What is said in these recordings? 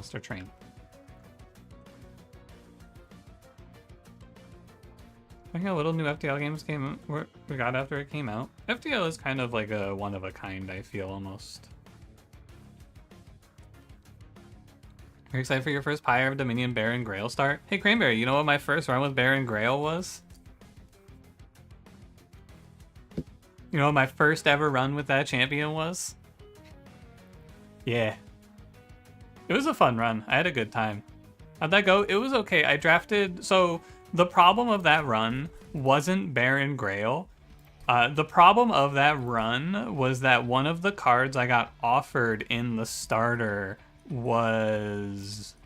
monster train. I think a little new FTL games we got after it came out. FTL is kind of like a one of a kind, I feel, almost. Are you excited for your first Pyre of Dominion Baron Grail start? Hey Cranberry, you know what my first run with Baron Grail was? You know what my first ever run with that champion was? Yeah. It was a fun run. I had a good time. How'd that go? It was okay. I drafted... So, the problem of that run wasn't Baron Grail. The problem of that run was that one of the cards I got offered in the starter was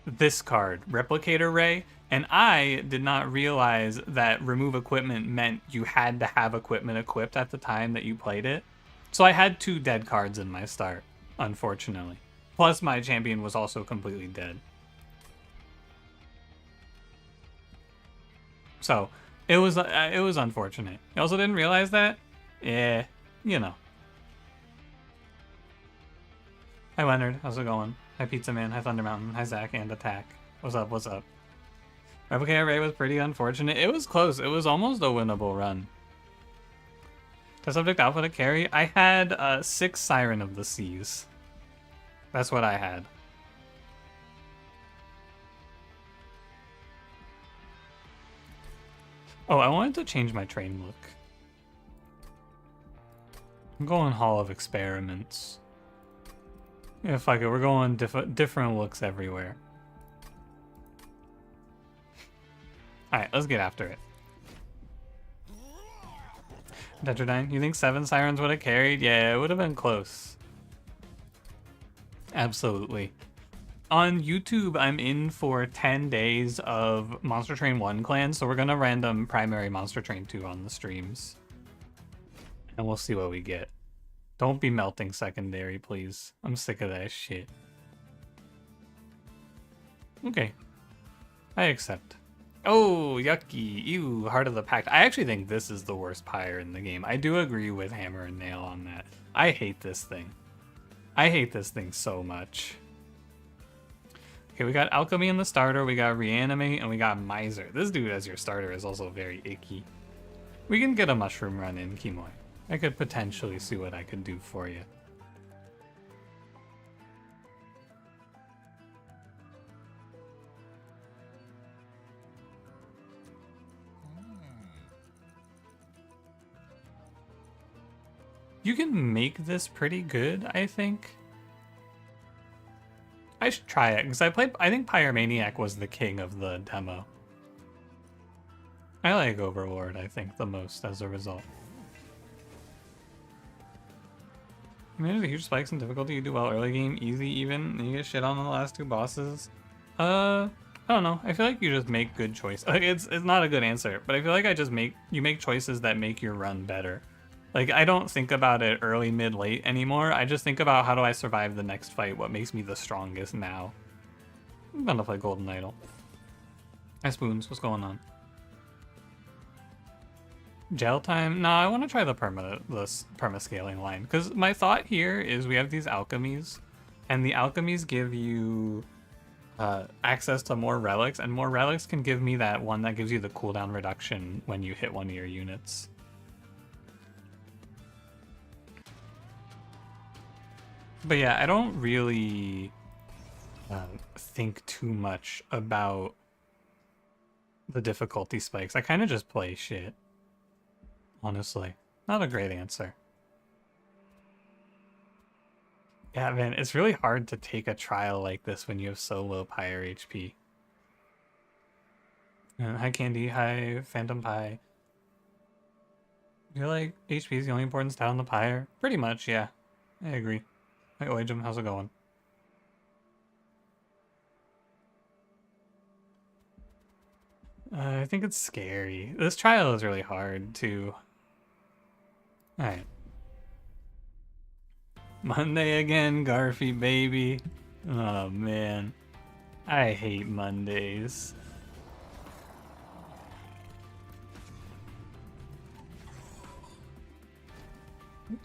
this card, Replicator Ray, and I did not realize that remove equipment meant you had to have equipment equipped at the time that you played it. So I had 2 dead cards in my start, unfortunately. Plus my champion was also completely dead. So it was unfortunate. You also didn't realize that? Yeah, you know. Hi Leonard, how's it going? Hi Pizza Man, hi Thunder Mountain, hi Zach, and Attack. What's up, what's up? Replicator Ray was pretty unfortunate. It was close, it was almost a winnable run. The subject alpha to carry? I had 6 Siren of the Seas. That's what I had. Oh, I wanted to change my train look. I'm going Hall of Experiments. Yeah, fuck it, we're going different looks everywhere. Alright, let's get after it. Tetradyne, you think 7 Sirens would have carried? Yeah, it would have been close. Absolutely. On YouTube, I'm in for 10 days of Monster Train 1 clans, so we're gonna random primary Monster Train 2 on the streams. And we'll see what we get. Don't be melting secondary, please. I'm sick of that shit. Okay. I accept. Oh, yucky. Ew, Heart of the Pact. I actually think this is the worst Pyre in the game. I do agree with Hammer and Nail on that. I hate this thing. I hate this thing so much. Okay, we got Alchemy in the starter, we got Reanimate, and we got Miser. This dude as your starter is also very icky. We can get a Mushroom run in, Kimoy. I could potentially see what I could do for you. You can make this pretty good, I think. I should try it, because I think Pyromaniac was the king of the demo. I like Overlord, I think, the most as a result. You manage the huge spikes in difficulty, you do well early game, easy even, and you get shit on the last 2 bosses. I don't know. I feel like you just make good choices. Like, it's not a good answer, but I feel like you make choices that make your run better. Like, I don't think about it early, mid, late anymore. I just think about how do I survive the next fight, what makes me the strongest now. I'm gonna play Golden Idol. Hi Spoons, what's going on? Gel time? No, I want to try the perma scaling line, because my thought here is we have these alchemies, and the alchemies give you access to more relics, and more relics can give me that one that gives you the cooldown reduction when you hit one of your units. But yeah, I don't really think too much about the difficulty spikes. I kind of just play shit. Honestly, not a great answer. Yeah, man, it's really hard to take a trial like this when you have so low Pyre HP. Hi Candy, hi Phantom Pie. You feel like HP is the only important stat on the Pyre? Pretty much, yeah. I agree. Hi Oijum, how's it going? I think it's scary. This trial is really hard, too. Alright. Monday again, Garfy baby. Oh man. I hate Mondays.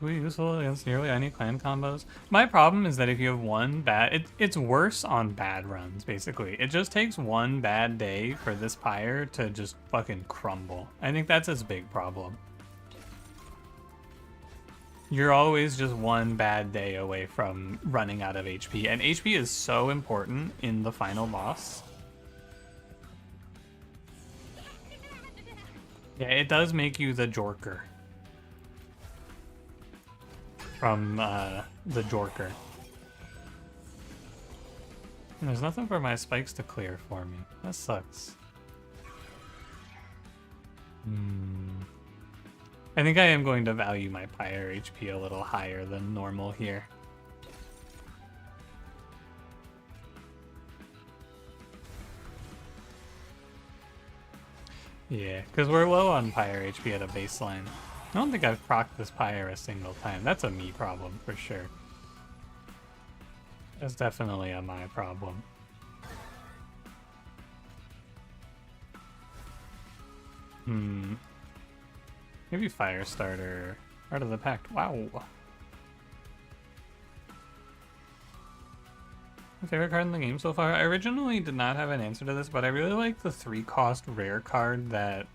Useful against nearly any clan combos. My problem is that if you have one bad, it's worse on bad runs, basically. It just takes one bad day for this Pyre to just fucking crumble. I think that's its big problem. You're always just one bad day away from running out of HP, and HP is so important in the final boss. Yeah, it does make you the Jorker. From the Jorker. And there's nothing for my spikes to clear for me. That sucks. I think I am going to value my Pyre HP a little higher than normal here. Yeah, because we're low on Pyre HP at a baseline. I don't think I've procced this Pyre a single time. That's a me problem for sure. That's definitely a my problem. Maybe Firestarter. Art of the Pact. Wow. My favorite card in the game so far? I originally did not have an answer to this, but I really like the 3-cost rare card that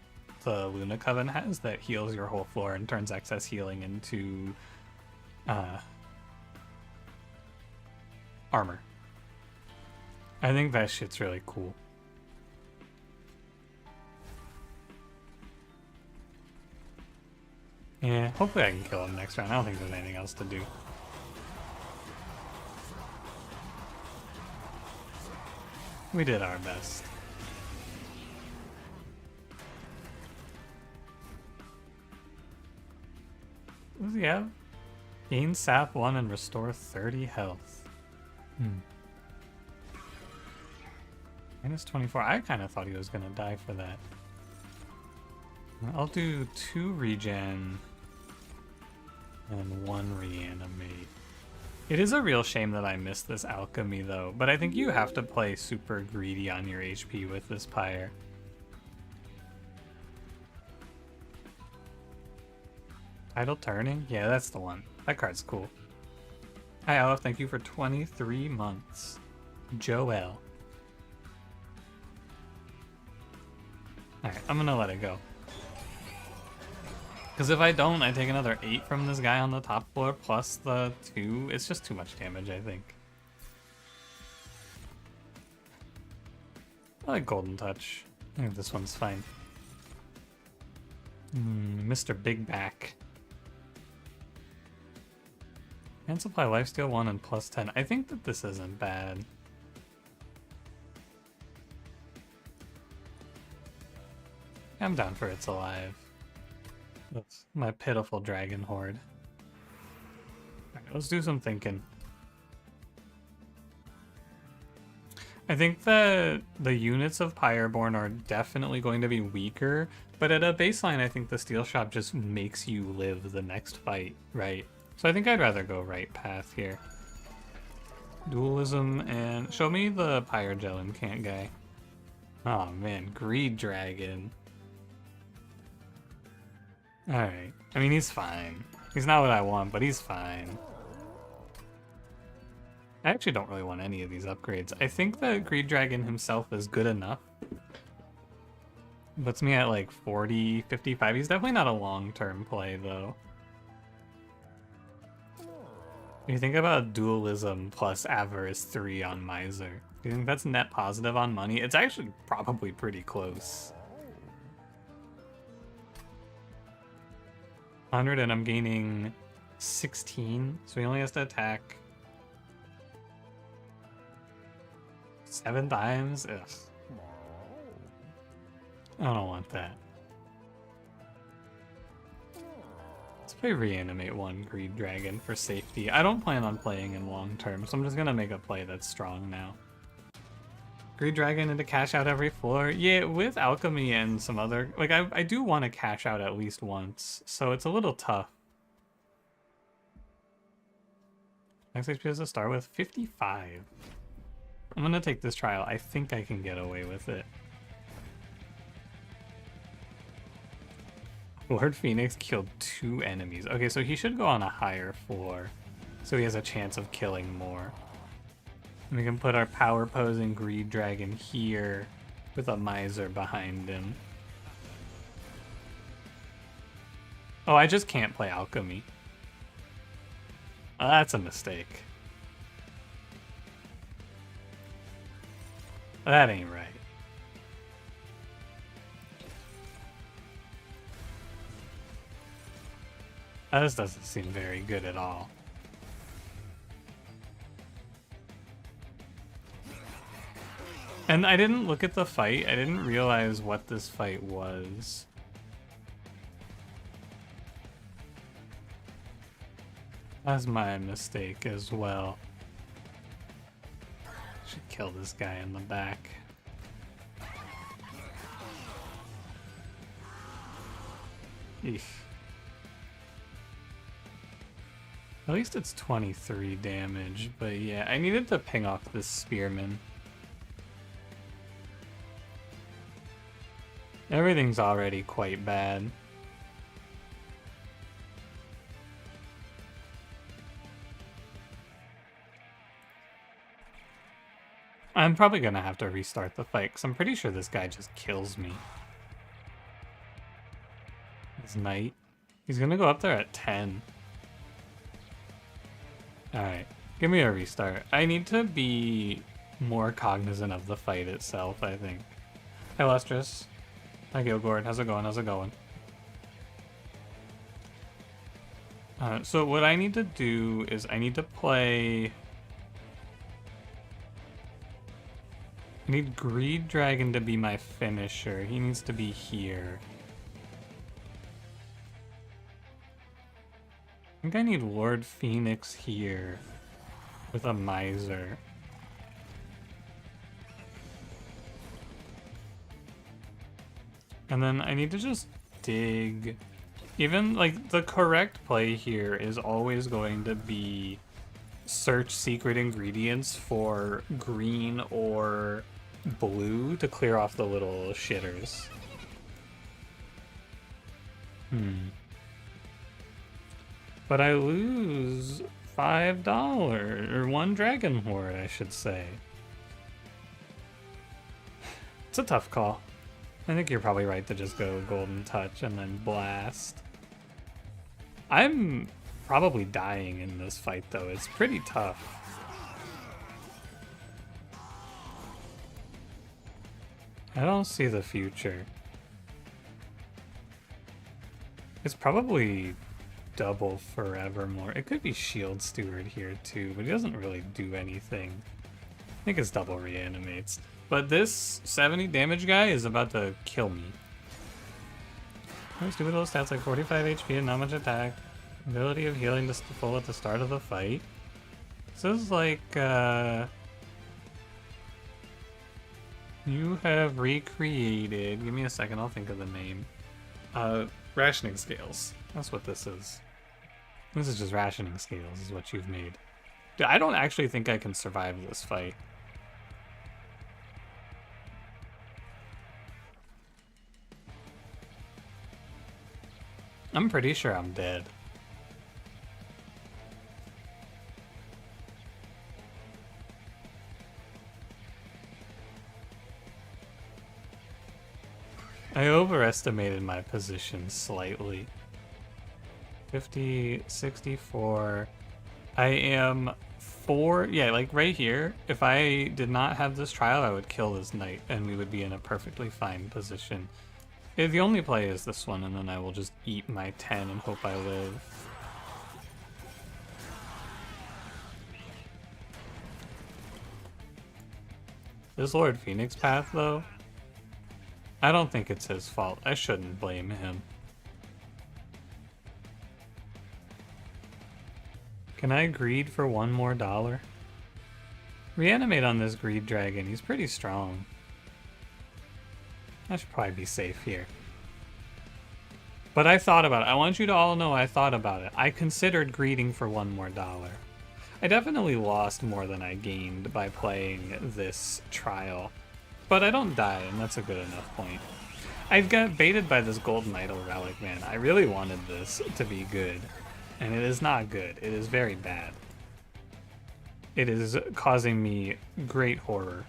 the Luna Coven has that heals your whole floor and turns excess healing into armor. I think that shit's really cool. Yeah, hopefully I can kill him next round. I don't think there's anything else to do. We did our best. What does he have? Gain sap 1 and restore 30 health. Minus 24. I kind of thought he was going to die for that. I'll do 2 regen and 1 reanimate. It is a real shame that I missed this alchemy though, but I think you have to play super greedy on your HP with this Pyre. Tidal Turning? Yeah, that's the one. That card's cool. Hi Aleph, thank you for 23 months. Joel. Alright, I'm gonna let it go. Because if I don't, I take another 8 from this guy on the top floor plus the 2. It's just too much damage, I think. I like Golden Touch. I think this one's fine. Mr. Big Back. And supply lifesteal 1 and plus 10. I think that this isn't bad. I'm down for It's Alive. That's my pitiful dragon horde. Alright, let's do some thinking. I think that the units of Pyreborn are definitely going to be weaker, but at a baseline I think the Steel Shop just makes you live the next fight, right? So I think I'd rather go right path here. Dualism and... Show me the Pyre Gel Incant guy. Oh man, Greed Dragon. Alright. I mean, he's fine. He's not what I want, but he's fine. I actually don't really want any of these upgrades. I think that Greed Dragon himself is good enough. Puts me at like 40, 55. He's definitely not a long-term play, though. If you think about Dualism plus Avarice 3 on Miser, do you think that's net positive on money? It's actually probably pretty close. 100 and I'm gaining 16, so he only has to attack 7 times? Ugh. I don't want that. Let's play Reanimate 1 Greed Dragon for safety. I don't plan on playing in long term, so I'm just gonna make a play that's strong now. Greed Dragon into cash out every floor. Yeah, with Alchemy and some other... Like, I do want to cash out at least once, so it's a little tough. Max HP as a start with 55. I'm gonna take this trial. I think I can get away with it. Lord Phoenix killed 2 enemies. Okay, so he should go on a higher floor, so he has a chance of killing more. And we can put our power posing Greed Dragon here with a Miser behind him. Oh, I just can't play Alchemy. Oh, that's a mistake. That ain't right. This doesn't seem very good at all. And I didn't look at the fight. I didn't realize what this fight was. That's my mistake as well. Should kill this guy in the back. Eesh. At least it's 23 damage, but yeah, I needed to ping off this spearman. Everything's already quite bad. I'm probably gonna have to restart the fight, because I'm pretty sure this guy just kills me. This knight. He's gonna go up there at 10. Alright, give me a restart. I need to be more cognizant of the fight itself, I think. Hi, Lustrous. Hi, Gilgord. How's it going? How's it going? So what I need to do is I need to play... I need Greed Dragon to be my finisher. He needs to be here. I think I need Lord Phoenix here with a Miser. And then I need to just dig. Even, like, the correct play here is always going to be search secret ingredients for green or blue to clear off the little shitters. But I lose $5, or 1 Dragon Horde, I should say. It's a tough call. I think you're probably right to just go Golden Touch and then Blast. I'm probably dying in this fight, though. It's pretty tough. I don't see the future. It's probably double Forevermore. It could be Shield Steward here, too, but he doesn't really do anything. I think it's double Reanimates. But this 70 damage guy is about to kill me. Stupid little stats like 45 HP and not much attack. Ability of healing to full at the start of the fight. This is like, you have recreated... Give me a second, I'll think of the name. Rationing Scales. That's what this is. This is just Rationing Scales is what you've made. Dude, I don't actually think I can survive this fight. I'm pretty sure I'm dead. I overestimated my position slightly. 50, 64. I am 4. Yeah, like right here. If I did not have this trial, I would kill this knight and we would be in a perfectly fine position. The only play is this one, and then I will just eat my 10 and hope I live. This Lord Phoenix path, though, I don't think it's his fault. I shouldn't blame him. Can I greed for $1 more? Reanimate on this Greed Dragon. He's pretty strong. I should probably be safe here. But I thought about it. I want you to all know I thought about it. I considered greeding for $1 more. I definitely lost more than I gained by playing this trial. But I don't die, and that's a good enough point. I got baited by this golden idol relic, man. I really wanted this to be good, and it is not good. It is very bad. It is causing me great horror.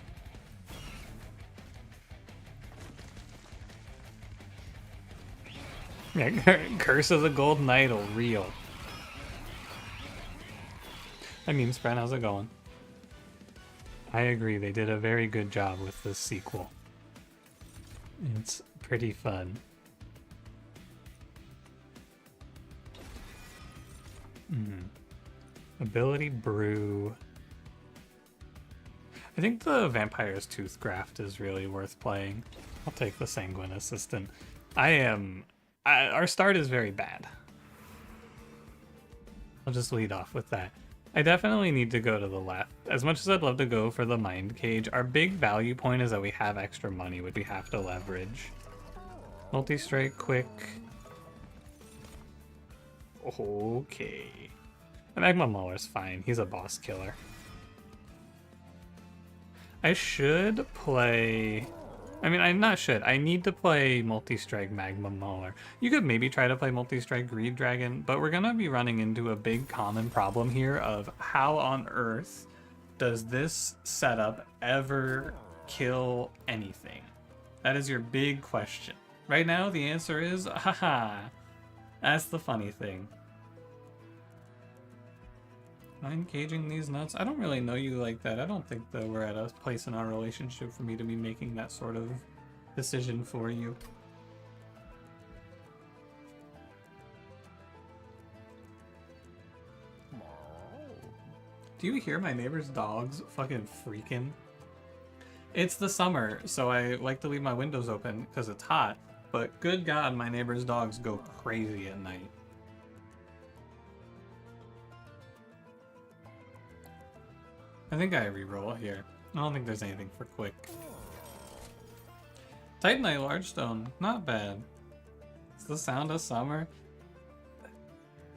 Yeah, Curse of the Golden Idol, real. I mean, Spren, how's it going? I agree, they did a very good job with this sequel. It's pretty fun. Ability Brew. I think the Vampire's Tooth Graft is really worth playing. I'll take the Sanguine Assistant. Our start is very bad. I'll just lead off with that. I definitely need to go to the left. As much as I'd love to go for the Mind Cage, our big value point is that we have extra money, which we have to leverage. Multi-strike, quick. Okay. The Magma Mauler's fine. He's a boss killer. I should play... I mean, I'm not should. I need to play Multi-Strike Magma Mauler. You could maybe try to play Multi-Strike Greed Dragon, but we're gonna be running into a big common problem here of how on earth does this setup ever kill anything? That is your big question. Right now, the answer is, haha. That's the funny thing. Mind caging these nuts? I don't really know you like that. I don't think that we're at a place in our relationship for me to be making that sort of decision for you. Do you hear my neighbor's dogs fucking freaking? It's the summer, so I like to leave my windows open because it's hot, but good God, my neighbor's dogs go crazy at night. I think I reroll here. I don't think there's anything for quick. Titanite Largestone, not bad. It's the sound of summer.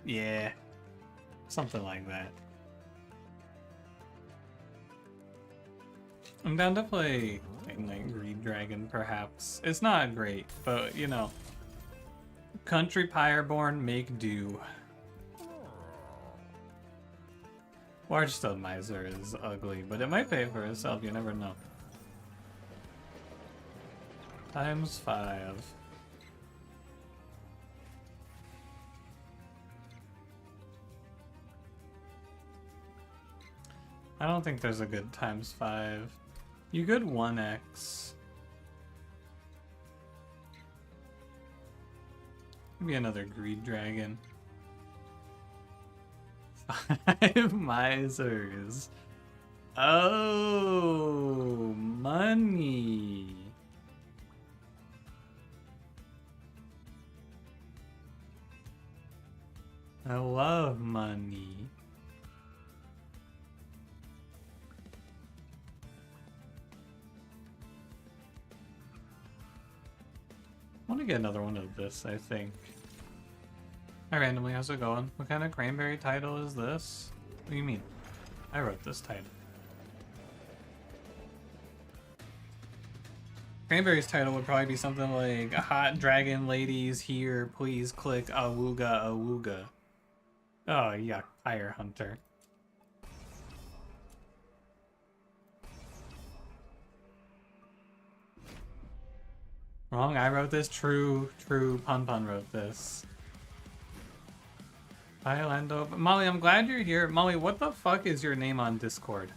Yeah, something like that. I'm down to play Titanite Greed Dragon, perhaps. It's not great, but you know, Country Pyreborn, make do. Largestone Miser is ugly, but it might pay for itself, you never know. Times 5. I don't think there's a good times 5. You could 1x. Maybe another Greed Dragon. 5 misers. Oh, money. I love money. I want to get another one of this, I think. Hi randomly, how's it going? What kind of cranberry title is this? What do you mean? I wrote this title. Cranberry's title would probably be something like Hot Dragon Ladies Here, please click awooga awooga. Oh yuck, Fire Hunter. Wrong, I wrote this. True, Pun Pun wrote this. Lando. Molly, I'm glad you're here. Molly, what the fuck is your name on Discord?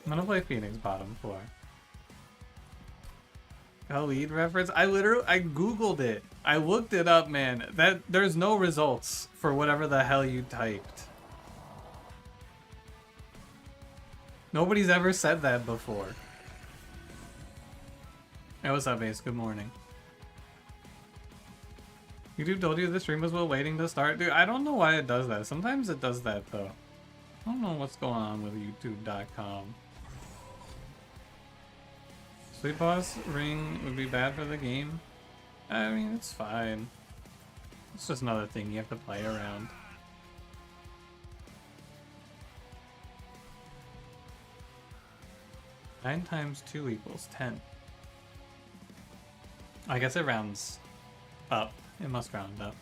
I'm gonna play Phoenix bottom floor. A lead reference? I googled it. I looked it up, man. There's no results for whatever the hell you typed. Nobody's ever said that before. Hey, what's up, Ace? Good morning. YouTube told you the stream was waiting to start? Dude, I don't know why it does that. Sometimes it does that, though. I don't know what's going on with YouTube.com. Sweet Boss ring would be bad for the game. I mean, it's fine. It's just another thing you have to play around. 9 times 2 equals 10. I guess it rounds up. It must round up.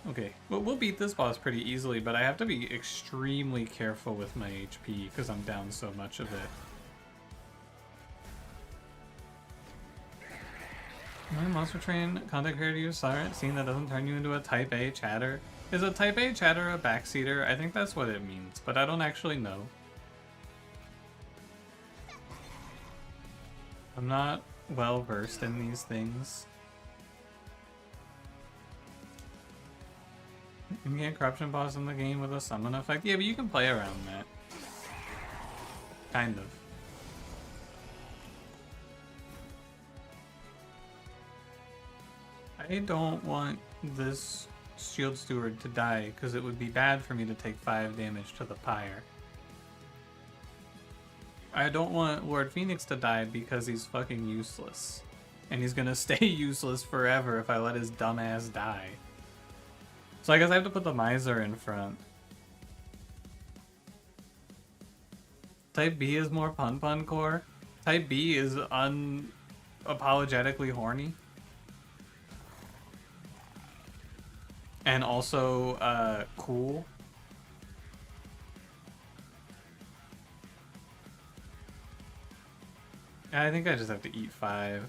Okay, well, we'll beat this boss pretty easily, but I have to be extremely careful with my HP because I'm down so much of it. Monster Train, contact creator use Siren, scene that doesn't turn you into a Type A chatter. Is a Type A chatter a backseater? I think that's what it means, but I don't actually know. I'm not well versed in these things. You can get corruption boss in the game with a summon effect. Yeah, but you can play around that. Kind of. I don't want this Shield Steward to die, because it would be bad for me to take 5 damage to the Pyre. I don't want Lord Phoenix to die because he's fucking useless. And he's gonna stay useless forever if I let his dumb ass die. So I guess I have to put the Miser in front. Type B is more pun core. Type B is unapologetically horny. And also, cool. I think I just have to eat 5.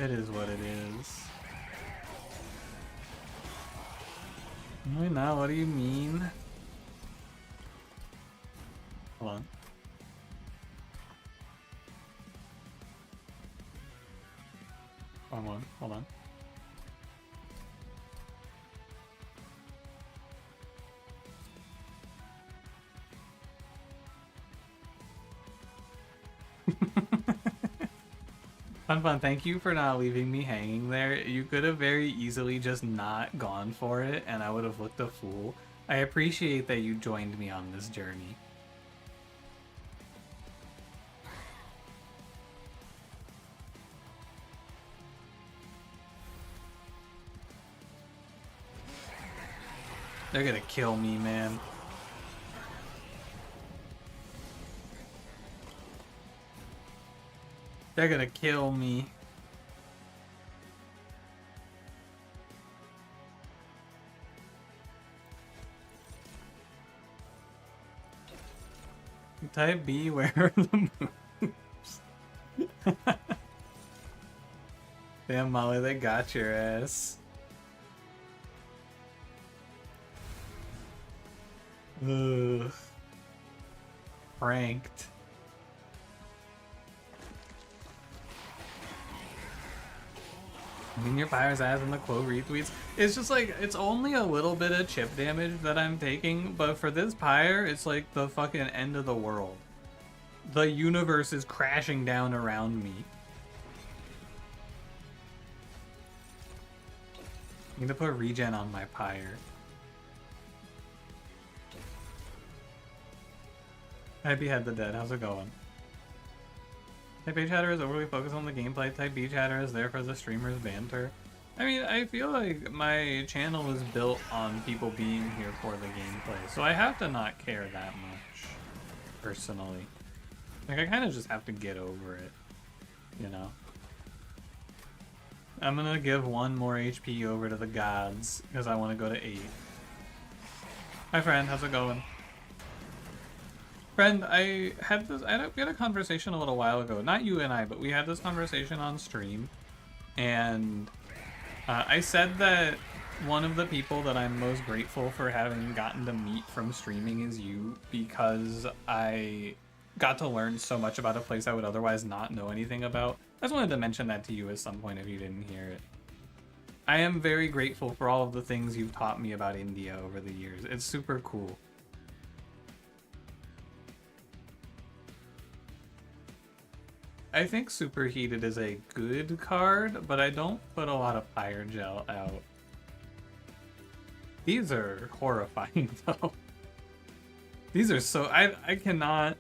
It is what it is. Wait, now, what do you mean? Hold on. Hold on. Fun, thank you for not leaving me hanging there. You could have very easily just not gone for it, and I would have looked a fool. I appreciate that you joined me on this journey. They're gonna kill me, man. They're gonna kill me. Type B, where are the moves? Damn, Molly, they got your ass. Ugh. Pranked. I mean, your Pyre's ass in the quote retweets. It's just like, it's only a little bit of chip damage that I'm taking, but for this Pyre, it's like the fucking end of the world. The universe is crashing down around me. I need to put regen on my Pyre. Hi, Behead the Dead, how's it going? Type A chatter is overly focused on the gameplay. Type B chatter is there for the streamer's banter. I mean, I feel like my channel is built on people being here for the gameplay, so I have to not care that much, personally. Like, I kind of just have to get over it, you know? I'm gonna give 1 more HP over to the gods, because I want to go to 8. Hi friend, how's it going? Friend, we had a conversation a little while ago. Not you and I, but we had this conversation on stream. And I said that one of the people that I'm most grateful for having gotten to meet from streaming is you, because I got to learn so much about a place I would otherwise not know anything about. I just wanted to mention that to you at some point if you didn't hear it. I am very grateful for all of the things you've taught me about India over the years. It's super cool. I think Superheated is a good card, but I don't put a lot of Fire Gel out. These are horrifying, though. These are so... I cannot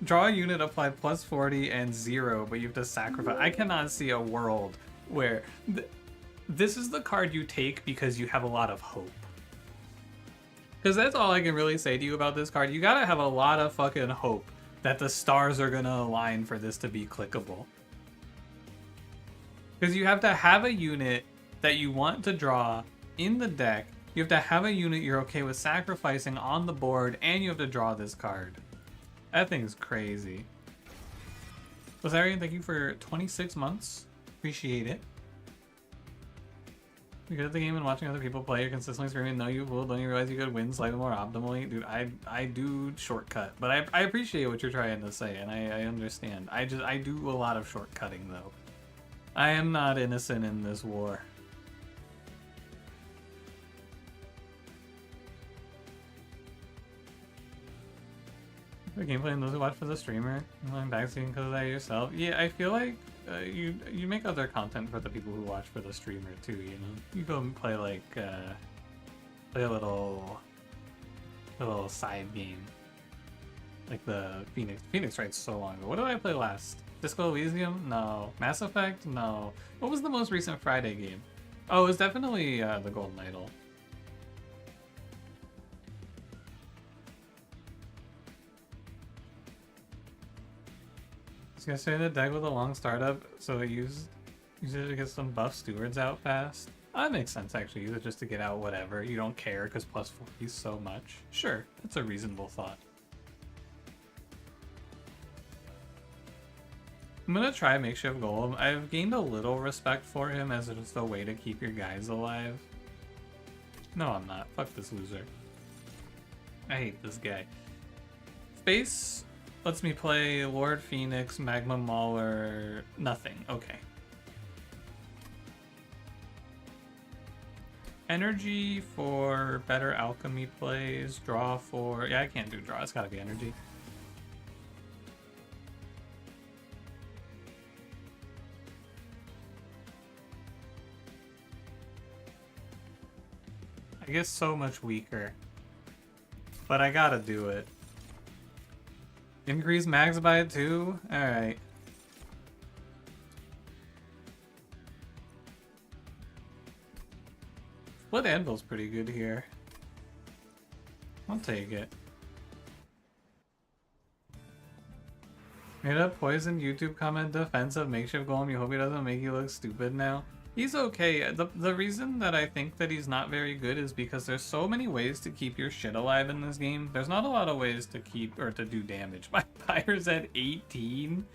Draw a unit, apply plus 40 and 0, but you have to sacrifice. I cannot see a world where this is the card you take because you have a lot of hope. Because that's all I can really say to you about this card. You gotta have a lot of fucking hope that the stars are gonna align for this to be clickable. Because you have to have a unit that you want to draw in the deck. You have to have a unit you're okay with sacrificing on the board, and you have to draw this card. That thing's crazy. Lazarian, thank you for 26 months. Appreciate it. You're good at the game and watching other people play. You're consistently screaming, no you fool, don't you realize you could win slightly more optimally? Dude, I do shortcut, but I appreciate what you're trying to say, and I understand. I do a lot of shortcutting, though. I am not innocent in this war. The gameplay and those who watch for the streamer, I'm backseating because of that yourself. Yeah, I feel like you make other content for the people who watch for the streamer too. You know, you go and play like play a little side game, like the Phoenix Wright's so long ago. What did I play last? Disco Elysium? No. Mass Effect? No. What was the most recent Friday game? Oh, it was definitely the Golden Idol. I was gonna say the deck with a long startup, so I use it to get some buff stewards out fast. That makes sense, actually. Use it just to get out whatever. You don't care because plus 40 is so much. Sure, that's a reasonable thought. I'm gonna try Makeshift Golem. I've gained a little respect for him as just a way to keep your guys alive. No, I'm not. Fuck this loser. I hate this guy. Space lets me play Lord Phoenix, Magma Mauler, nothing. Okay. Energy for better alchemy plays. Draw for... Yeah, I can't do draw. It's gotta be energy. I guess so much weaker. But I gotta do it. Increase max by 2? Alright. Split Anvil's pretty good here. I'll take it. Made a poison YouTube comment defense of Makeshift Golem. You hope he doesn't make you look stupid now. He's okay. The reason that I think that he's not very good is because there's so many ways to keep your shit alive in this game. There's not a lot of ways to keep or to do damage. My Pyre's at 18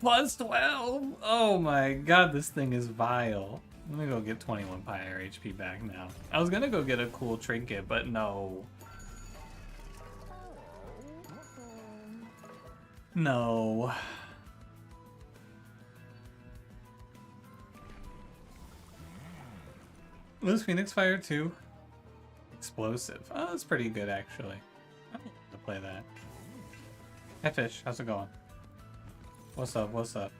plus 12. Oh my god, this thing is vile. I'm gonna go get 21 Pyre HP back now. I was gonna go get a cool trinket, but no. No. Was Phoenix Fire 2? Explosive. Oh, that's pretty good, actually. I don't want to play that. Hey, Fish. How's it going? What's up? What's up?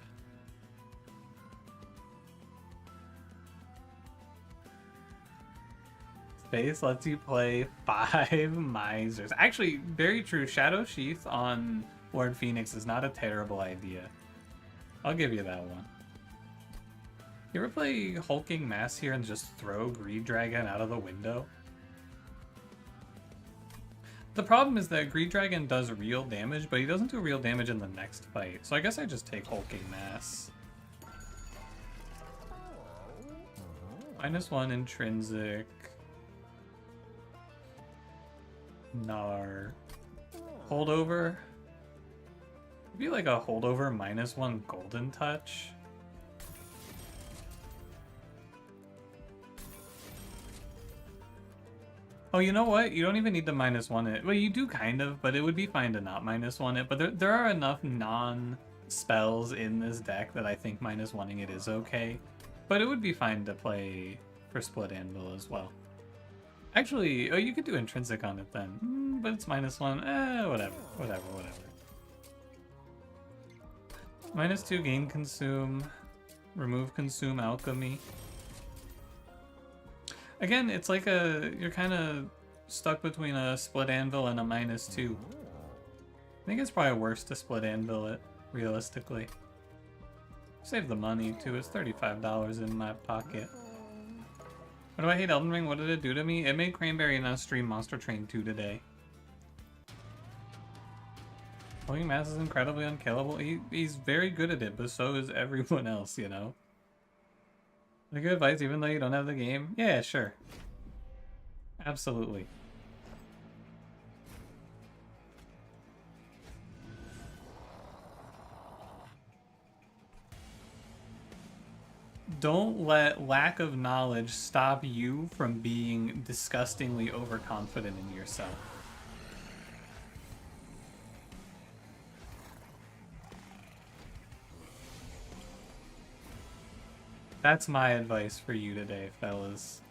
Space lets you play 5 Misers. Actually, very true. Shadow Sheath on Lord Phoenix is not a terrible idea. I'll give you that one. You ever play Hulking Mass here and just throw Greed Dragon out of the window? The problem is that Greed Dragon does real damage, but he doesn't do real damage in the next fight. So I guess I just take Hulking Mass. -1 intrinsic. Nar. Holdover. It'd be like a holdover -1 golden touch. Oh, you know what? You don't even need to -1 it. Well, you do kind of, but it would be fine to not -1 it. But there are enough non-spells in this deck that I think -1ing it is okay. But it would be fine to play for Split Anvil as well. Actually, oh, you could do intrinsic on it then. But it's -1. Whatever. -2 gain consume. Remove consume alchemy. Again, it's like you're kind of stuck between a Split Anvil and a -2. think it's probably worse to split anvil it, realistically. Save the money too, it's $35 in my pocket. What do I hate Elden Ring? What did it do to me? It made Cranberry not stream Monster Train 2 today. Holding Mass is incredibly unkillable. He's very good at it, but so is everyone else, you know? The good advice even though you don't have the game? Yeah, sure. Absolutely. Don't let lack of knowledge stop you from being disgustingly overconfident in yourself. That's my advice for you today, fellas.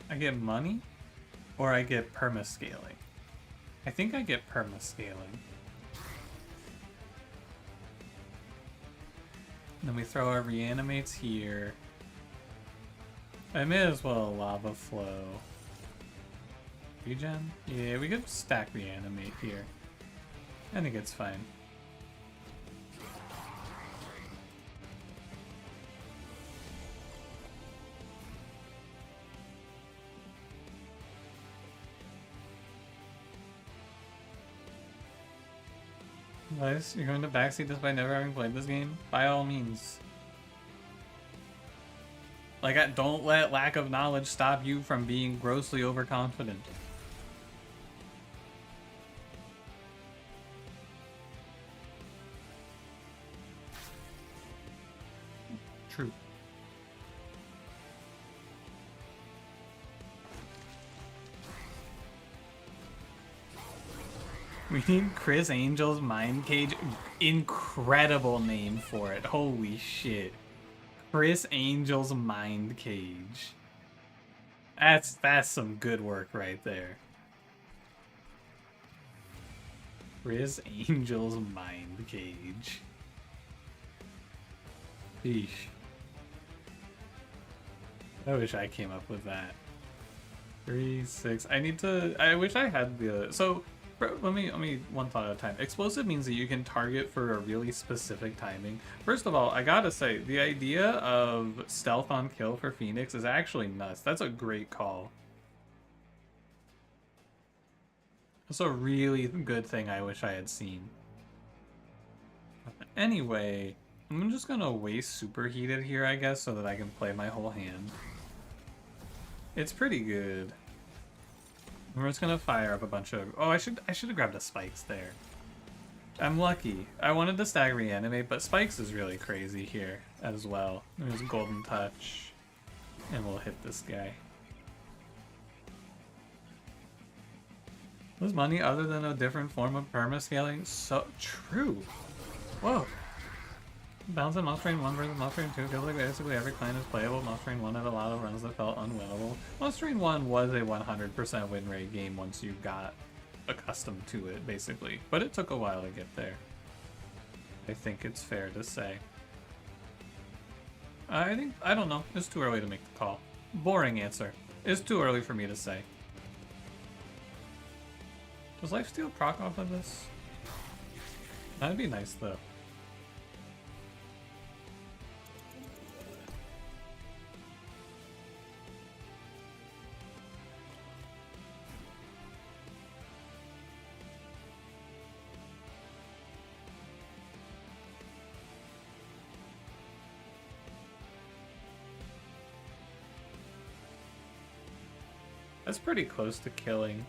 I get money? Or I get perma-scaling? I think I get perma-scaling. Then we throw our reanimates here. I may as well lava flow. Regen? Yeah, we could stack reanimate here. I think it's fine. Guys, you're going to backseat despite never having played this game? By all means. Like, don't let lack of knowledge stop you from being grossly overconfident. True. We need Chris Angel's Mind Cage. Incredible name for it. Holy shit. Chris Angel's Mind Cage. That's some good work right there. Chris Angel's Mind Cage. Eesh. I wish I came up with that. 3, 6. I wish I had the. So let me one thought at a time. Explosive means that you can target for a really specific timing. First of all, I gotta say, the idea of stealth on kill for Phoenix is actually nuts. That's a great call. That's a really good thing I wish I had seen. Anyway, I'm just gonna waste superheated here, I guess, so that I can play my whole hand. It's pretty good. We're just gonna fire up a bunch of. Oh, I should have grabbed the spikes there. I'm lucky. I wanted to stag reanimate, but spikes is really crazy here as well. There's golden touch, and we'll hit this guy. Was money other than a different form of perma-scaling? So true. Whoa. Balancing Monster Train 1 versus Monster Train 2 feels like basically every clan is playable. Monster Train 1 had a lot of runs that felt unwinnable. Monster Train 1 was a 100% win rate game once you got accustomed to it, basically. But it took a while to get there. I think it's fair to say. I don't know. It's too early to make the call. Boring answer. It's too early for me to say. Does Lifesteal proc off of this? That'd be nice, though. That's pretty close to killing.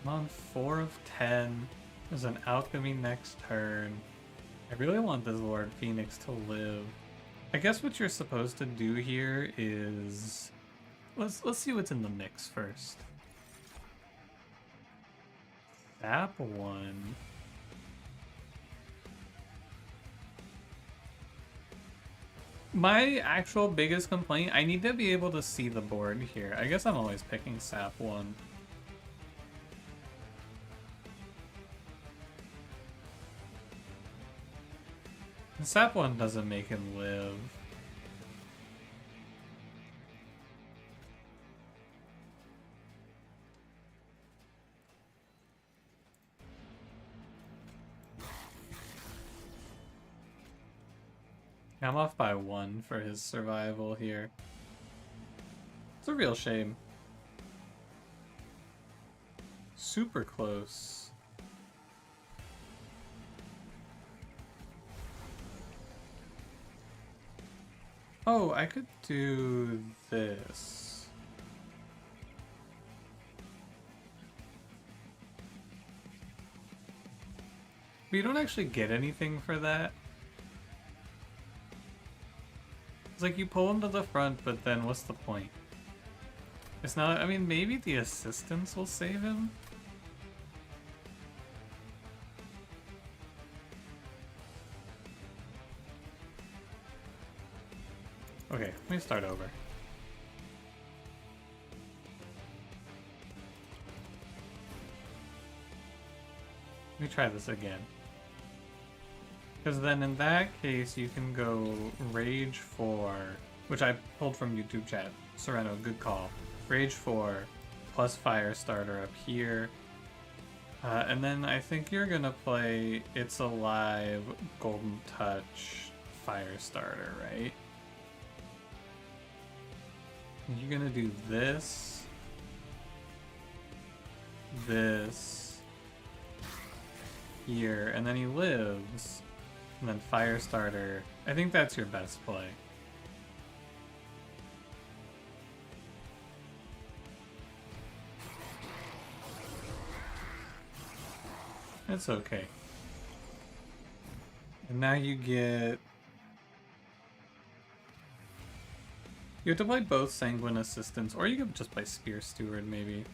I'm on 4 of 10. There's an alchemy next turn. I really want this Lord Phoenix to live. I guess what you're supposed to do here is let's see what's in the mix first. That one. My actual biggest complaint, I need to be able to see the board here. I guess I'm always picking Sap 1. Sap 1 doesn't make him live. I'm off by 1 for his survival here. It's a real shame. Super close. Oh, I could do this. But you don't actually get anything for that. It's like you pull him to the front, but then what's the point? It's not, I mean, maybe the assistants will save him? Okay, let me start over. Let me try this again. Because then in that case, you can go Rage 4, which I pulled from YouTube chat. Sereno, good call. Rage 4 plus Firestarter up here. And then I think you're gonna play It's Alive, Golden Touch, Firestarter, right? You're gonna do this, this, here, and then he lives, and then Firestarter. I think that's your best play. It's okay. And now you get... You have to play both Sanguine Assistants, or you could just play Spear Steward, maybe.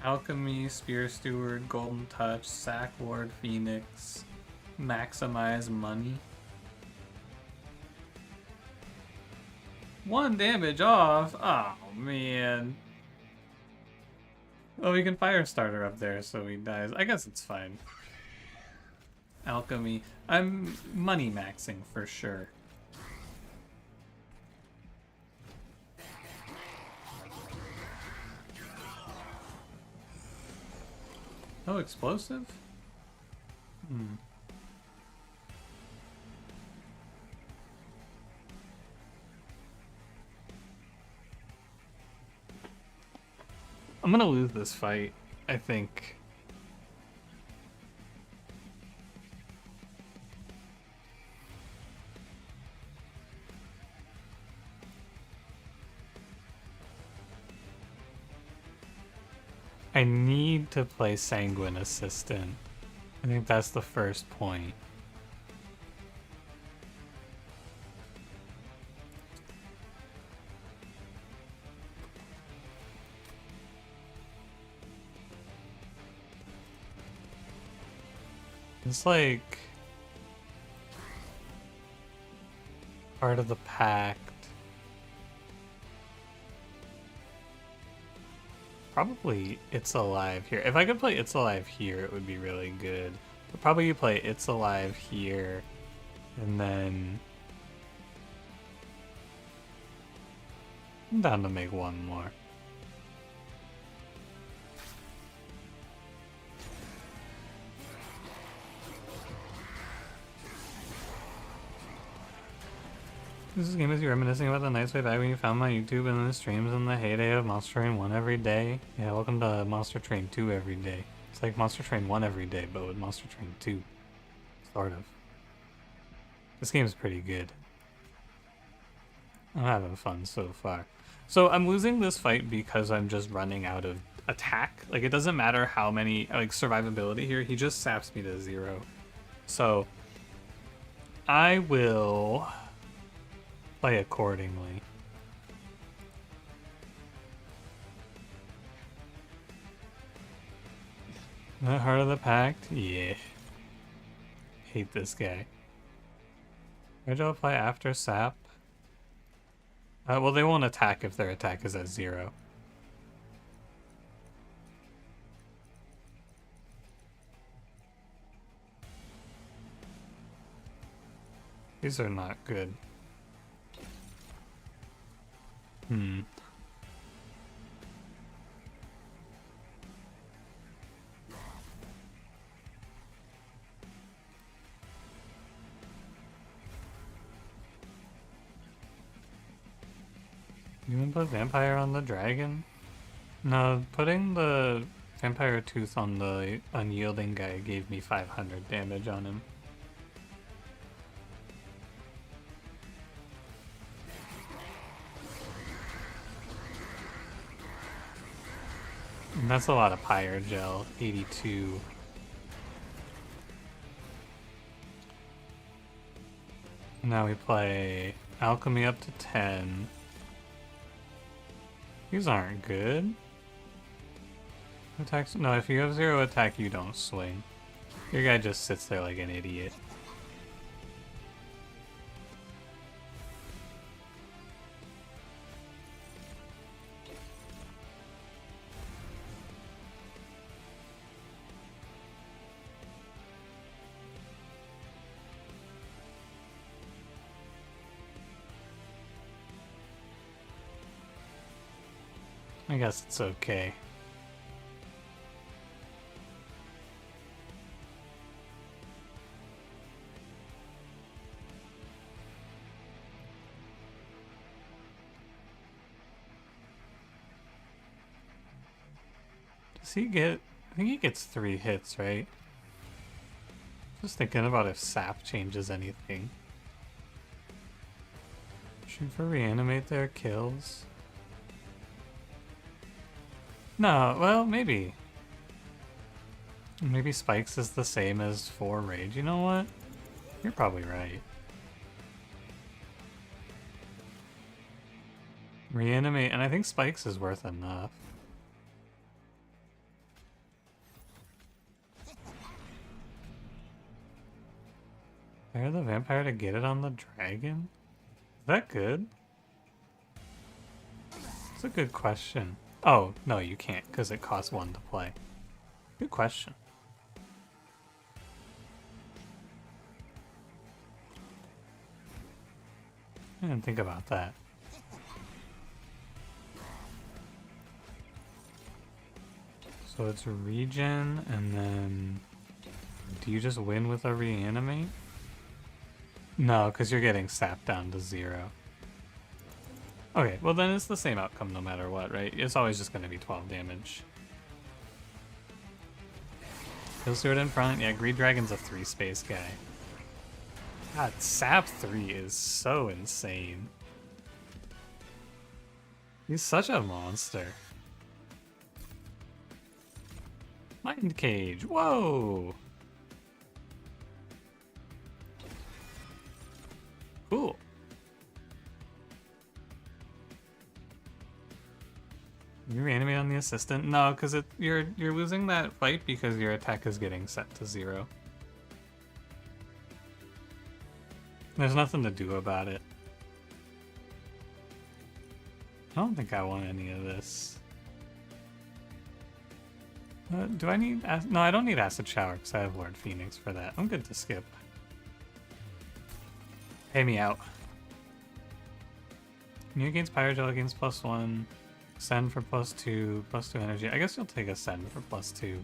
Alchemy, Spear Steward, Golden Touch, Sack Lord, Phoenix, maximize money. 1 damage off? Oh, man. Oh, we can Firestarter up there so he dies. I guess it's fine. Alchemy. I'm money maxing for sure. Oh, explosive? I'm gonna lose this fight, I think. I need to play Sanguine Assistant. I think that's the first point. It's like part of the pact. Probably It's Alive here. If I could play It's Alive here, it would be really good. But probably play It's Alive here, and then I'm down to make 1 more. This game is you reminiscing about the nights way back when you found my YouTube and the streams in the heyday of Monster Train 1 every day. Yeah, welcome to Monster Train 2 every day. It's like Monster Train 1 every day, but with Monster Train 2. Sort of. This game is pretty good. I'm having fun so far. So I'm losing this fight because I'm just running out of attack. Like, it doesn't matter how many, like, survivability here. He just saps me to 0. So I will play accordingly. The Heart of the Pact? Yeah. Hate this guy. Where'd you apply after sap? Well, they won't attack if their attack is at 0. These are not good. You want to put vampire on the dragon? No, putting the vampire tooth on the unyielding guy gave me 500 damage on him. And that's a lot of Pyre gel, 82. Now we play Alchemy up to 10. These aren't good. Attacks? No, if you have 0 attack, you don't swing. Your guy just sits there like an idiot. I guess it's okay. Does he get... I think he gets 3 hits, right? Just thinking about if sap changes anything. Shoot for reanimate there kills. No, well, maybe. Maybe spikes is the same as 4 rage. You know what? You're probably right. Reanimate, and I think spikes is worth enough. Fire the vampire to get it on the dragon? Is that good? It's a good question. Oh, no, you can't, because it costs 1 to play. Good question. I didn't think about that. So it's regen, and then... Do you just win with a reanimate? No, because you're getting sapped down to 0. Okay, well then it's the same outcome no matter what, right? It's always just going to be 12 damage. Kill Sword in front. Yeah, Greed Dragon's a 3 space guy. God, Sap 3 is so insane. He's such a monster. Mind Cage, whoa! Cool. You reanimate on the assistant? No, because you're losing that fight because your attack is getting set to 0. There's nothing to do about it. I don't think I want any of this. Do I need... No, I don't need Acid Shower because I have Lord Phoenix for that. I'm good to skip. Pay me out. New gains Pyre Gel gains +1. Send for +2 energy. I guess you'll take a send for +2.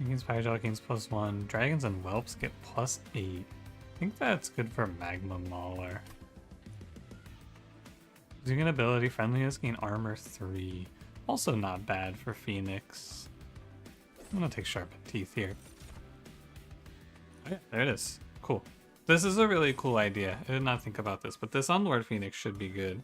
Gains Pyre Gel gains +1. Dragons and Whelps get +8. I think that's good for Magma Mauler. Using an ability, friendliness gain armor 3. Also not bad for Phoenix. I'm gonna take Sharpened Teeth here. Oh yeah, there it is. Cool. This is a really cool idea. I did not think about this, but this on Lord Phoenix should be good.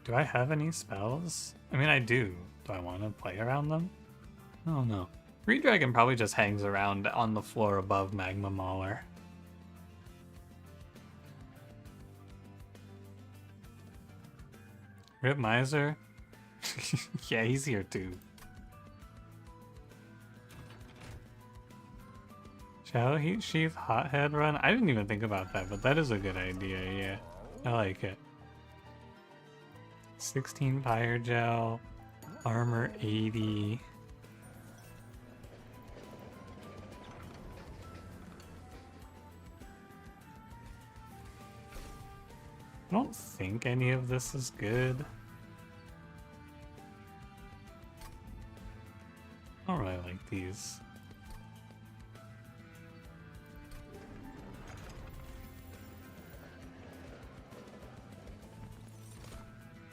Do I have any spells? I mean, I do. Do I want to play around them? I don't know. Greed Dragon probably just hangs around on the floor above Magma Mauler. Rip Miser? Yeah, he's here too. Shadow Heat Sheath Hothead Run? I didn't even think about that, but that is a good idea, yeah. I like it. 16 Pyre Gel, Armor 80. I don't think any of this is good. don't really like these.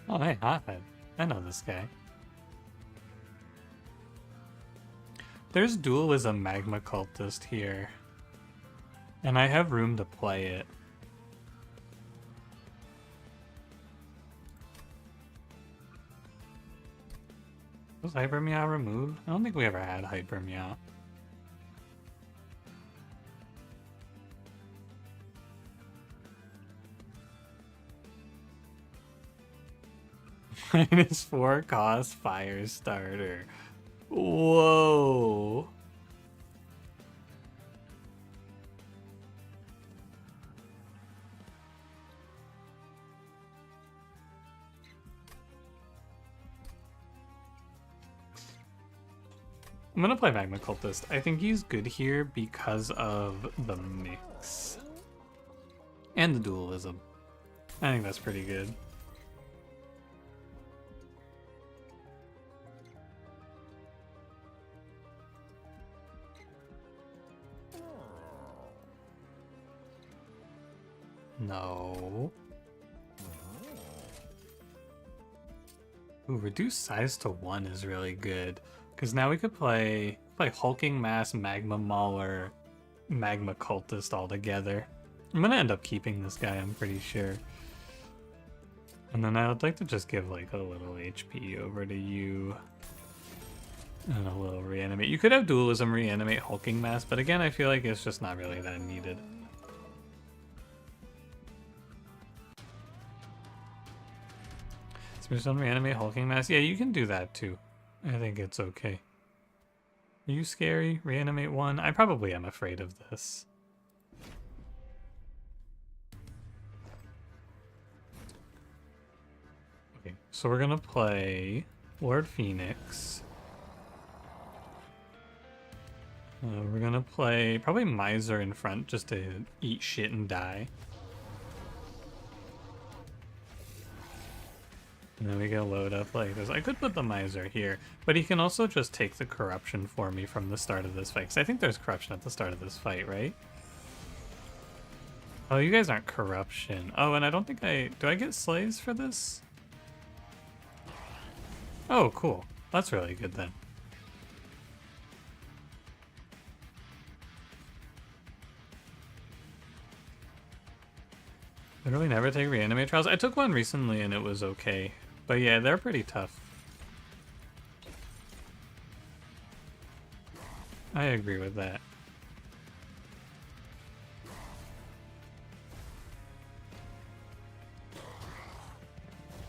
Oh, hey, Hothead. I know this guy. There's Dualism Magma Cultist here. And I have room to play it. Was Hyper Meow removed? I don't think we ever had Hyper Meow. -4 cost fire starter. Whoa. I'm gonna play Magma Cultist. I think he's good here because of the mix. And the dualism. I think that's pretty good. No. Ooh, reduce size to 1 is really good. Because now we could play Hulking Mass, Magma Mauler, Magma Cultist all together. I'm gonna end up keeping this guy, I'm pretty sure. And then I would like to just give like a little HP over to you. And a little reanimate. You could have dualism reanimate Hulking Mass, but again, I feel like it's just not really that needed. Just on reanimate Hulking Mass. Yeah, you can do that too. I think it's okay. Are you scary? Reanimate 1? I probably am afraid of this. Okay, so we're gonna play Lord Phoenix. We're gonna play probably Miser in front just to eat shit and die. And then we can load up like this. I could put the Miser here, but he can also just take the corruption for me from the start of this fight. Because I think there's corruption at the start of this fight, right? Oh, you guys aren't corruption. Oh, and I don't think do I get slays for this? Oh, cool. That's really good then. Literally never take reanimate trials. I took one recently and it was okay. But yeah, they're pretty tough. I agree with that.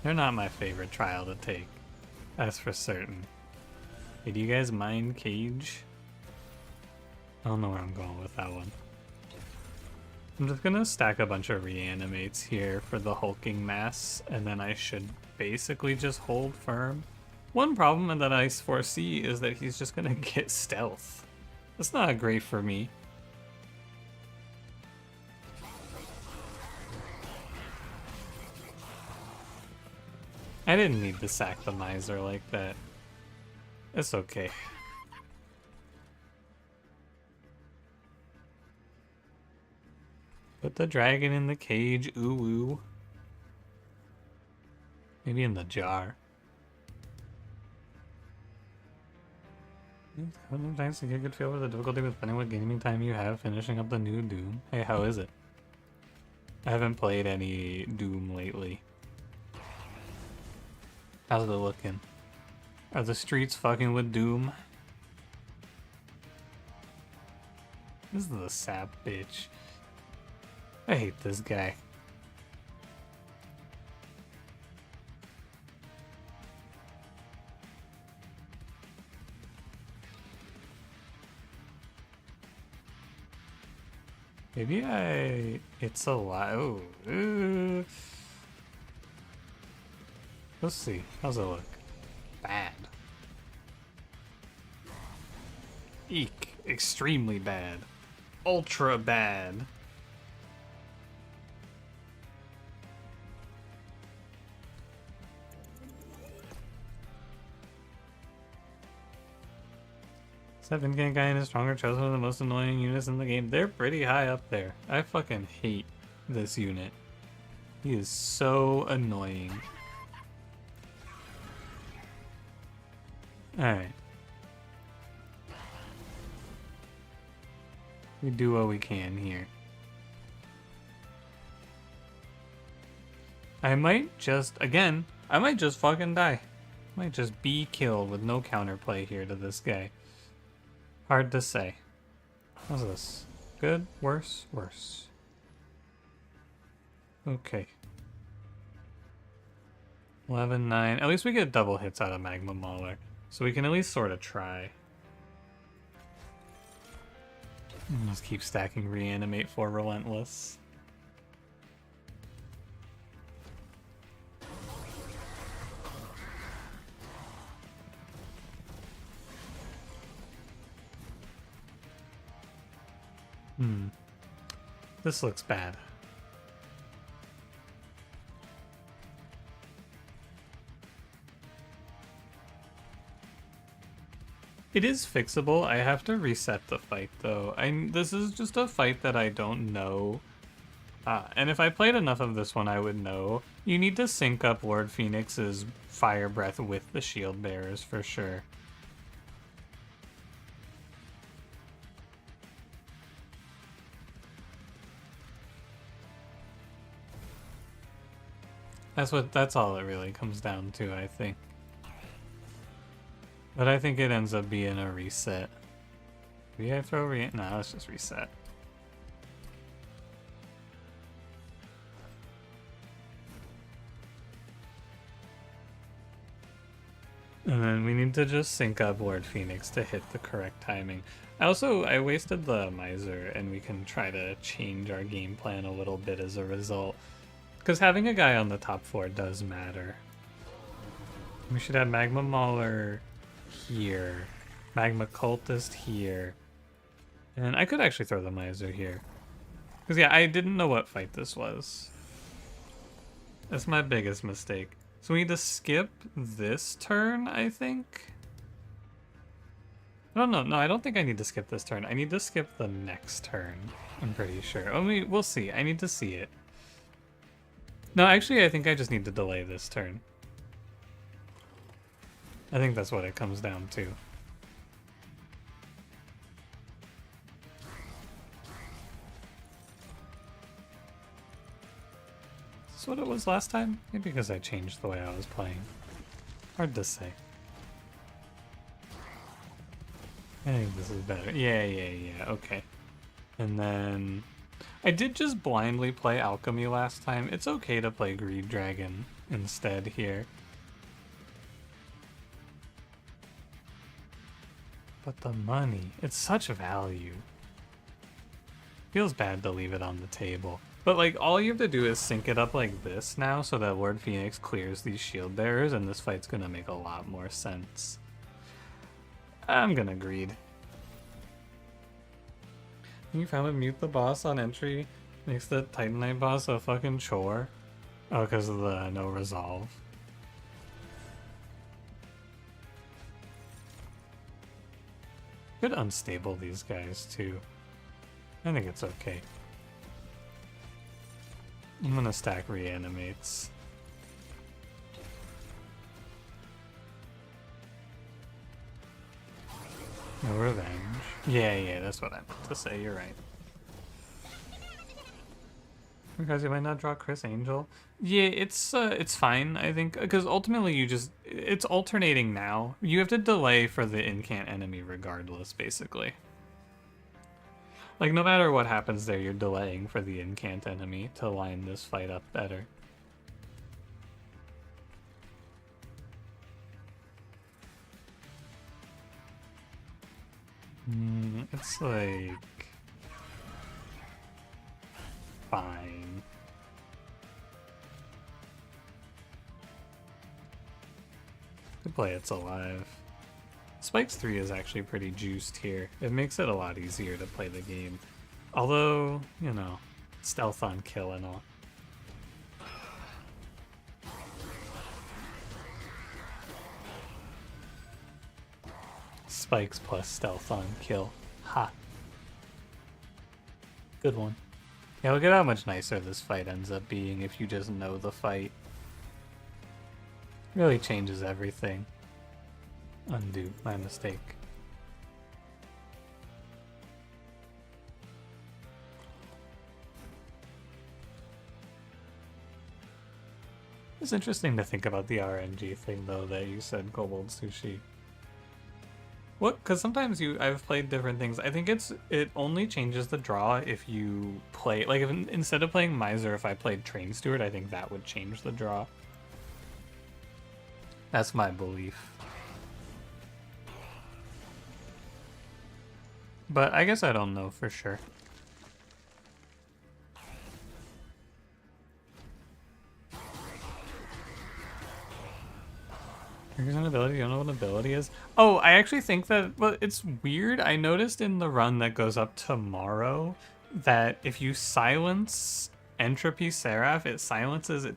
They're not my favorite trial to take. That's for certain. Hey, do you guys mind Cage? I don't know where I'm going with that one. I'm just gonna stack a bunch of reanimates here for the hulking mass, and then I should basically just hold firm. One problem that I foresee is that he's just gonna get stealth. That's not great for me. I didn't need to sack the Miser like that. It's okay. Put the dragon in the cage, ooh ooh. Maybe in the jar. Sometimes to get a good feel for the difficulty with depending what gaming time you have finishing up the new Doom. Hey, how is it? I haven't played any Doom lately. How's it looking? Are the streets fucking with Doom? This is the sap bitch. I hate this guy. Maybe it's a lot. Ooh. Let's see. How's it look? Bad. Eek. Extremely bad. Ultra bad. Seven Gang Guy and his stronger chose one of the most annoying units in the game. They're pretty high up there. I fucking hate this unit. He is so annoying. Alright. We do what we can here. I might just, again, I might just fucking die. I might just be killed with no counterplay here to this guy. Hard to say. How's this? Good? Worse? Worse. Okay. 11, 9. At least we get double hits out of Magma Mauler. So we can at least sort of try. Just keep stacking Reanimate for Relentless. This looks bad. It is fixable. I have to reset the fight though. This is just a fight that I don't know. And if I played enough of this one, I would know. You need to sync up Lord Phoenix's Fire Breath with the Shield Bearers for sure. That's all it really comes down to, I think. But I think it ends up being a reset. Maybe I throw no, let's just reset. And then we need to just sync up Lord Phoenix to hit the correct timing. I wasted the Miser, and we can try to change our game plan a little bit as a result. Because having a guy on the top floor does matter. We should have Magma Mauler here. Magma Cultist here. And I could actually throw the Miser here. Because yeah, I didn't know what fight this was. That's my biggest mistake. So we need to skip this turn, I think? I don't know. No, I don't think I need to skip this turn. I need to skip the next turn. I'm pretty sure. We'll see. I need to see it. No, actually, I think I just need to delay this turn. I think that's what it comes down to. Is this what it was last time? Maybe because I changed the way I was playing. Hard to say. I think this is better. Yeah, okay. And then I did just blindly play Alchemy last time. It's okay to play Greed Dragon instead here. But the money, it's such value. Feels bad to leave it on the table. But like, all you have to do is sync it up like this now so that Lord Phoenix clears these shield bearers and this fight's gonna make a lot more sense. I'm gonna greed. You found it mute the boss on entry makes the Titanite boss a fucking chore. Oh, because of the no resolve. Could unstable these guys too. I think it's okay. I'm gonna stack reanimates. No revenge. Yeah, that's what I meant to say, you're right. Because you might not draw Chris Angel. Yeah, it's fine, I think, because ultimately it's alternating now. You have to delay for the incant enemy regardless, basically. Like, no matter what happens there, you're delaying for the incant enemy to line this fight up better. It's like... fine. Good play, it's alive. Spikes 3 is actually pretty juiced here. It makes it a lot easier to play the game. Although, you know, stealth on kill and all. spikes plus stealth on kill. Ha. Good one. Yeah, look at how much nicer this fight ends up being if you just know the fight. Really changes everything. Undo my mistake. It's interesting to think about the RNG thing, though, that you said, Kobold Sushi. What? Because sometimes I've played different things. I think it only changes the draw if you play, like, if instead of playing Miser, if I played Train Steward, I think that would change the draw. That's my belief. But I guess I don't know for sure. Here's an ability. You don't know what an ability is? Oh, I actually think that, well, it's weird. I noticed in the run that goes up tomorrow that if you silence Entropy Seraph, it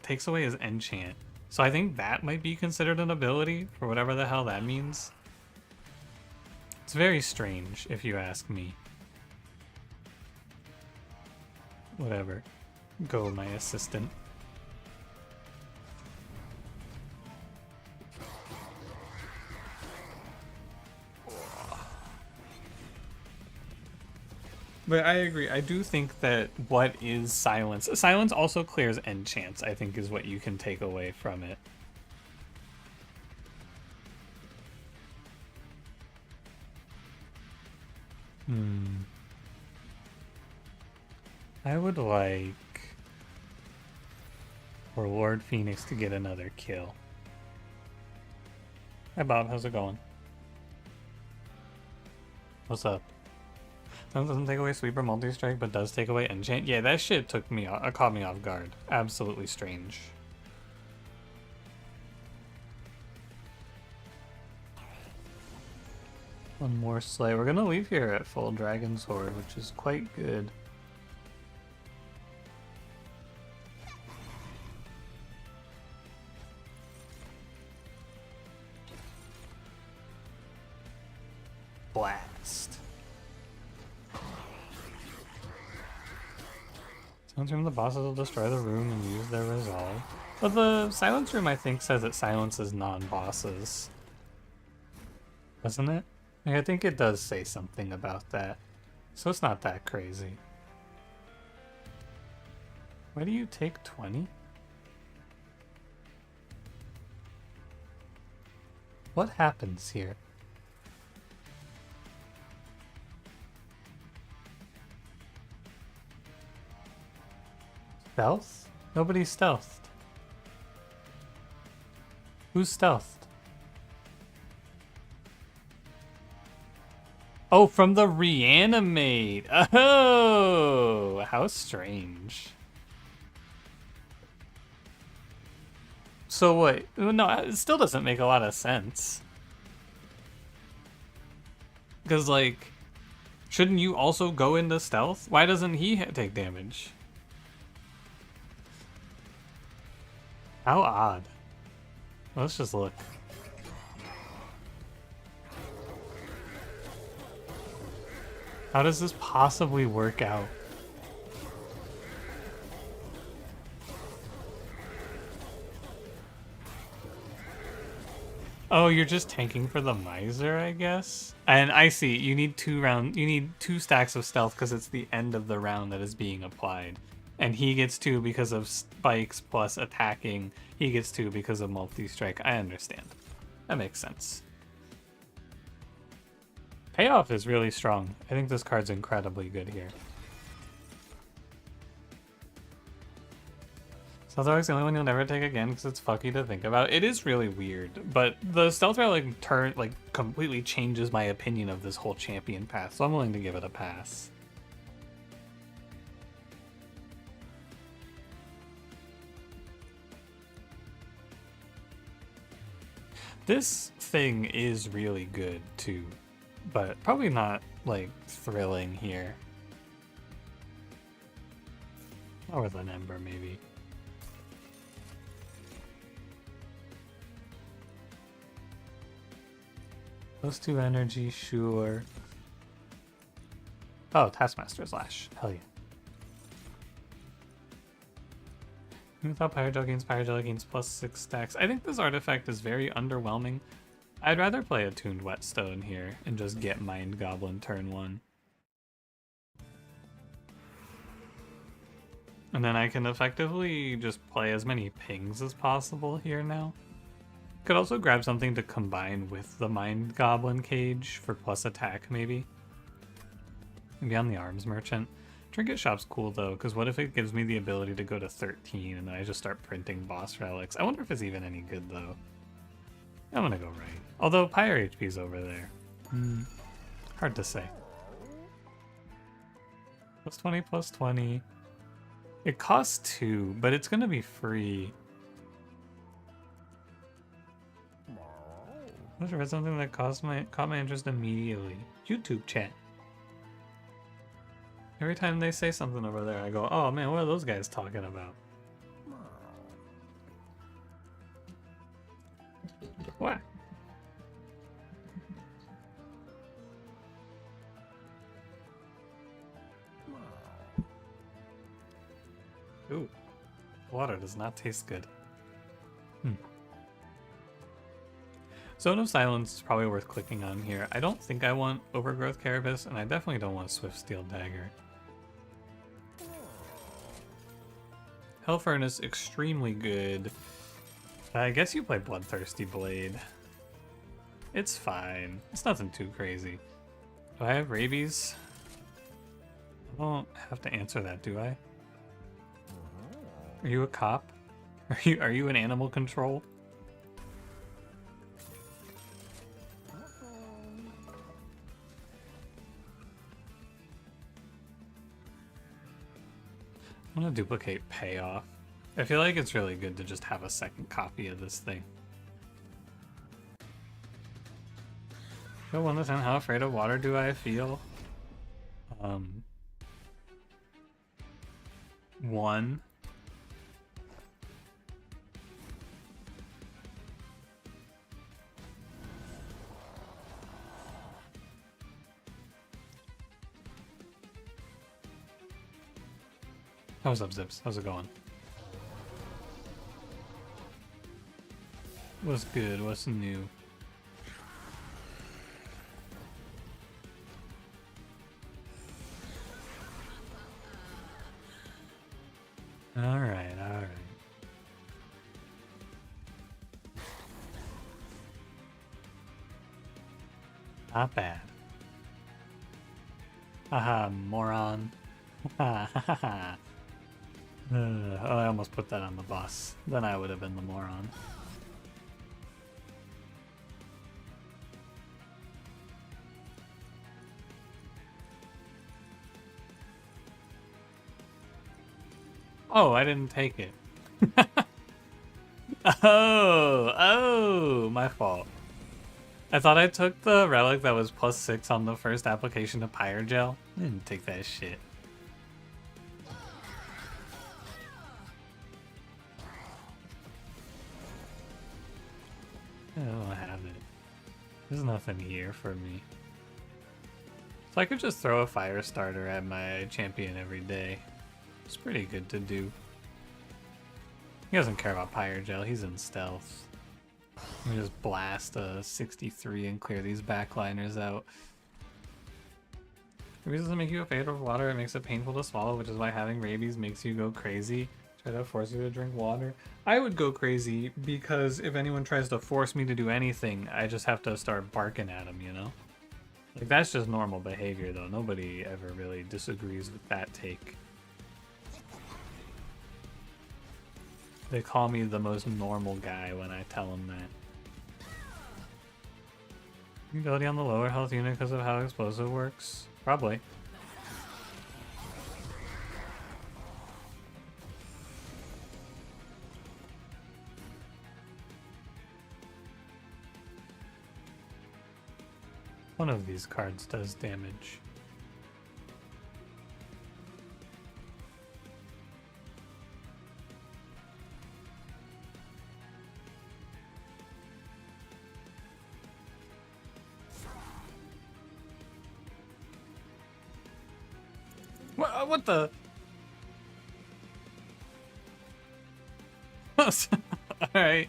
takes away his enchant. So I think that might be considered an ability, for whatever the hell that means. It's very strange, if you ask me. Whatever. Go, my assistant. But I agree. I do think that what is silence? Silence also clears enchants, I think, is what you can take away from it. I would like for Lord Phoenix to get another kill. Hi Bob, how's it going? What's up? Doesn't take away Sweeper Multi-Strike, but does take away Enchant. Yeah, that shit caught me off guard. Absolutely strange. One more Slay. We're gonna leave here at full Dragon Sword, which is quite good. Blast. Silence Room, the bosses will destroy the room and use their resolve. But the Silence Room, I think, says it silences non-bosses. Doesn't it? I think it does say something about that. So it's not that crazy. Why do you take 20? What happens here? Stealth? Nobody's stealthed. Who's stealthed? Oh, from the reanimate. Oh, how strange. So what? No, it still doesn't make a lot of sense. Because, like, shouldn't you also go into stealth? Why doesn't he take damage? How odd. Let's just look. How does this possibly work out? Oh, you're just tanking for the Miser, I guess? And I see, you need two stacks of stealth because it's the end of the round that is being applied. And he gets 2 because of spikes plus attacking. He gets 2 because of multi-strike. I understand. That makes sense. Payoff is really strong. I think this card's incredibly good here. Stealth Relic's the only one you'll never take again because it's fucky to think about. It is really weird, but the Stealth Relic completely changes my opinion of this whole champion path, so I'm willing to give it a pass. This thing is really good too, but probably not like thrilling here. Or with an Ember maybe. +2 energy, sure. Oh, Taskmaster's Lash. Hell yeah. Without Pyrogel gains +6 stacks. I think this artifact is very underwhelming. I'd rather play a Tuned Whetstone here and just get Mind Goblin turn 1. And then I can effectively just play as many pings as possible here now. Could also grab something to combine with the Mind Goblin cage for plus attack, maybe. Maybe on the Arms Merchant. Trinket Shop's cool though, because what if it gives me the ability to go to 13 and then I just start printing boss relics? I wonder if it's even any good though. I'm gonna go right. Although Pyre HP's over there. Hard to say. +20, +20. It costs 2, but it's gonna be free. I wish I read something that caught my interest immediately. YouTube chat. Every time they say something over there, I go, oh man, what are those guys talking about? What? Ooh. Water does not taste good. Zone of Silence is probably worth clicking on here. I don't think I want Overgrowth Carapace, and I definitely don't want Swift Steel Dagger. Hell Furnace, extremely good. I guess you play Bloodthirsty Blade. It's fine. It's nothing too crazy. Do I have rabies? I don't have to answer that, do I? Are you a cop? Are you in animal control? I'm gonna duplicate Payoff. I feel like it's really good to just have a second copy of this thing. So 1 to 10, how afraid of water do I feel? 1. What's up, Zips? How's it going? What's good? What's new? Alright, alright. Not bad. Haha, moron. Haha. Oh, I almost put that on the boss. Then I would have been the moron. Oh, I didn't take it. Oh, my fault. I thought I took the relic that was +6 on the first application of Pyre Gel. I didn't take that shit. I don't have it. There's nothing here for me. So I could just throw a fire starter at my champion every day. It's pretty good to do. He doesn't care about Pyre Gel, he's in stealth. Let me just blast a 63 and clear these backliners out. Rabies doesn't make you afraid of water, it makes it painful to swallow, which is why having rabies makes you go crazy. Try to force you to drink water. I would go crazy because if anyone tries to force me to do anything, I just have to start barking at them, you know? Like, that's just normal behavior, though. Nobody ever really disagrees with that take. They call me the most normal guy when I tell them that. Ability on the lower health unit because of how explosive works? Probably. One of these cards does damage. What the? Alright.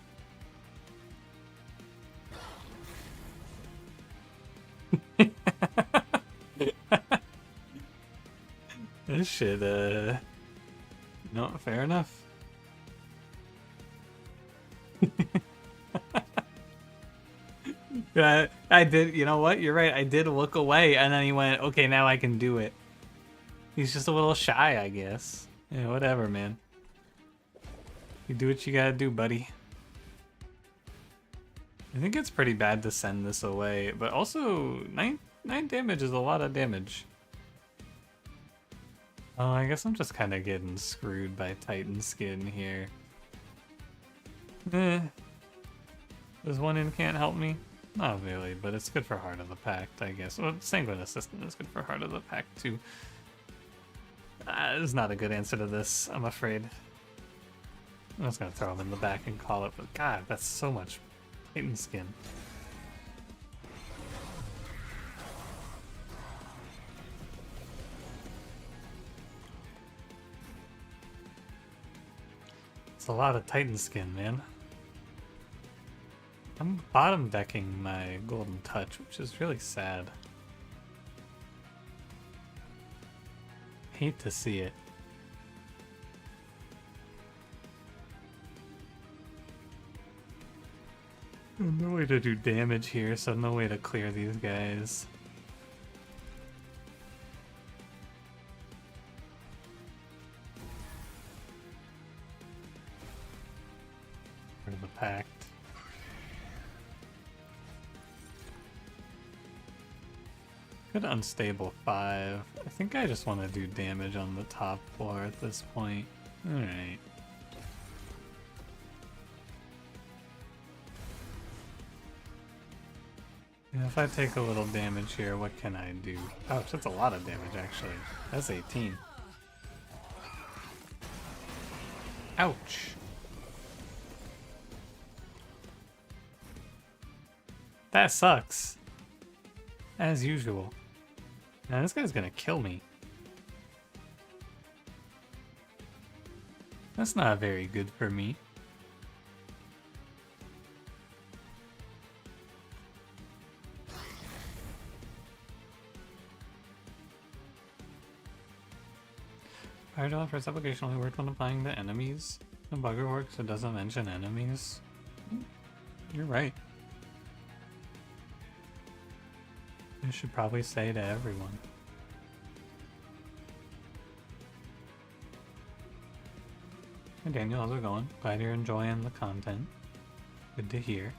This shit, no, fair enough. I did, you know what? You're right. I did look away, and then he went, okay, now I can do it. He's just a little shy, I guess. Yeah, whatever, man. You do what you gotta do, buddy. I think it's pretty bad to send this away, but also 9 damage is a lot of damage. Oh, I guess I'm just kind of getting screwed by Titan skin here. Does one in can't help me? Not really, but it's good for Heart of the Pact, I guess. Well, Sanguine Assistant is good for Heart of the Pact, too. It's not a good answer to this, I'm afraid. I'm just gonna throw him in the back and call it, but god, that's so much Titan skin. It's a lot of Titan skin, man. I'm bottom decking my Golden Touch, which is really sad. Hate to see it. No way to do damage here, so no way to clear these guys. Part of the pact. Good unstable 5. I think I just want to do damage on the top floor at this point. Alright. Yeah, if I take a little damage here, what can I do? Ouch, that's a lot of damage actually. That's 18. Ouch. That sucks. As usual. Now this guy's gonna kill me. That's not very good for me. Fire Drill for its application only worked when applying to enemies. The bugger works, so it doesn't mention enemies. You're right. I should probably say to everyone. Hey Daniel, how's it going? Glad you're enjoying the content. Good to hear.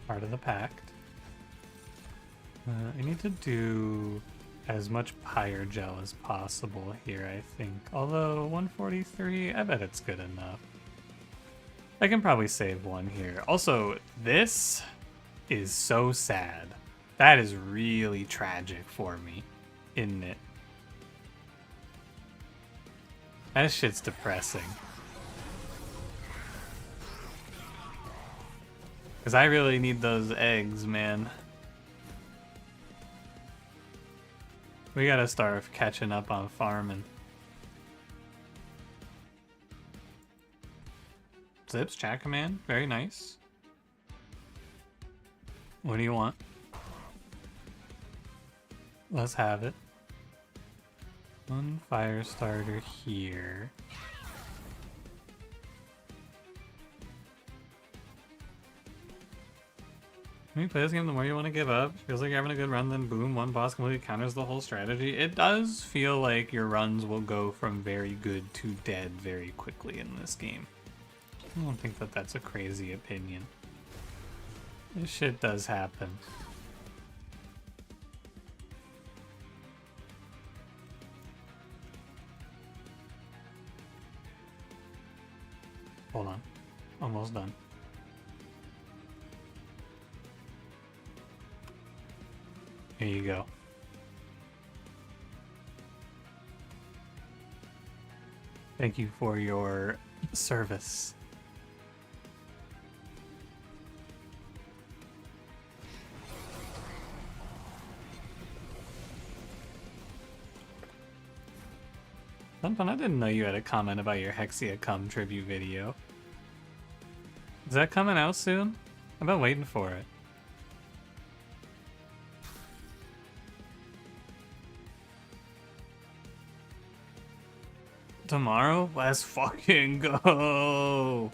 Part of the pact. I need to do as much Pyre gel as possible here, I think. Although 143, I bet it's good enough. I can probably save one here. Also, this is so sad. That is really tragic for me, isn't it? That shit's depressing. Because I really need those eggs, man. We gotta start catching up on farming. Zips, chat command, very nice. What do you want? Let's have it. One fire starter here. When you play this game, the more you want to give up. Feels like you're having a good run, then boom, one boss completely counters the whole strategy. It does feel like your runs will go from very good to dead very quickly in this game. I don't think that that's a crazy opinion. This shit does happen. Hold on. Almost done. Here you go. Thank you for your service. Fun, I didn't know you had a comment about your Hexia Cum tribute video. Is that coming out soon? I've been waiting for it. Tomorrow? Let's fucking go!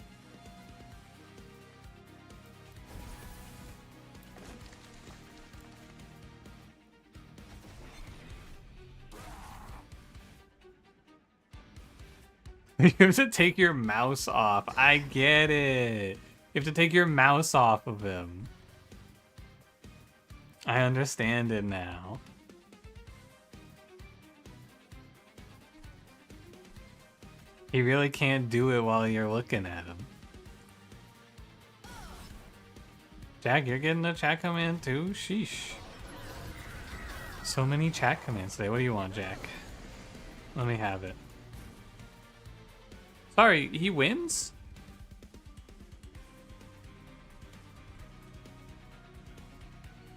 You have to take your mouse off. I get it. You have to take your mouse off of him. I understand it now. He really can't do it while you're looking at him. Jack, you're getting a chat command too? Sheesh. So many chat commands today. What do you want, Jack? Let me have it. Sorry, he wins?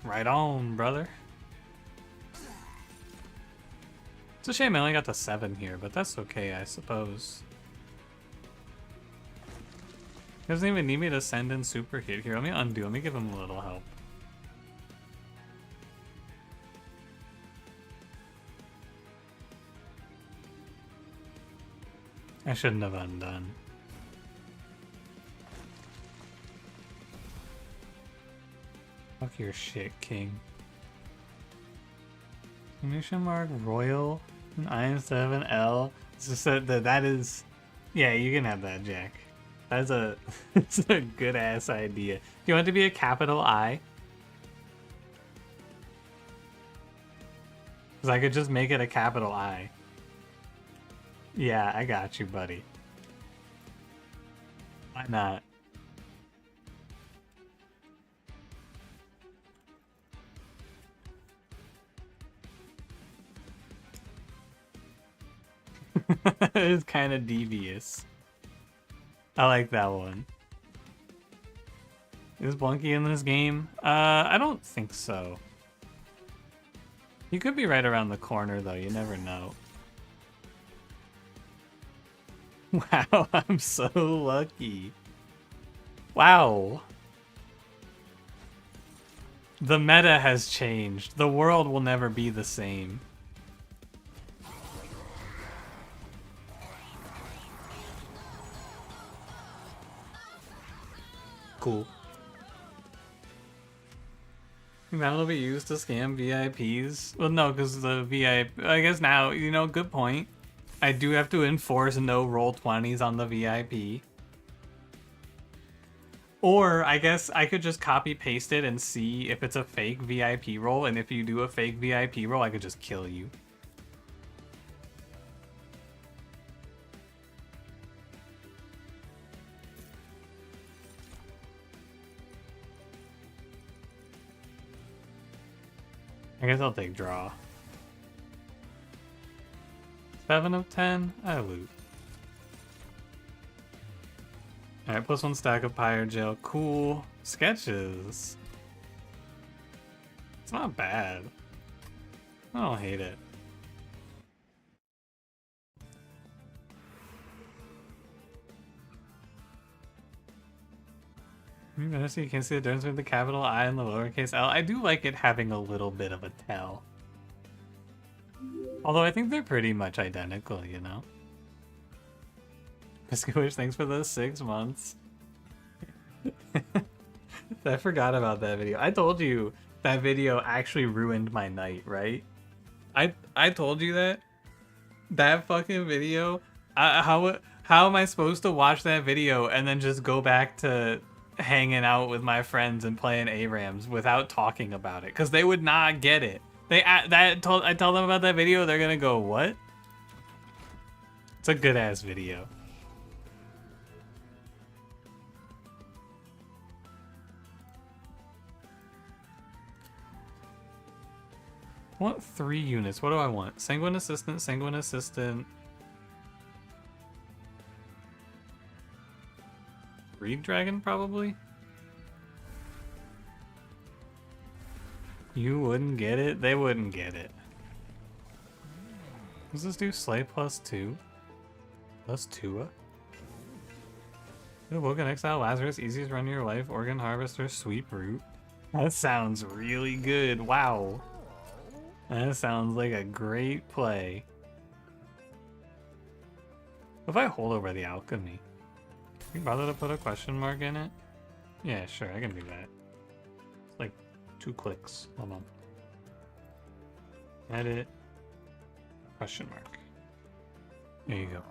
Right on, brother. It's a shame I only got to 7 here, but that's okay, I suppose. He doesn't even need me to send in super hit here. Let me undo. Let me give him a little help. I shouldn't have undone. Fuck your shit, King. Exclamation mark, Royal, an I instead of an L. It's just that is... Yeah, you can have that, Jack. That's a... it's a good-ass idea. Do you want it to be a capital I? Because I could just make it a capital I. Yeah, I got you, buddy. Why not? It's kind of devious. I like that one. Is Blunky in this game? I don't think so. He could be right around the corner, though. You never know. Wow, I'm so lucky. Wow. The meta has changed. The world will never be the same. Cool. That'll be used to scam VIPs? Well, no, because the VIP... I guess now, you know, good point. I do have to enforce no roll 20s on the VIP. Or, I guess I could just copy-paste it and see if it's a fake VIP roll, and if you do a fake VIP roll, I could just kill you. I guess I'll take draw. 7 of 10? I loot. Alright, +1 stack of Pyre Gel. Cool. Sketches. It's not bad. I don't hate it. So you can see the difference between the capital I and the lowercase l. I do like it having a little bit of a tell. Although I think they're pretty much identical, you know? Squish, thanks for those 6 months. I forgot about that video. I told you that video actually ruined my night, right? I told you that? That fucking video? How am I supposed to watch that video and then just go back to hanging out with my friends and playing ARAMs without talking about it? Because they would not get it. I tell them about that video, they're gonna go, what? It's a good ass video. I want 3 units. What do I want? Sanguine Assistant, Sanguine Assistant. Breed Dragon, probably? You wouldn't get it? They wouldn't get it. Does this do Slay +2? +2? Woken Exile, Lazarus, easiest run of your life, Organ Harvester, Sweep Root. That sounds really good. Wow. That sounds like a great play. If I hold over the alchemy, can you bother to put a question mark in it? Yeah, sure, I can do that. It's like 2 clicks. Hold on. Edit. Question mark. There you go.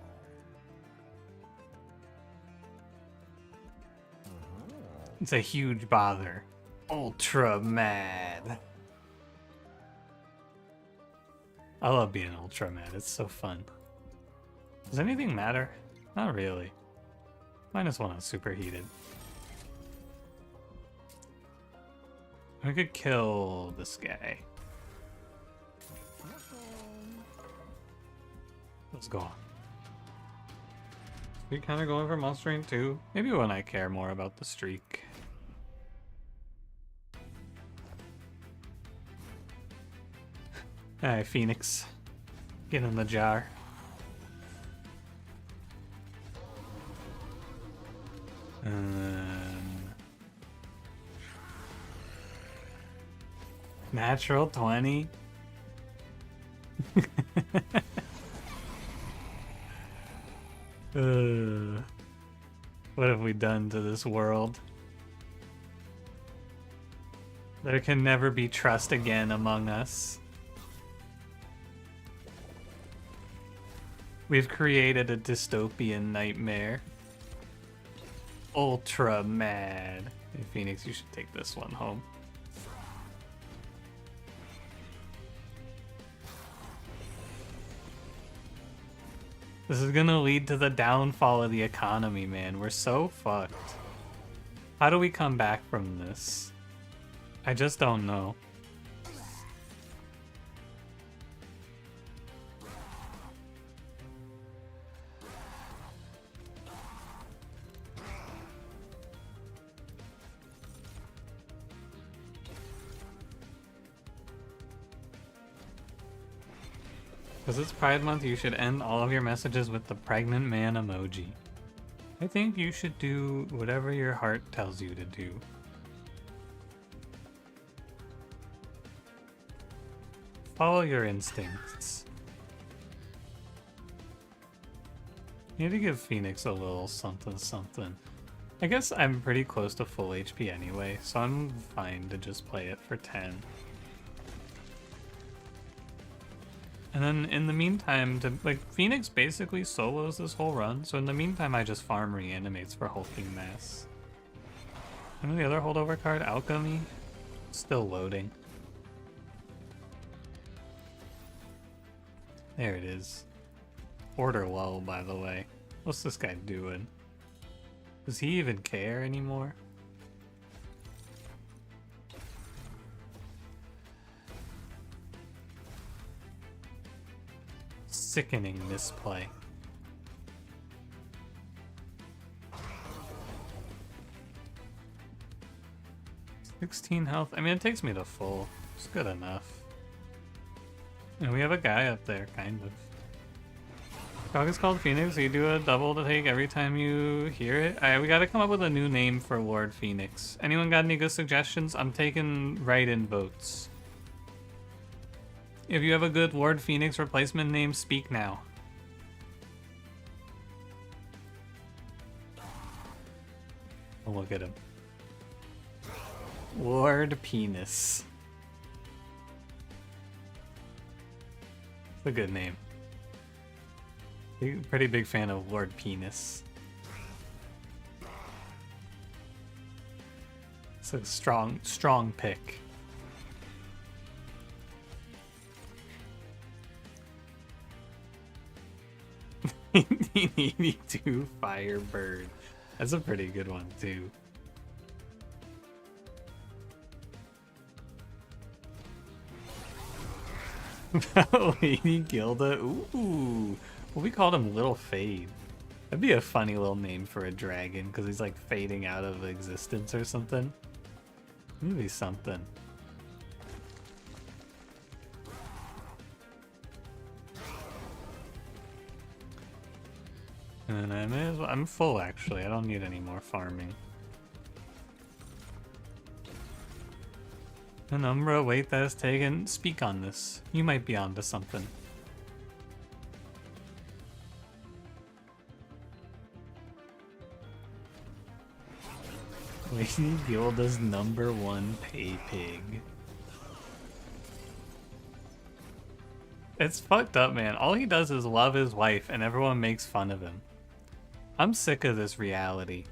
It's a huge bother. Ultra mad. I love being ultra mad. It's so fun. Does anything matter? Not really. -1 on superheated. I could kill this guy. Let's go on. We kind of going for monster range too. Maybe when I care more about the streak. Alright, Phoenix. Get in the jar. Natural 20. What have we done to this world? There can never be trust again among us. We've created a dystopian nightmare. Ultra mad. Hey, Phoenix, you should take this one home. This is gonna lead to the downfall of the economy, man. We're so fucked. How do we come back from this? I just don't know. Because it's Pride Month, you should end all of your messages with the pregnant man emoji. I think you should do whatever your heart tells you to do. Follow your instincts. You need to give Phoenix a little something something. I guess I'm pretty close to full HP anyway, so I'm fine to just play it for 10. And then in the meantime, Phoenix basically solos this whole run, so in the meantime I just farm reanimates for hulking mass. And the other holdover card, Alchemy, still loading. There it is. Order lull, by the way. What's this guy doing? Does he even care anymore? Sickening misplay. 16 health. I mean, it takes me to full. It's good enough. And we have a guy up there, kind of. Dog is called Phoenix. So you do a double to take every time you hear it. Alright, we gotta come up with a new name for Lord Phoenix. Anyone got any good suggestions? I'm taking write-in votes. If you have a good Lord Phoenix replacement name, speak now. Oh, look at him. Lord Penis. It's a good name. Pretty big fan of Lord Penis. It's a strong pick. $82 Firebird. That's a pretty good one too. Lady Gilda. Ooh. Well, we called him Little Fade. That'd be a funny little name for a dragon because he's like fading out of existence or something. Maybe something. And I may as well, I'm full actually, I don't need any more farming. An Umbra, wait, that is taken. Speak on this. You might be onto something. Lady Gilda's #1 pay pig. It's fucked up, man. All he does is love his wife and everyone makes fun of him. I'm sick of this reality.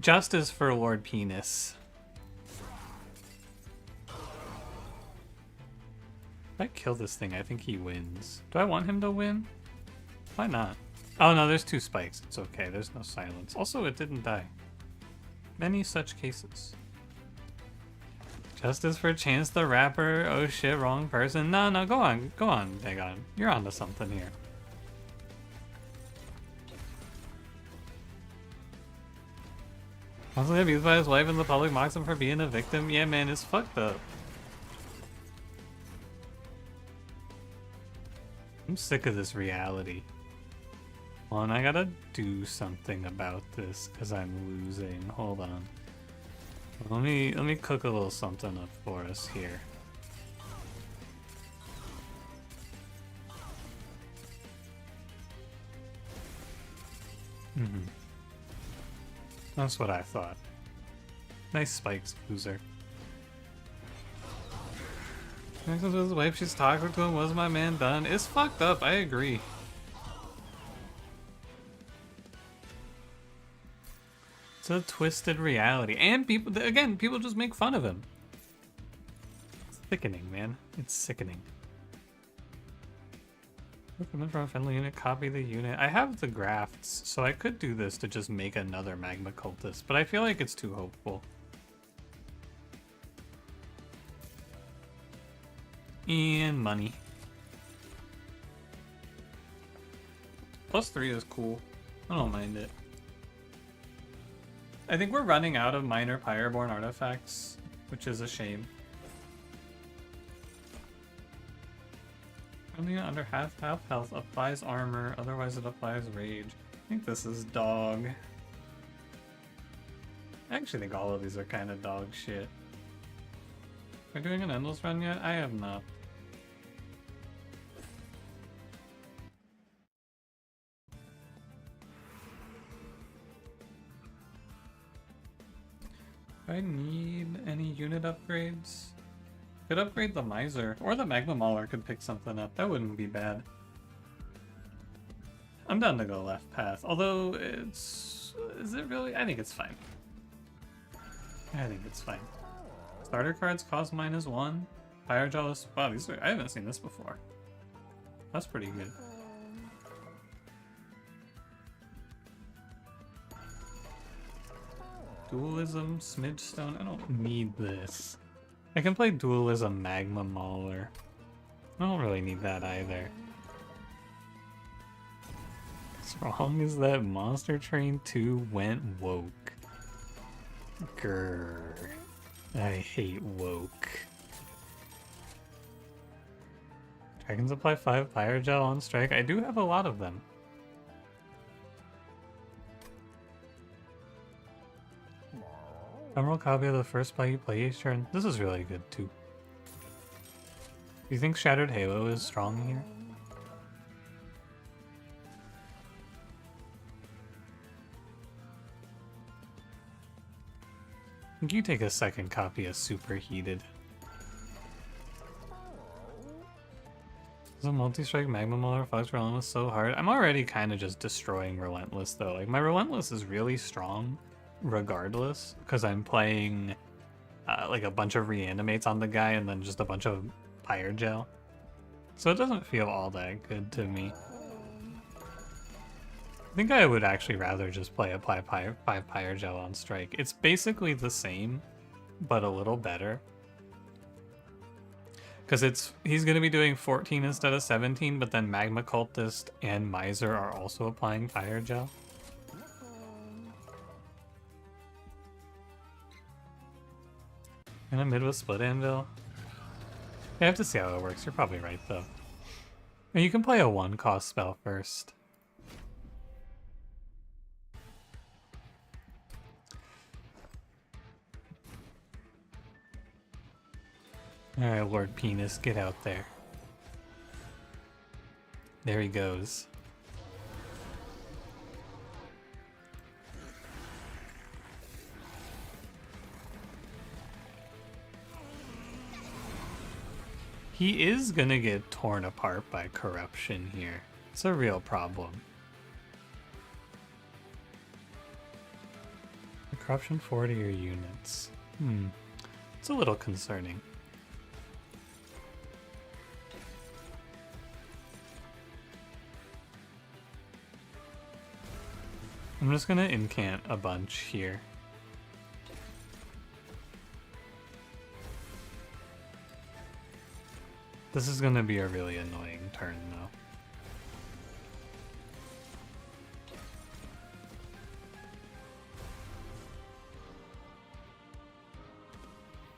Justice for Lord Penis. If I kill this thing, I think he wins. Do I want him to win? Why not? Oh no, there's 2 spikes. It's okay, there's no silence. Also, it didn't die. Many such cases. Justice for Chance the Rapper. Oh shit, wrong person. No, go on, Dagon. You're onto something here. Also abused by his wife and the public mocks him for being a victim. Yeah, man, it's fucked up. I'm sick of this reality. Well, and I gotta do something about this because I'm losing. Hold on. Let me cook a little something up for us here. That's what I thought. Nice spikes, loser. Next with his wife, she's toxic to him. Was my man done? It's fucked up. I agree. It's a twisted reality, and people just make fun of him. It's sickening, man. It's sickening. From a friendly unit, copy the unit. I have the grafts, so I could do this to just make another magma cultist, but I feel like it's too hopeful. And money. +3 is cool. I don't mind it. I think we're running out of minor Pyreborn artifacts, which is a shame. Only under half health applies armor, otherwise it applies rage. I think this is dog. I actually think all of these are kind of dog shit. Are we doing an endless run yet? I have not. Do I need any unit upgrades? Could upgrade the Miser, or the Magma Mauler could pick something up. That wouldn't be bad. I'm down to go left path, although it's... is it really? I think it's fine. I think it's fine. Starter cards cost -1. Fire Jealous. Wow, these are... I haven't seen this before. That's pretty good. Dualism, Smidgestone. I don't need this. I can play Dualism Magma Mauler. I don't really need that either. What's wrong is that Monster Train 2 went woke. Grrr. I hate woke. Dragon Supply 5 Fire Gel on strike. I do have a lot of them. Emerald copy of the first spell you play each turn. This is really good too. Do you think Shattered Halo is strong here? I think you take a second copy of Superheated. The multi-strike Magma Mauler Flux Relentless so hard. I'm already kind of just destroying Relentless though. Like my Relentless is really strong regardless because I'm playing like a bunch of reanimates on the guy and then just a bunch of Pyre Gel. So it doesn't feel all that good to me. I think I would actually rather just play a 5 Pyre Gel on strike. It's basically the same, but a little better. Because he's going to be doing 14 instead of 17, but then Magma Cultist and Miser are also applying Fire Gel. And a mid with Split Anvil. I have to see how it works. You're probably right, though. And you can play a 1-cost spell first. Alright, Lord Penis, get out there. There he goes. He is gonna get torn apart by corruption here. It's a real problem. The corruption 40 your units. It's a little concerning. I'm just gonna incant a bunch here. This is gonna be a really annoying turn, though.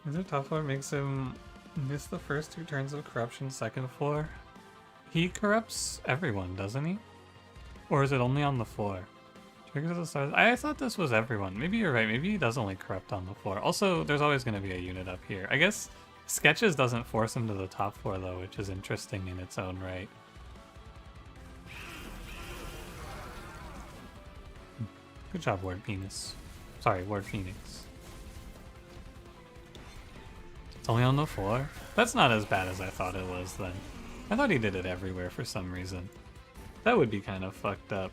Is it top floor makes him miss the first 2 turns of corruption second floor? He corrupts everyone, doesn't he? Or is it only on the floor? Triggers the stars. I thought this was everyone. Maybe you're right. Maybe he does only corrupt on the floor. Also, there's always going to be a unit up here. I guess Sketches doesn't force him to the top floor, though, which is interesting in its own right. Good job, Lord Penis. Sorry, Lord Phoenix. It's only on the floor? That's not as bad as I thought it was, then. I thought he did it everywhere for some reason. That would be kind of fucked up.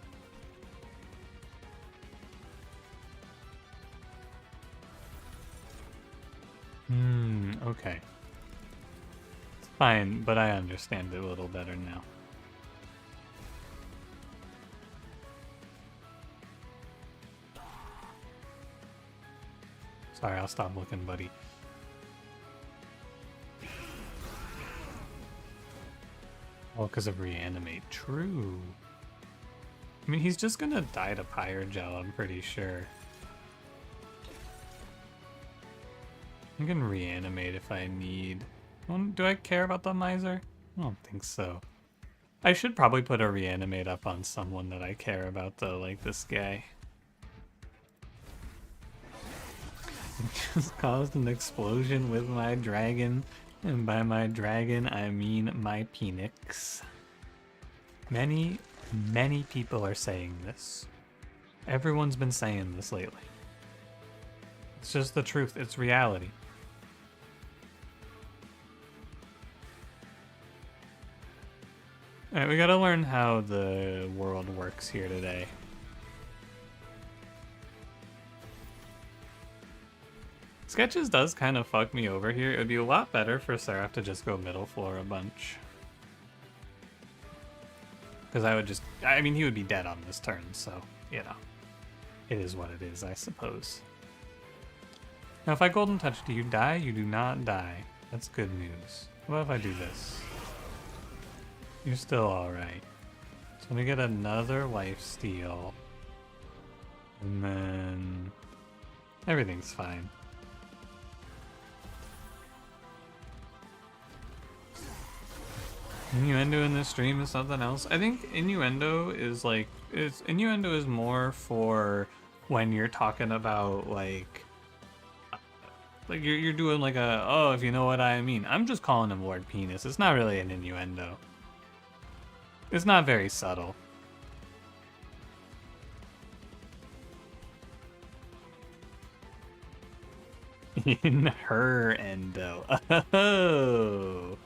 Okay. It's fine, but I understand it a little better now. Sorry, I'll stop looking, buddy. Oh, because of reanimate. True. I mean, he's just gonna die to Pyre Gel, I'm pretty sure. I can reanimate if I need. Do I care about the Miser? I don't think so. I should probably put a reanimate up on someone that I care about, though, like this guy. Just caused an explosion with my dragon, and by my dragon I mean my Phoenix. Many people are saying this. Everyone's been saying this lately. It's just the truth, it's reality. Alright, we gotta learn how the world works here today. Sketches does kind of fuck me over here. It would be a lot better for Seraph to just go middle floor a bunch. Because I would just... I mean, he would be dead on this turn, so, you know. It is what it is, I suppose. Now, if I Golden Touch, do you die? You do not die. That's good news. What if I do this? You're still alright. So I'm gonna get another lifesteal. And then... everything's fine. Innuendo in this stream is something else. I think innuendo is like... innuendo is more for when you're talking about like you're doing like a, oh, if you know what I mean. I'm just calling him Lord Penis. It's not really an innuendo. It's not very subtle. In her endo. Oh.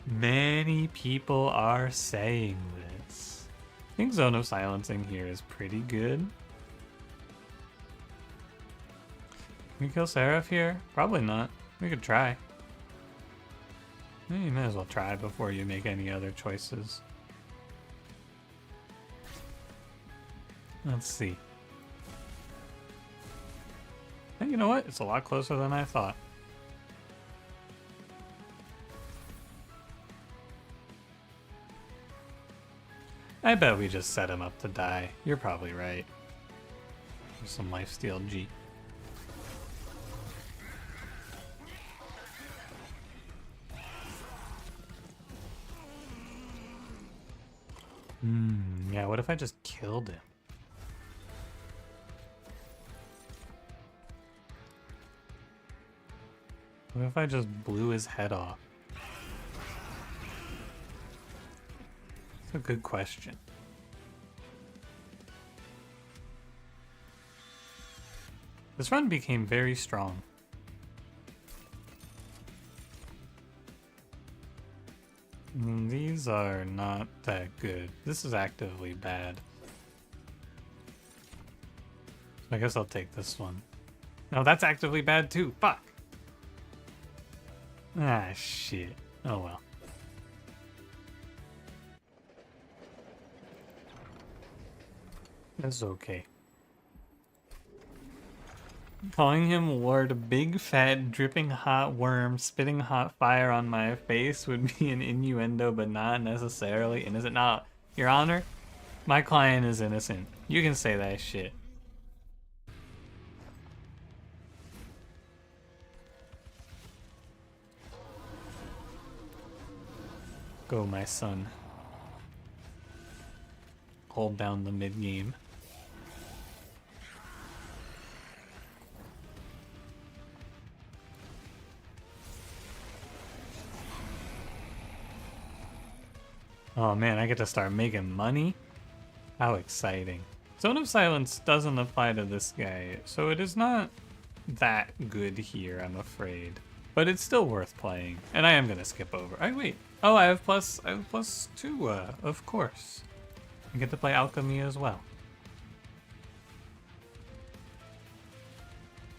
Many people are saying this. I think Zone of Silencing here is pretty good. Can we kill Seraph here? Probably not. We could try. You might as well try before you make any other choices. Let's see. And you know what? It's a lot closer than I thought. I bet we just set him up to die. You're probably right. There's some lifesteal G. Yeah, what if I just killed him? What if I just blew his head off? That's a good question. This run became very strong. These are not that good. This is actively bad. I guess I'll take this one. No, that's actively bad too. Fuck. Ah, shit. Oh well. That's okay. Calling him Lord Big Fat Dripping Hot Worm spitting hot fire on my face would be an innuendo, but not necessarily innocent. Now, Your Honor, my client is innocent. You can say that shit. Go, my son. Hold down the mid game. Oh man, I get to start making money? How exciting. Zone of Silence doesn't apply to this guy, so it is not that good here, I'm afraid. But it's still worth playing, and I am gonna skip over. Wait. Oh, I have plus 2, of course. I get to play Alchemy as well.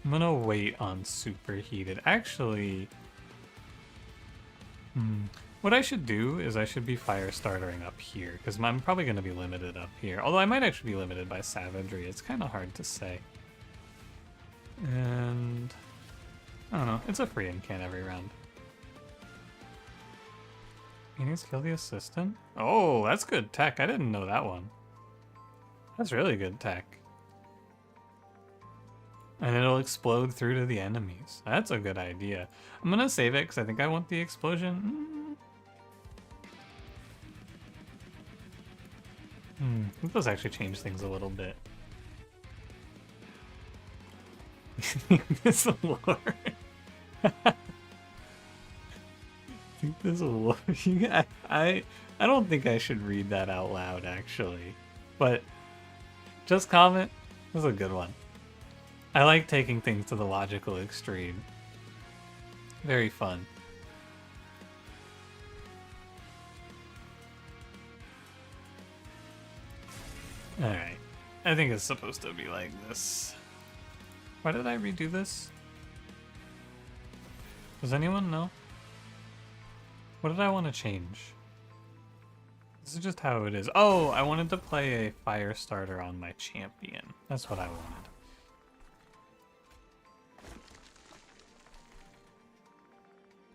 I'm gonna wait on Superheated. Actually, what I should do is I should be fire startering up here, because I'm probably going to be limited up here. Although I might actually be limited by Savagery. It's kind of hard to say. And I don't know. It's a free incant every round. He needs to kill the assistant? Oh, that's good tech. I didn't know that one. That's really good tech. And it'll explode through to the enemies. That's a good idea. I'm going to save it because I think I want the explosion. It does actually change things a little bit. This lore. This lore. I don't think I should read that out loud, actually. But just comment. This is a good one. I like taking things to the logical extreme. Very fun. Alright. I think it's supposed to be like this. Why did I redo this? Does anyone know? What did I want to change? This is just how it is. Oh, I wanted to play a fire starter on my champion. That's what I wanted.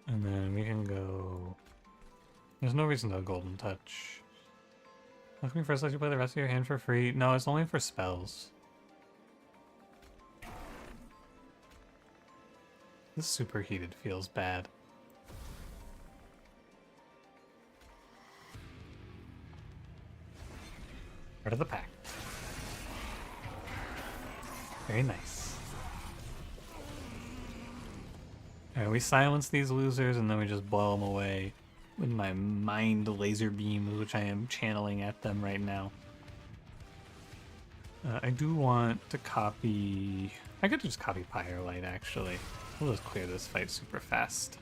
And then we can go... There's no reason to Golden Touch. Let me first let you play the rest of your hand for free. No, it's only for spells. This Superheated feels bad. Part of the pack. Very nice. Alright, we silence these losers and then we just blow them away with my mind laser beams, which I am channeling at them right now. I do want to copy... I could just copy Pyre Light, actually. We'll just clear this fight super fast.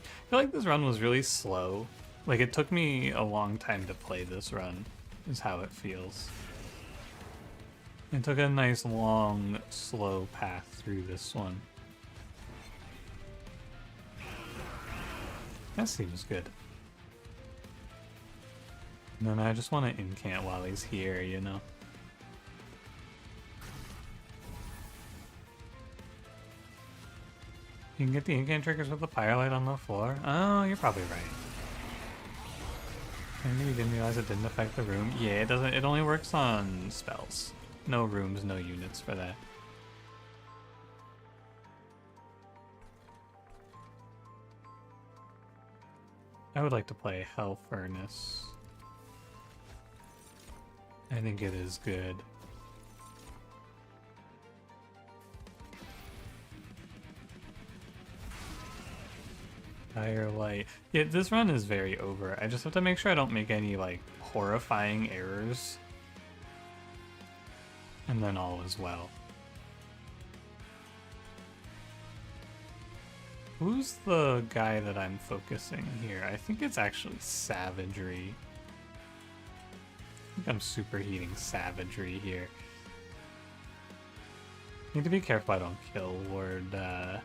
I feel like this run was really slow. Like, it took me a long time to play this run, is how it feels. It took a nice, long, slow path through this one. That seems good. And then I just want to incant while he's here, you know? You can get the incant triggers with the Firelight on the floor? Oh, you're probably right. Maybe you didn't realize it didn't affect the room. Yeah, it doesn't. It only works on spells. No rooms, no units for that. I would like to play Hell Furnace. I think it is good. Firelight. Yeah, this run is very over. I just have to make sure I don't make any, like, horrifying errors. And then all is well. Who's the guy that I'm focusing here? I think it's actually Savagery. I think I'm superheating Savagery here. Need to be careful I don't kill Ward. I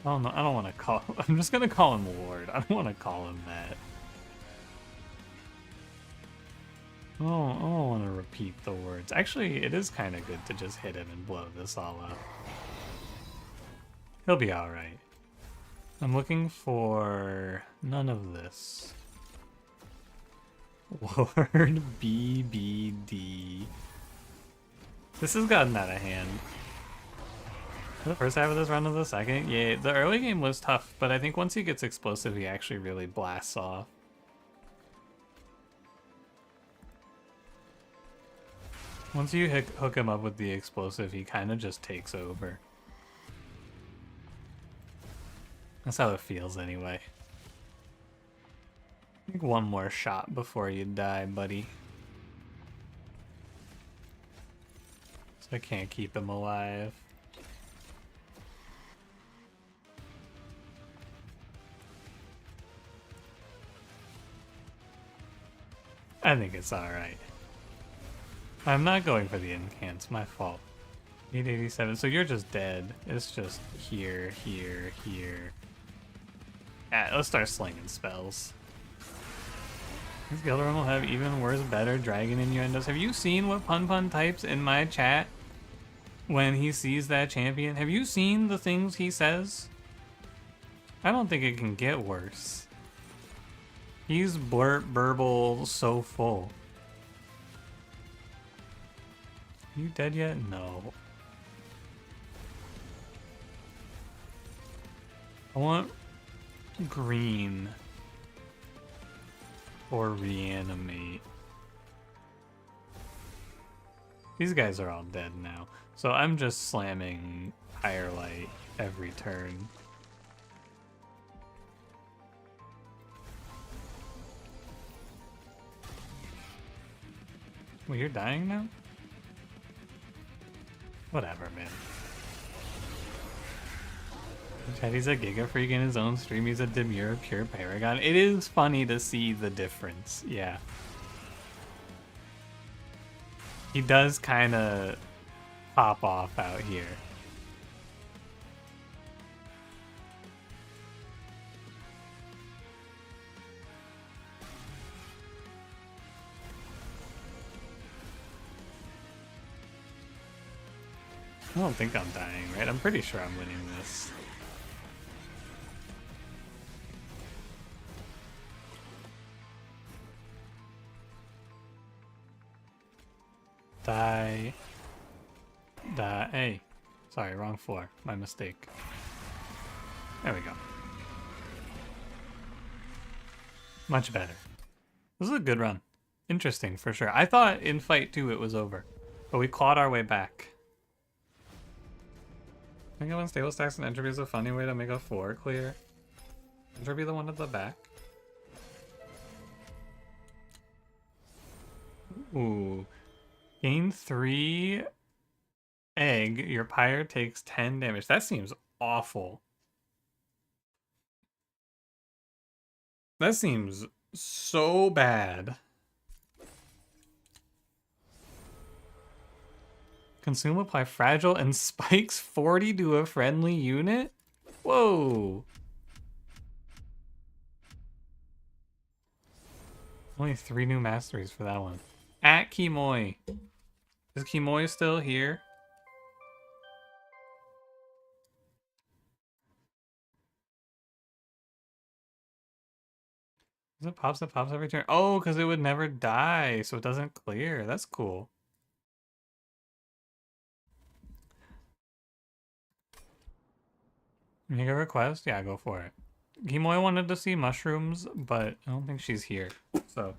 don't know. I don't want to call. I'm just gonna call him Ward. I don't want to call him that. I don't want to repeat the words. Actually, it is kind of good to just hit him and blow this all up. He'll be all right. I'm looking for none of this. Ward BBD. This has gotten out of hand. The first half of this run of the second, yeah, the early game was tough, but I think once he gets explosive, he actually really blasts off. Once you hook him up with the explosive, he kind of just takes over. That's how it feels anyway. I think one more shot before you die, buddy. So I can't keep him alive. I think it's alright. I'm not going for the incants, my fault. 887, so you're just dead. It's just here, here, here. Let's start slinging spells. This Gilderon will have even worse, better dragon innuendos. Have you seen what Pun Pun types in my chat when he sees that champion? Have you seen the things he says? I don't think it can get worse. He's burble so full. You dead yet? No. I want green or reanimate. These guys are all dead now, so I'm just slamming Firelight every turn. Well, you're dying now? Whatever, man. Teddy's a Giga Freak in his own stream. He's a demure, pure paragon. It is funny to see the difference, yeah. He does kind of pop off out here. I don't think I'm dying, right? I'm pretty sure I'm winning this. Die. Hey. Sorry, wrong floor. My mistake. There we go. Much better. This is a good run. Interesting, for sure. I thought in fight 2 it was over, but we clawed our way back. I think unstable stacks and entropy is a funny way to make a 4 clear. Entropy the one at the back. Ooh. Gain 3 egg. Your pyre takes 10 damage. That seems awful. That seems so bad. Consume, apply fragile, and spikes 40 to a friendly unit? Whoa. Only 3 new masteries for that one. At Kimoy. Is Kimoy still here? It pops every turn. Oh, because it would never die, so it doesn't clear. That's cool. Make a request? Yeah, go for it. Kimoy wanted to see mushrooms, but I don't think she's here. So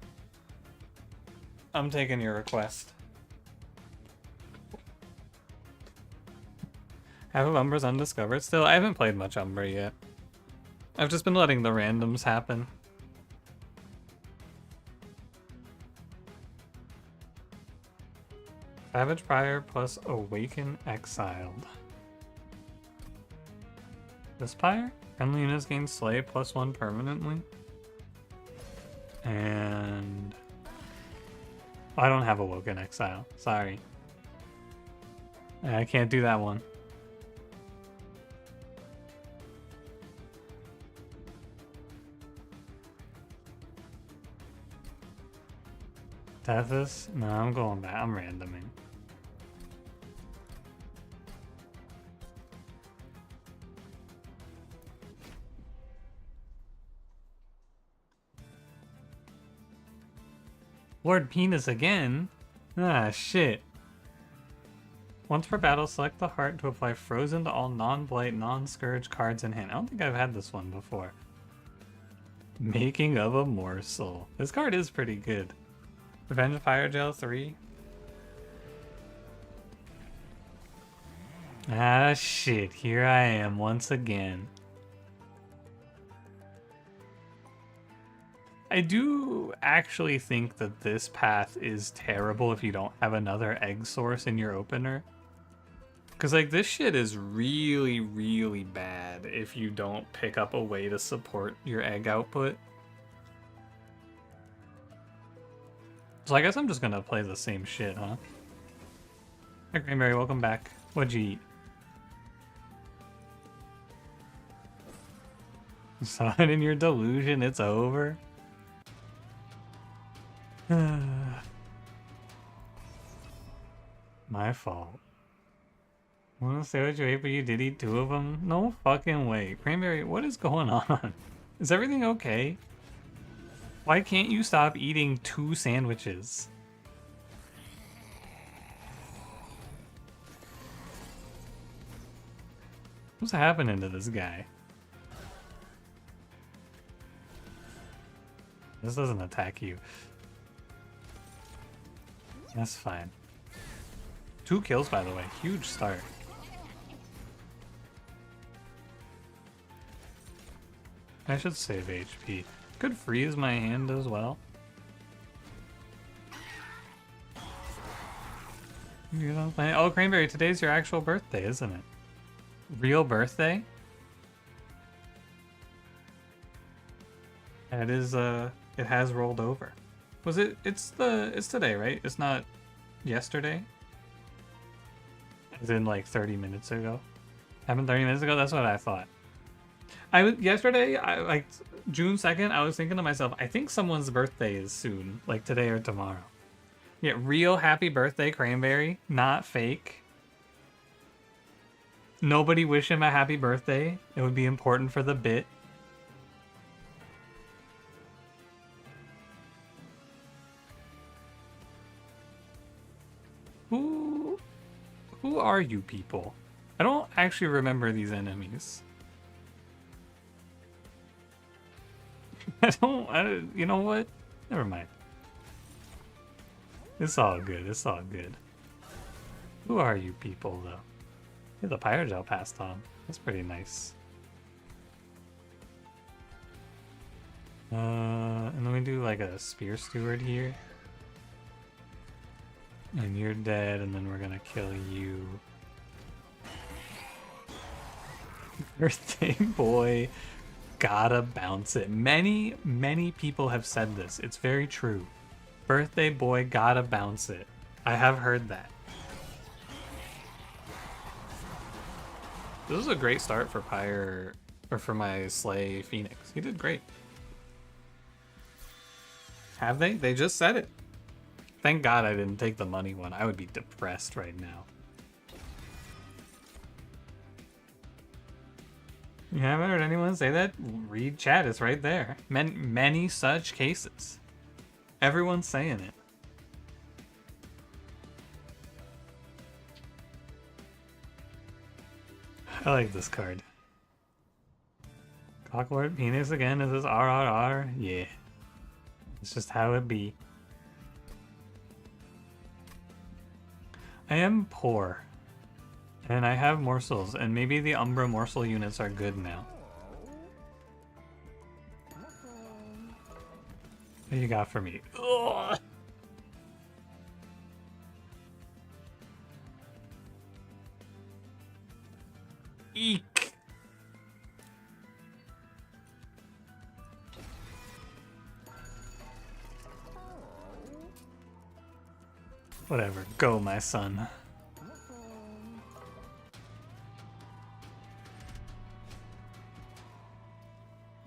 I'm taking your request. Half of Umbra's undiscovered still. I haven't played much Umbra yet. I've just been letting the randoms happen. Savage Pyre plus Awaken Exiled. This Pyre? Friendly units gain Slay +1 permanently. And... I don't have Awoken Exile. Sorry. I can't do that one. Tethys? No, I'm going back. I'm randoming. Lord Penis again? Ah, shit. Once per battle, select the heart to apply frozen to all non-blight, non-scourge cards in hand. I don't think I've had this one before. Making of a morsel. This card is pretty good. Revenge Fire Gel 3. Ah, shit. Here I am once again. I do actually think that this path is terrible if you don't have another egg source in your opener. Because, like, this shit is really, really bad if you don't pick up a way to support your egg output. So I guess I'm just gonna play the same shit, huh? Hi, Cranberry, welcome back. What'd you eat? Saw it in your delusion, it's over. My fault. I want to say what you ate, but you did eat 2 of them? No fucking way. Cranberry, what is going on? Is everything okay? Why can't you stop eating 2 sandwiches? What's happening to this guy? This doesn't attack you. That's fine. 2 kills, by the way. Huge start. I should save HP. Could freeze my hand as well. You don't play. Oh, Cranberry, today's your actual birthday, isn't it? Real birthday? It is, it has rolled over. Was it? It's today, right? It's not yesterday? As in like 30 minutes ago? Happened 30 minutes ago? That's what I thought. Yesterday, like June 2nd, I was thinking to myself, I think someone's birthday is soon, like today or tomorrow. Yeah, real happy birthday, Cranberry, not fake. Nobody wish him a happy birthday. It would be important for the bit. Who are you people? I don't actually remember these enemies. You know what? Never mind. It's all good, it's all good. Who are you people, though? Yeah, the Pyre Gel passed on. That's pretty nice. And then we do like a Spear Steward here. And you're dead, and then we're gonna kill you. Birthday boy. Gotta bounce it. Many people have said this. It's very true. Birthday boy, gotta bounce it. I have heard that. This is a great start for Pyre, or for my Slay Phoenix. He did great. Have they? They just said it. Thank God I didn't take the money one. I would be depressed right now. You haven't heard anyone say that? Read chat, it's right there. Many such cases. Everyone's saying it. I like this card. Clockwork Penis again, is this RRR? Yeah. It's just how it be. I am poor. And I have morsels, and maybe the Umbra morsel units are good now. What you got for me? Ugh. Eek. Whatever, go, my son.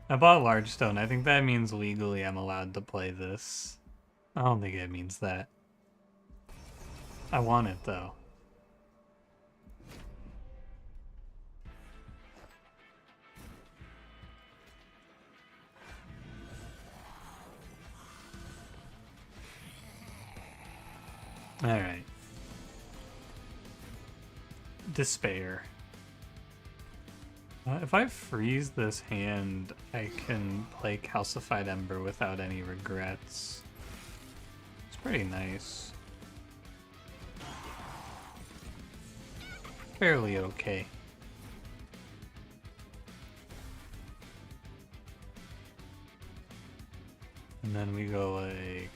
I bought large stone. I think that means legally I'm allowed to play this. I don't think it means that. I want it though. Alright. Despair. If I freeze this hand, I can play Calcified Ember without any regrets. It's pretty nice. Fairly okay. And then we go like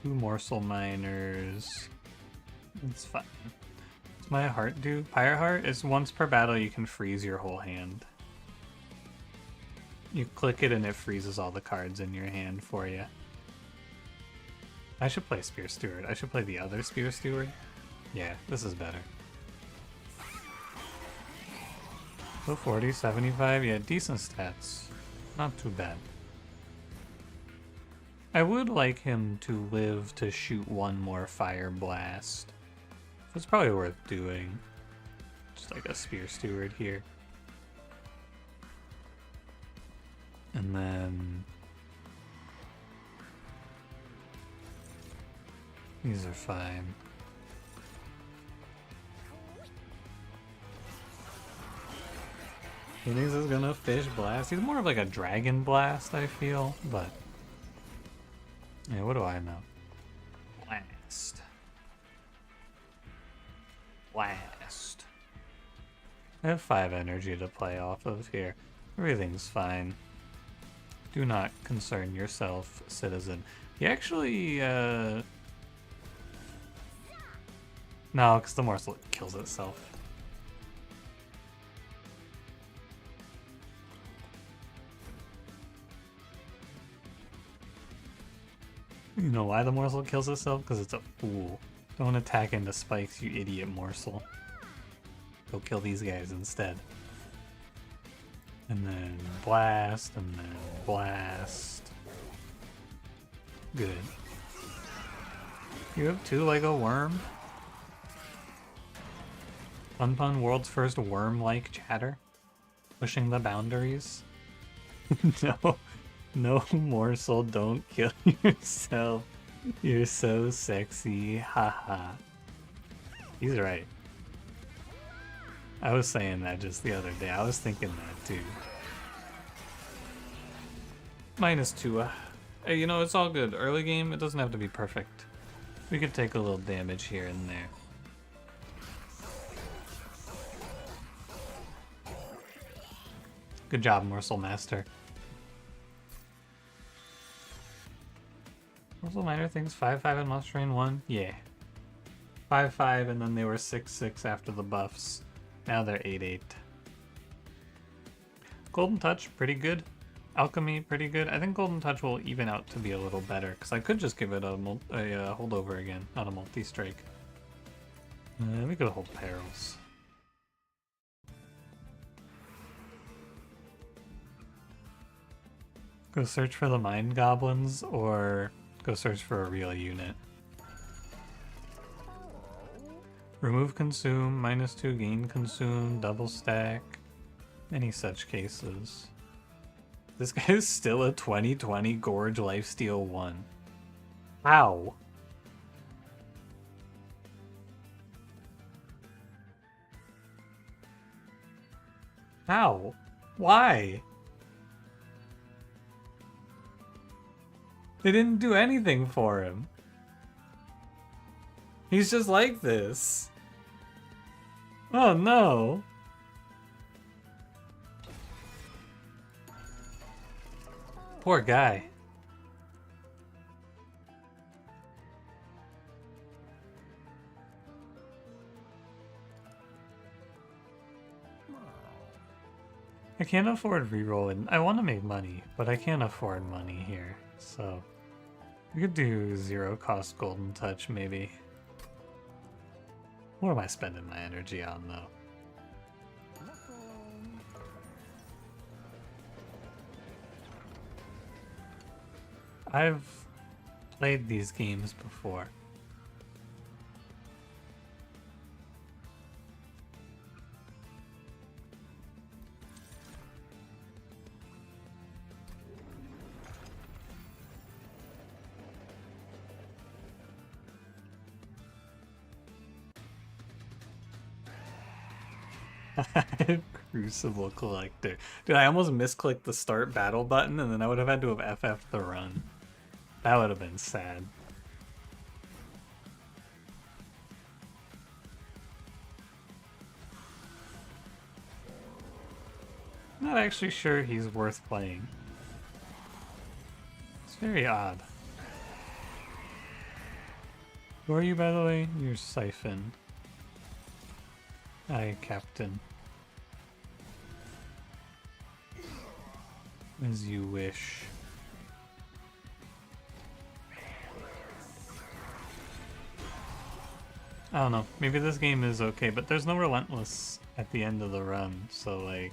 2 morsel miners. It's fine. What's my heart do? Pyre Heart is once per battle you can freeze your whole hand. You click it and it freezes all the cards in your hand for you. I should play Spear Steward. I should play the other Spear Steward. Yeah, this is better. So 40, 75, yeah, decent stats. Not too bad. I would like him to live to shoot 1 more Fire Blast. So it's probably worth doing. Just like a Spear Steward here. And then... these are fine. He thinks he's gonna Fish Blast. He's more of like a Dragon Blast, I feel, but... yeah, what do I know? Blast. Blast. I have 5 energy to play off of here. Everything's fine. Do not concern yourself, citizen. He actually, no, because the morsel kills itself. You know why the morsel kills itself? Because it's a fool. Don't attack into spikes, you idiot morsel. Go kill these guys instead. And then blast, and then blast. Good. You have 2 like a worm? Fun Pun, world's first worm-like chatter? Pushing the boundaries? No. No morsel, don't kill yourself. You're so sexy, haha. He's right. I was saying that just the other day. I was thinking that too. -2. You know, it's all good. Early game, it doesn't have to be perfect. We could take a little damage here and there. Good job, Morsel Master. Morsel Miner things 5-5 and Must Train 1? Yeah. 5-5 and then they were 6-6 after the buffs. Now they're 8-8. Golden Touch, pretty good. Alchemy, pretty good. I think Golden Touch will even out to be a little better, because I could just give it a holdover again, not a multi-strike. We could hold Perils. Go search for the Mind Goblins, or go search for a real unit. Remove Consume, -2, gain Consume, double stack, any such cases. This guy is still a 2020 Gorge Lifesteal 1. How? How? Why? They didn't do anything for him. He's just like this. Oh no. Poor guy. I can't afford rerolling. I want to make money, but I can't afford money here. So we could do 0 cost golden touch maybe. What am I spending my energy on though? I've played these games before. Crucible Collector. Dude, I almost misclicked the start battle button and then I would have had to have FF'd the run. That would have been sad. Not actually sure he's worth playing. It's very odd. Who are you, by the way? You're Siphon. Hi, Captain. As you wish. I don't know. Maybe this game is okay, but there's no relentless at the end of the run, so like...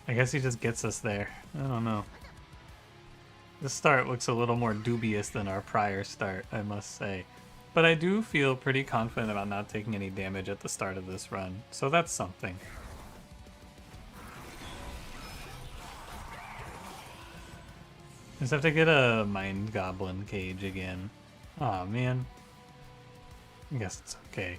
I guess he just gets us there. I don't know. This start looks a little more dubious than our prior start, I must say. But I do feel pretty confident about not taking any damage at the start of this run, so that's something. Just have to get a Mind Goblin cage again. Aw, man. I guess it's okay.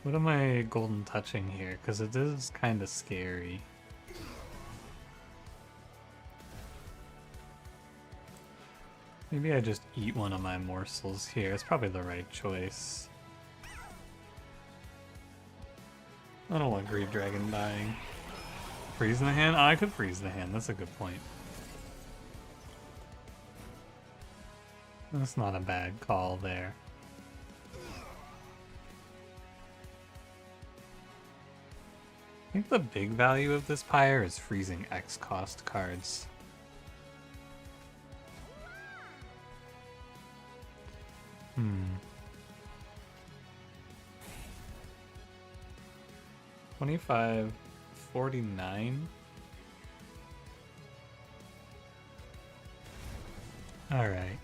What am I golden touching here? Because it is kind of scary. Maybe I just eat one of my morsels here. It's probably the right choice. I don't want Grieve Dragon dying. Freeze the hand? Oh, I could freeze the hand. That's a good point. That's not a bad call there. I think the big value of this Pyre is freezing X cost cards. Hmm. 25.49. All right.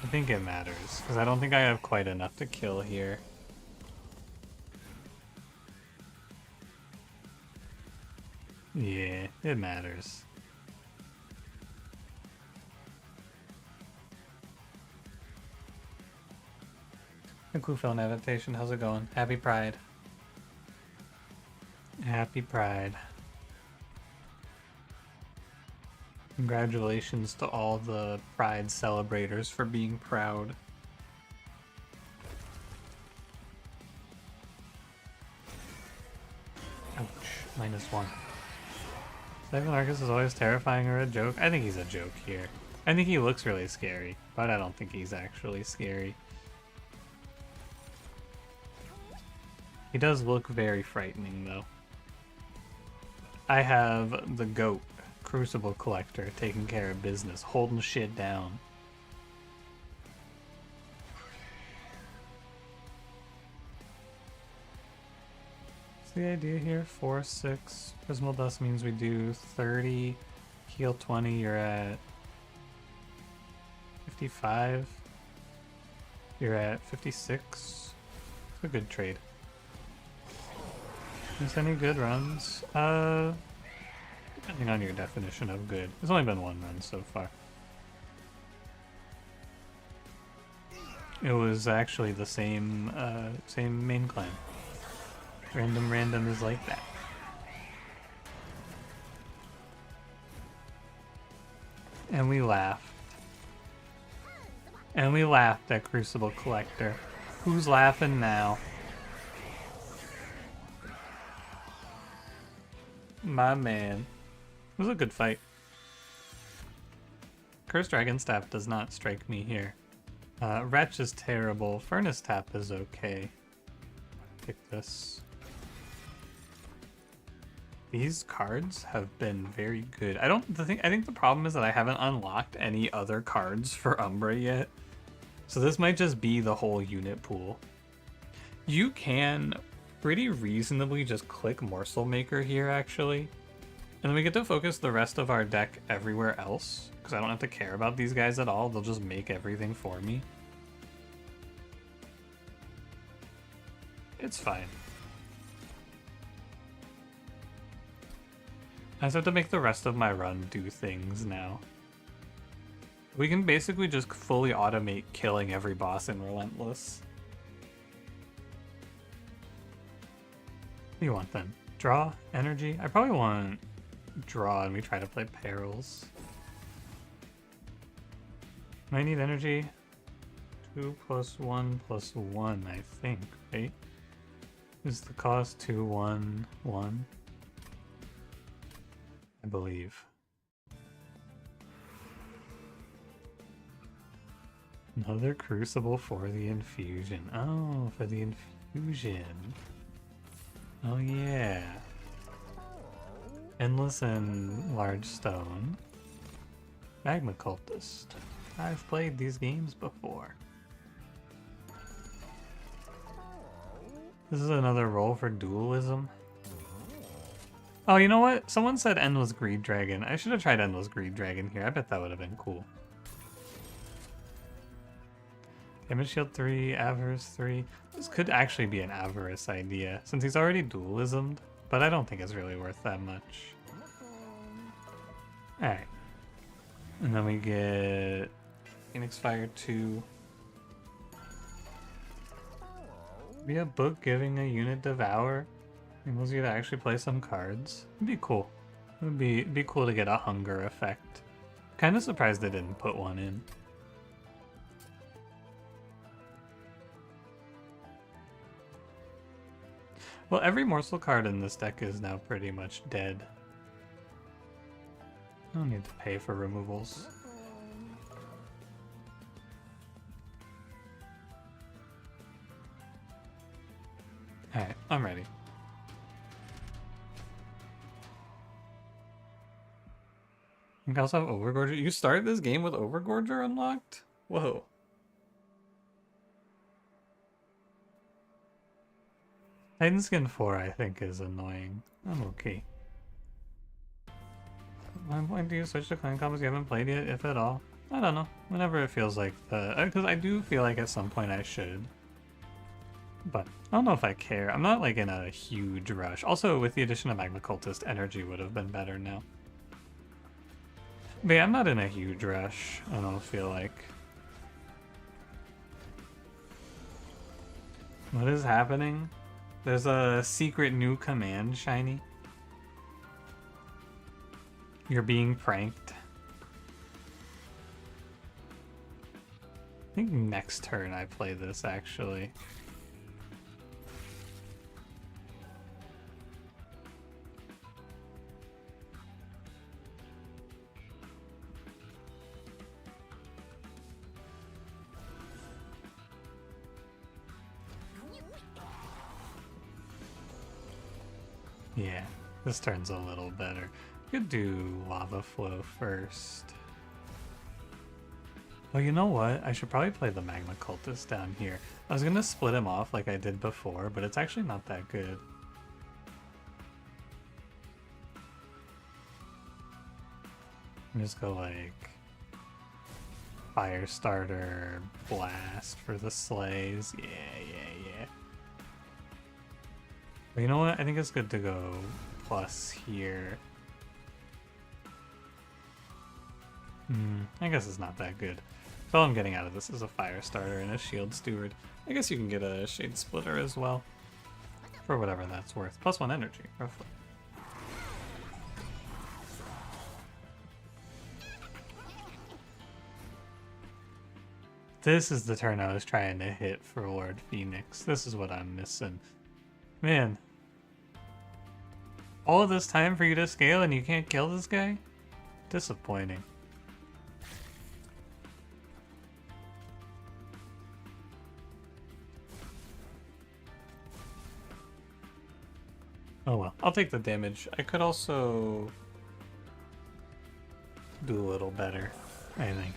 I think it matters, because I don't think I have quite enough to kill here. Yeah, it matters. Kufel Adaptation, how's it going? Happy Pride. Happy Pride. Congratulations to all the Pride celebrators for being proud. Ouch. -1. Seven Arcus is always terrifying or a joke? I think he's a joke here. I think he looks really scary, but I don't think he's actually scary. He does look very frightening, though. I have the GOAT, Crucible Collector, taking care of business, holding shit down. What's the idea here? 4, 6. Prismal Dust means we do 30, heal 20, you're at 55. You're at 56. It's a good trade. Is any good runs? Depending on your definition of good. There's only been one run so far. It was actually the same main clan. Random is like that. And we laughed. And we laughed at Crucible Collector. Who's laughing now? My man. It was a good fight. Cursed Dragon Staff does not strike me here. Wretch is terrible. Furnace Tap is okay. Pick this. These cards have been very good. I think the problem is that I haven't unlocked any other cards for Umbra yet. So this might just be the whole unit pool. You can pretty reasonably just click Morsel Maker here actually. And then we get to focus the rest of our deck everywhere else. Because I don't have to care about these guys at all. They'll just make everything for me. It's fine. I just have to make the rest of my run do things now. We can basically just fully automate killing every boss in Relentless. What do you want then? Draw? Energy? I probably want draw and we try to play Perils. I need energy. 2 + 1 + 1, I think, right? Is the cost 2, 1, 1? I believe. Another Crucible for the infusion. Oh, for the infusion. Oh yeah. Endless and Large Stone. Magma Cultist. I've played these games before. This is another role for dualism. Oh, you know what? Someone said Endless Greed Dragon. I should have tried Endless Greed Dragon here. I bet that would have been cool. Damage Shield 3, Avarice 3. This could actually be an Avarice idea, since he's already dualismed, but I don't think it's really worth that much. Alright. And then we get Phoenix Fire 2. Be a book giving a unit Devour. Enables you to actually play some cards. It'd be cool. It would be cool to get a hunger effect. Kind of surprised they didn't put one in. Well, every morsel card in this deck is now pretty much dead. I don't need to pay for removals. Alright, I'm ready. You can also have Overgorger. You start this game with Overgorger unlocked? Whoa. Titan Skin 4 I think is annoying. I'm okay. At what point do you switch to clan combos you haven't played yet, if at all? I don't know. Whenever it feels like because I do feel like at some point I should. But I don't know if I care. I'm not like in a huge rush. Also, with the addition of Magma Cultist, energy would have been better now. But yeah, I'm not in a huge rush. I don't feel like. What is happening? There's a secret new command, Shiny. You're being pranked. I think next turn I play this, actually. Yeah, this turn's a little better. Could do Lava Flow first. Oh, you know what? I should probably play the Magma Cultist down here. I was gonna split him off like I did before, but it's actually not that good. Just go like Firestarter, Blast for the Slays. Yeah. But you know what? I think it's good to go plus here. I guess it's not that good. So all I'm getting out of this is a Firestarter and a Shield Steward. I guess you can get a Shade Splitter as well. For whatever that's worth. +1 energy, roughly. This is the turn I was trying to hit for Lord Phoenix. This is what I'm missing. Man. All of this time for you to scale and you can't kill this guy? Disappointing. Oh well, I'll take the damage. I could also do a little better, I think.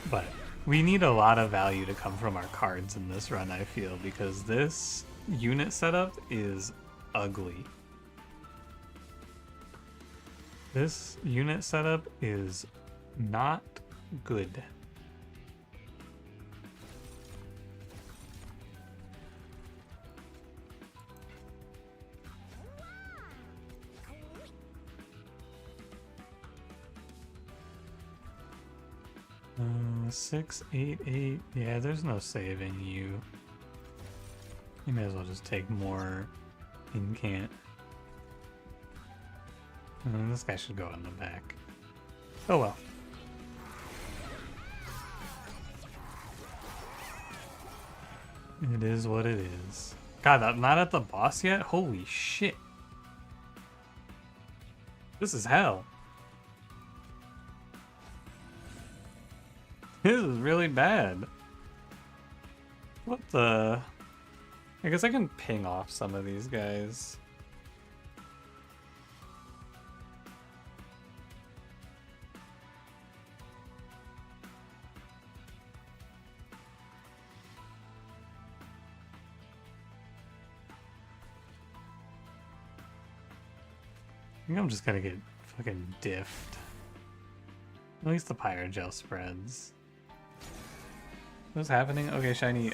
But we need a lot of value to come from our cards in this run, I feel, because this unit setup is ugly. This unit setup is not good. Uh, 6, 8, 8. Yeah, there's no saving you. You may as well just take more incant. This guy should go in the back. Oh well. It is what it is. God, I'm not at the boss yet? Holy shit. This is hell. This is really bad. What the... I guess I can ping off some of these guys. I think I'm just gonna get fucking diffed. At least the Pyre gel spreads. What's happening? Okay, shiny.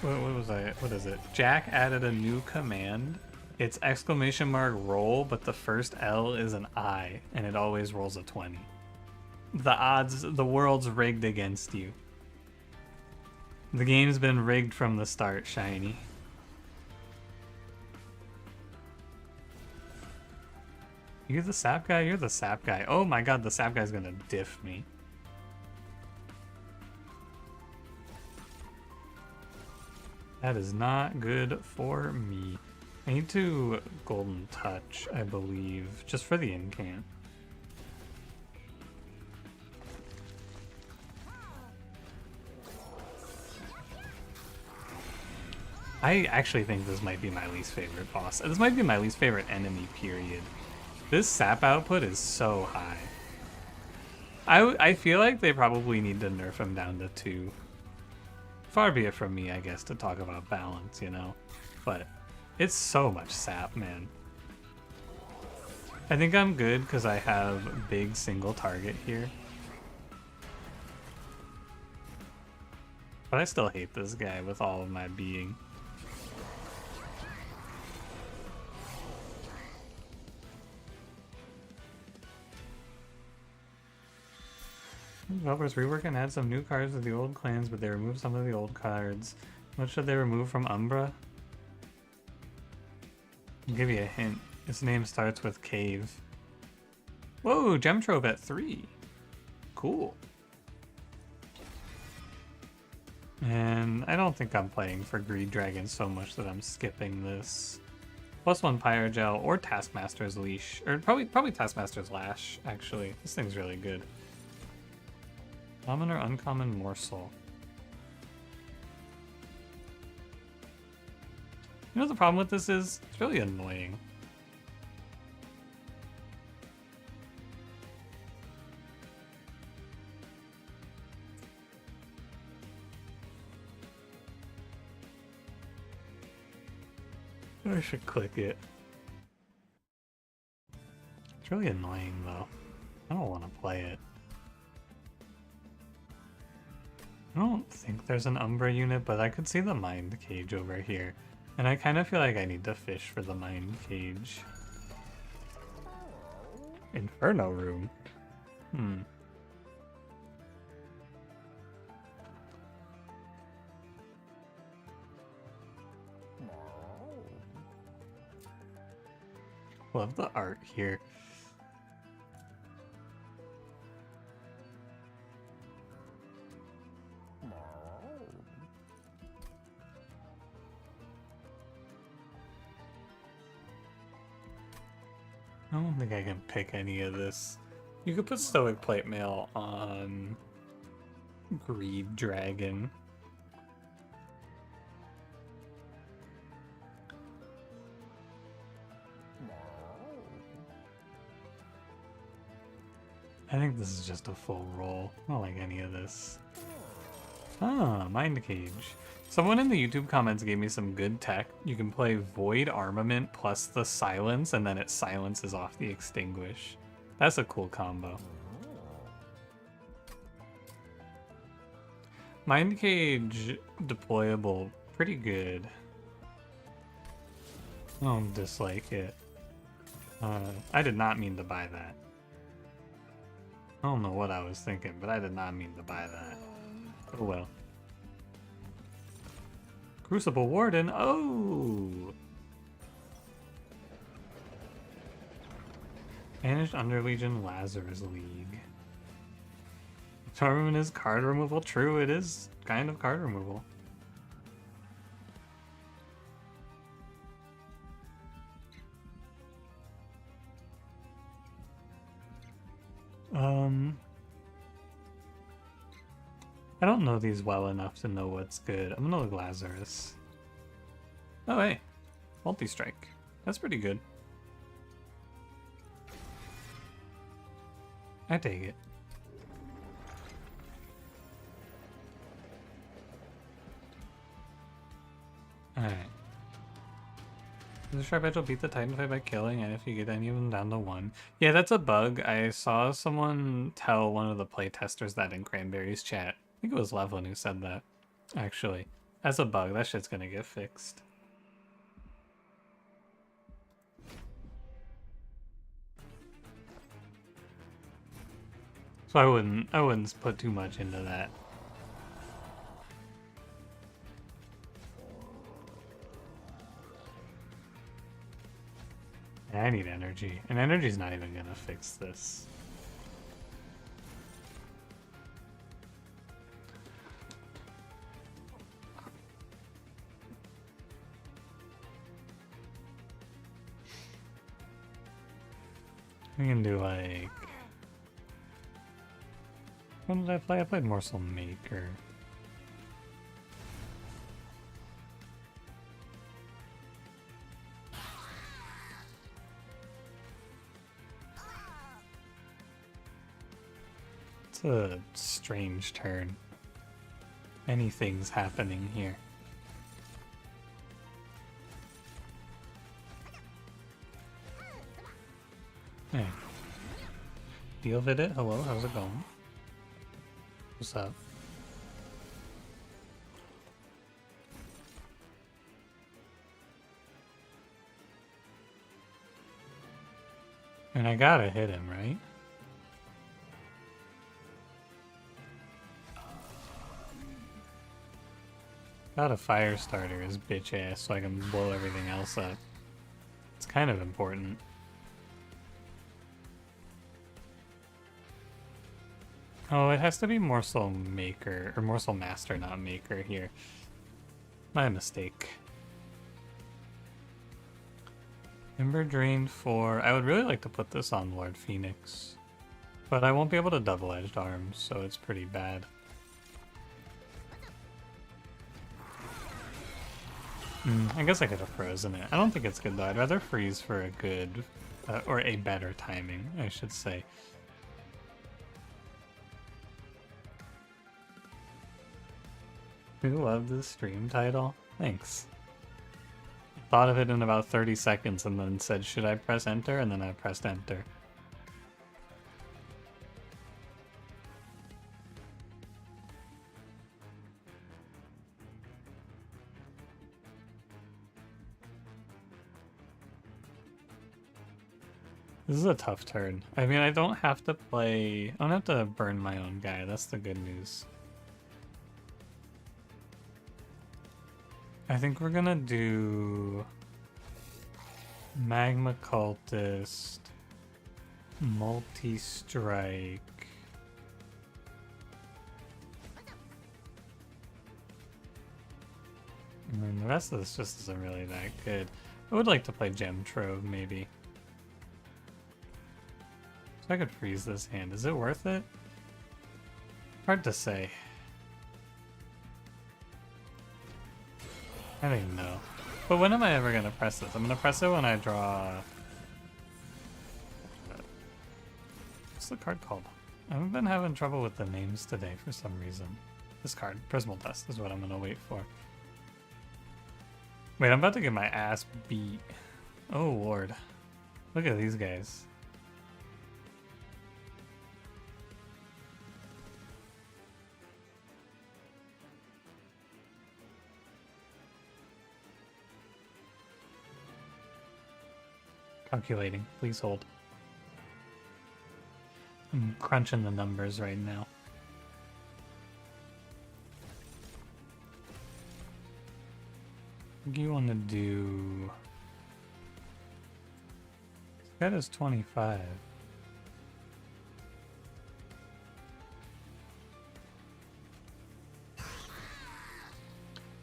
What was I? What is it? Jack added a new command. It's exclamation mark roll, but the first L is an I, and it always rolls a 20. The odds, the world's rigged against you. The game's been rigged from the start, shiny. You're the sap guy? You're the sap guy. Oh my god, the sap guy's gonna diff me. That is not good for me. I need to golden touch, I believe, just for the incant. I actually think this might be my least favorite boss. This might be my least favorite enemy, period. This sap output is so high. I feel like they probably need to nerf him down to 2. Far be it from me, I guess, to talk about balance, you know? But it's so much sap, man. I think I'm good because I have big single target here. But I still hate this guy with all of my being. Developers rework and add some new cards to the old clans, but they remove some of the old cards. What should they remove from Umbra? I'll give you a hint. Its name starts with Cave. Whoa, Gem Trove at 3. Cool. And I don't think I'm playing for Greed Dragon so much that I'm skipping this. +1 Pyre Gel or Taskmaster's Leash. Or probably Taskmaster's Lash, actually. This thing's really good. Common or uncommon morsel? You know what the problem with this is? It's really annoying. I should click it. It's really annoying though. I don't want to play it. I don't think there's an Umbra unit, but I could see the Mind Cage over here. And I kind of feel like I need to fish for the Mind Cage. Inferno Room? Love the art here. I don't think I can pick any of this. You could put Stoic Plate Mail on Greed Dragon. I think this is just a full roll. I don't like any of this. Ah, Mind Cage. Someone in the YouTube comments gave me some good tech. You can play Void Armament plus the Silence, and then it silences off the Extinguish. That's a cool combo. Mind Cage deployable, pretty good. I don't dislike it. I did not mean to buy that. I don't know what I was thinking, but I did not mean to buy that. Oh well. Crucible Warden, oh! Banished Underlegion Lazarus League. Charmin is card removal. True, it is kind of card removal. I don't know these well enough to know what's good. I'm gonna look Lazarus. Oh hey, multi-strike. That's pretty good. I take it. Alright. The Sharp Edge will beat the Titan fight by killing, and if you get any of them down to 1. Yeah, that's a bug. I saw someone tell one of the playtesters that in Cranberry's chat. I think it was Levlin who said that, actually. That's a bug. That shit's gonna get fixed. So I wouldn't put too much into that. I need energy, and energy's not even gonna fix this. We can do like... When did I play? I played Morsel Maker. It's a strange turn. Many things happening here. Hey. Deal with it. Hello, how's it going? What's up? And I gotta hit him, right? Got a fire starter as bitch ass so I can blow everything else up. It's kind of important. Oh, it has to be Morsel Maker, or Morsel Master, not Maker here. My mistake. Ember Drain 4. I would really like to put this on Lord Phoenix. But I won't be able to double-edged arms, so it's pretty bad. I guess I could have frozen it. I don't think it's good though. I'd rather freeze for a good, or a better timing, I should say. Who loved the stream title? Thanks. Thought of it in about 30 seconds and then said, should I press enter? And then I pressed enter. This is a tough turn. I mean, I don't have to play... I don't have to burn my own guy. That's the good news. I think we're gonna do Magma Cultist, Multi-Strike. And then the rest of this just isn't really that good. I would like to play Gem Trove, maybe. So I could freeze this hand. Is it worth it? Hard to say. I think no. But when am I ever gonna press this? I'm gonna press it when I draw... What's the card called? I haven't been having trouble with the names today for some reason. This card, Prismal Dust, is what I'm gonna wait for. Wait, I'm about to get my ass beat. Oh lord. Look at these guys. Calculating, please hold. I'm crunching the numbers right now. What do you want to do? That is 25.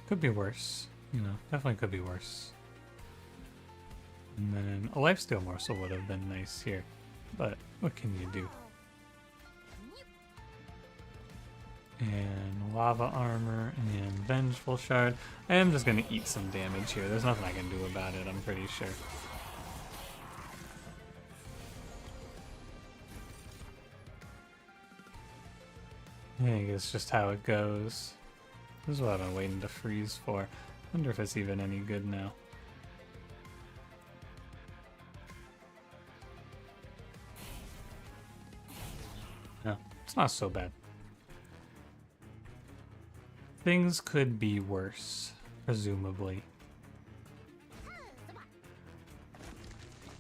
Could be worse, you know, definitely could be worse. And then a lifesteal morsel would have been nice here, but what can you do? And lava armor and vengeful shard. I am just gonna eat some damage here. There's nothing I can do about it, I'm pretty sure. I think it's just how it goes. This is what I've been waiting to freeze for. Wonder if it's even any good now. No, it's not so bad. Things could be worse, presumably.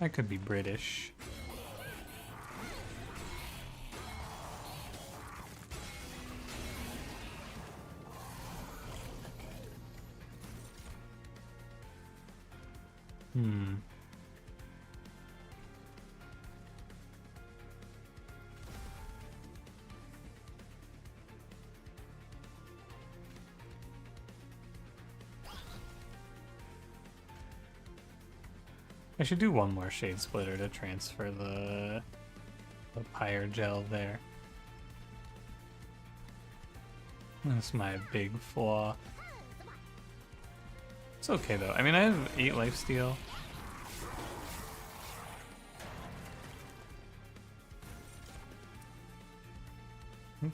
I could be British. I should do one more Shade Splitter to transfer the Pyre gel there. That's my big flaw. It's okay though. I mean, I have 8 lifesteal.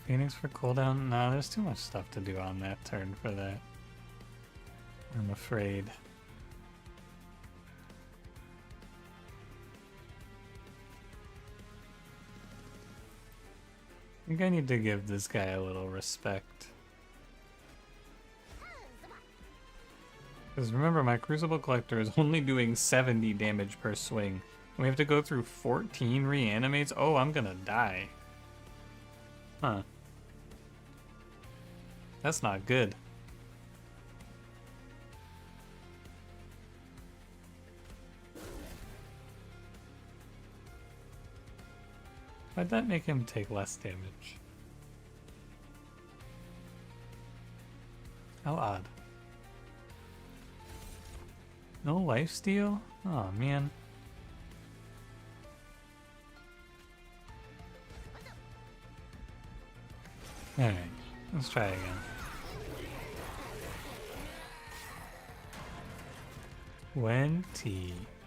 Phoenix for cooldown? No, there's too much stuff to do on that turn for that. I'm afraid. I think I need to give this guy a little respect. Because remember, my Crucible Collector is only doing 70 damage per swing. And we have to go through 14 reanimates? Oh, I'm gonna die. Huh. That's not good. Why'd that make him take less damage? How odd. No lifesteal? Oh man. Alright, let's try again.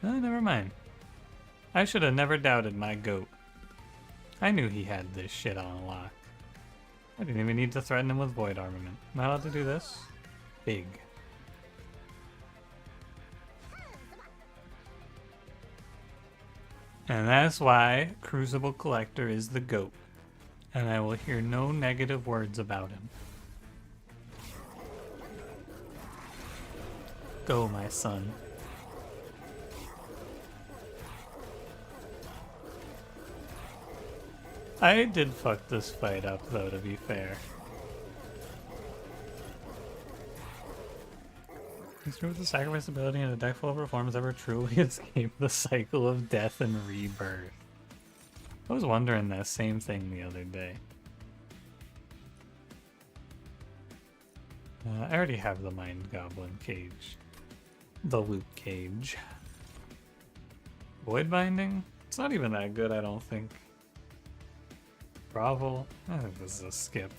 Oh, never mind. I should have never doubted my goat. I knew he had this shit on lock. I didn't even need to threaten him with void armament. Am I allowed to do this? Big. And that's why Crucible Collector is the GOAT. And I will hear no negative words about him. Go, my son. I did fuck this fight up, though, to be fair. With the sacrifice ability and a deck full of reforms ever truly escape the cycle of death and rebirth. I was wondering that same thing the other day. I already have the Mind Goblin cage. The loot cage. Void Binding? It's not even that good, I don't think. Grovel. I think this is a skip.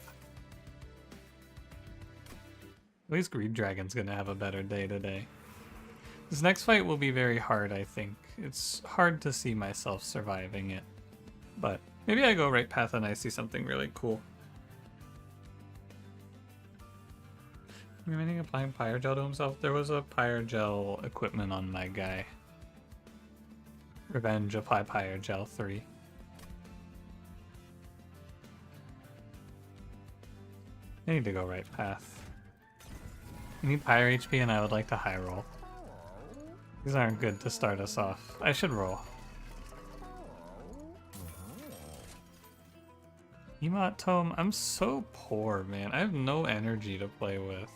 At least Greed Dragon's gonna have a better day today. This next fight will be very hard, I think. It's hard to see myself surviving it. But maybe I go right path and I see something really cool. Remaining applying Pyre Gel to himself. There was a Pyre Gel equipment on my guy. Revenge, apply Pyre Gel 3. I need to go right path. I need Pyre HP and I would like to high roll. These aren't good to start us off. I should roll. Emote Tome, I'm so poor, man. I have no energy to play with.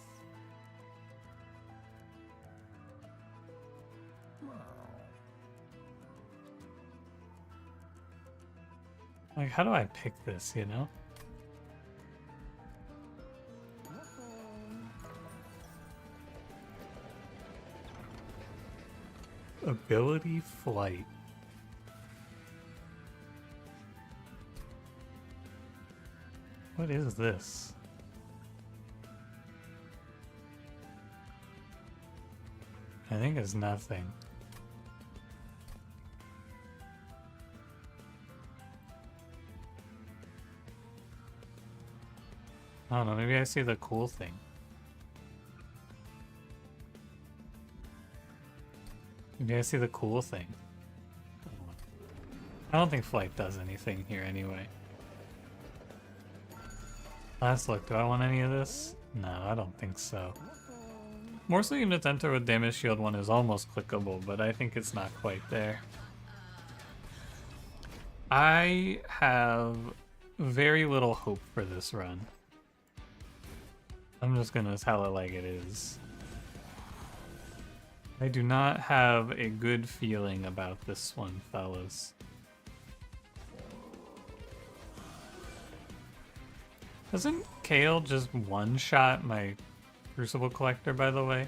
Like, how do I pick this, you know? Ability Flight. What is this? I think it's nothing. I don't know, maybe I see the cool thing. Maybe I see the cool thing. I don't think flight does anything here anyway. Last look, do I want any of this? No, I don't think so. Morsel units enter with damage shield 1 is almost clickable, but I think it's not quite there. I have very little hope for this run. I'm just gonna tell it like it is. I do not have a good feeling about this one, fellas. Doesn't Kale just one-shot my Crucible Collector, by the way?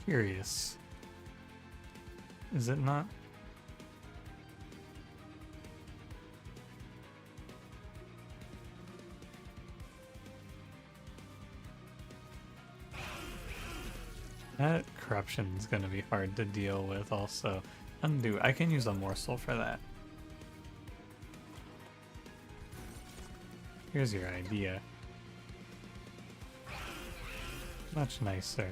Curious. Is it not? That corruption is going to be hard to deal with also. Undo. I can use a morsel for that. Here's your idea. Much nicer.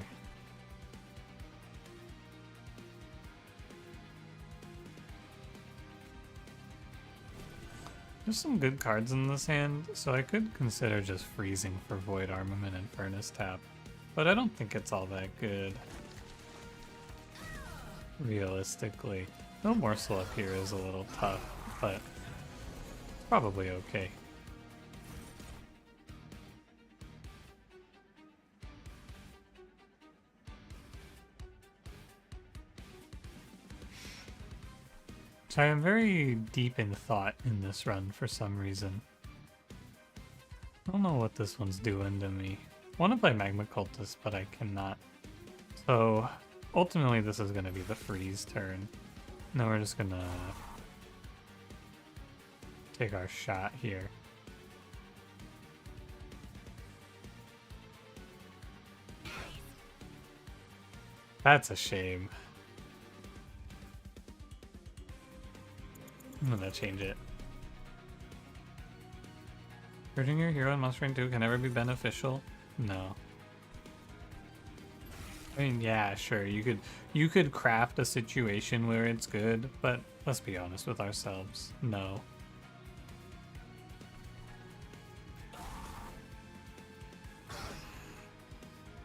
There's some good cards in this hand, so I could consider just freezing for Void Armament and Furnace Tap. But I don't think it's all that good. Realistically. No morsel up here is a little tough, but it's probably okay. So I'm very deep in thought in this run for some reason. I don't know what this one's doing to me. I want to play Magma Cultist, but I cannot. So ultimately this is going to be the freeze turn. Now we're just going to take our shot here. That's a shame. I'm gonna change it. Hurting your hero in Monster Train 2 can never be beneficial? No. I mean, yeah, sure, you could craft a situation where it's good, but let's be honest with ourselves. No.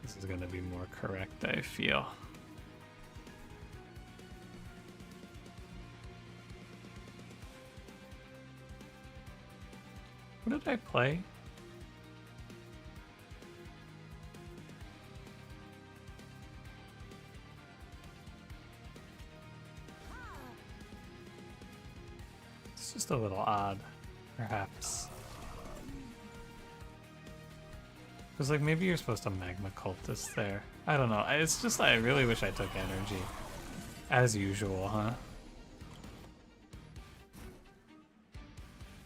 This is gonna be more correct, I feel. What did I play? Just a little odd, perhaps. Because, like, maybe you're supposed to magma cultist there. I don't know. It's just I really wish I took energy. As usual, huh?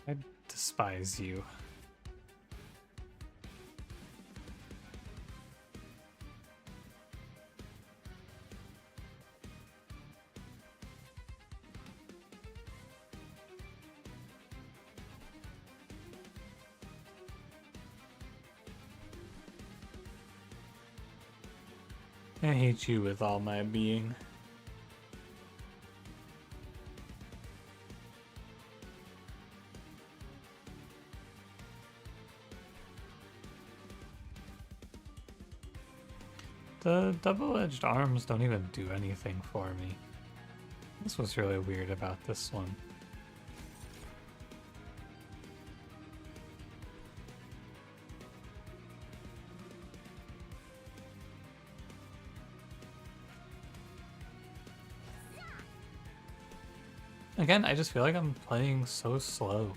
I despise you. I hate you with all my being. The double-edged arms don't even do anything for me. This was really weird about this one. Again, I just feel like I'm playing so slow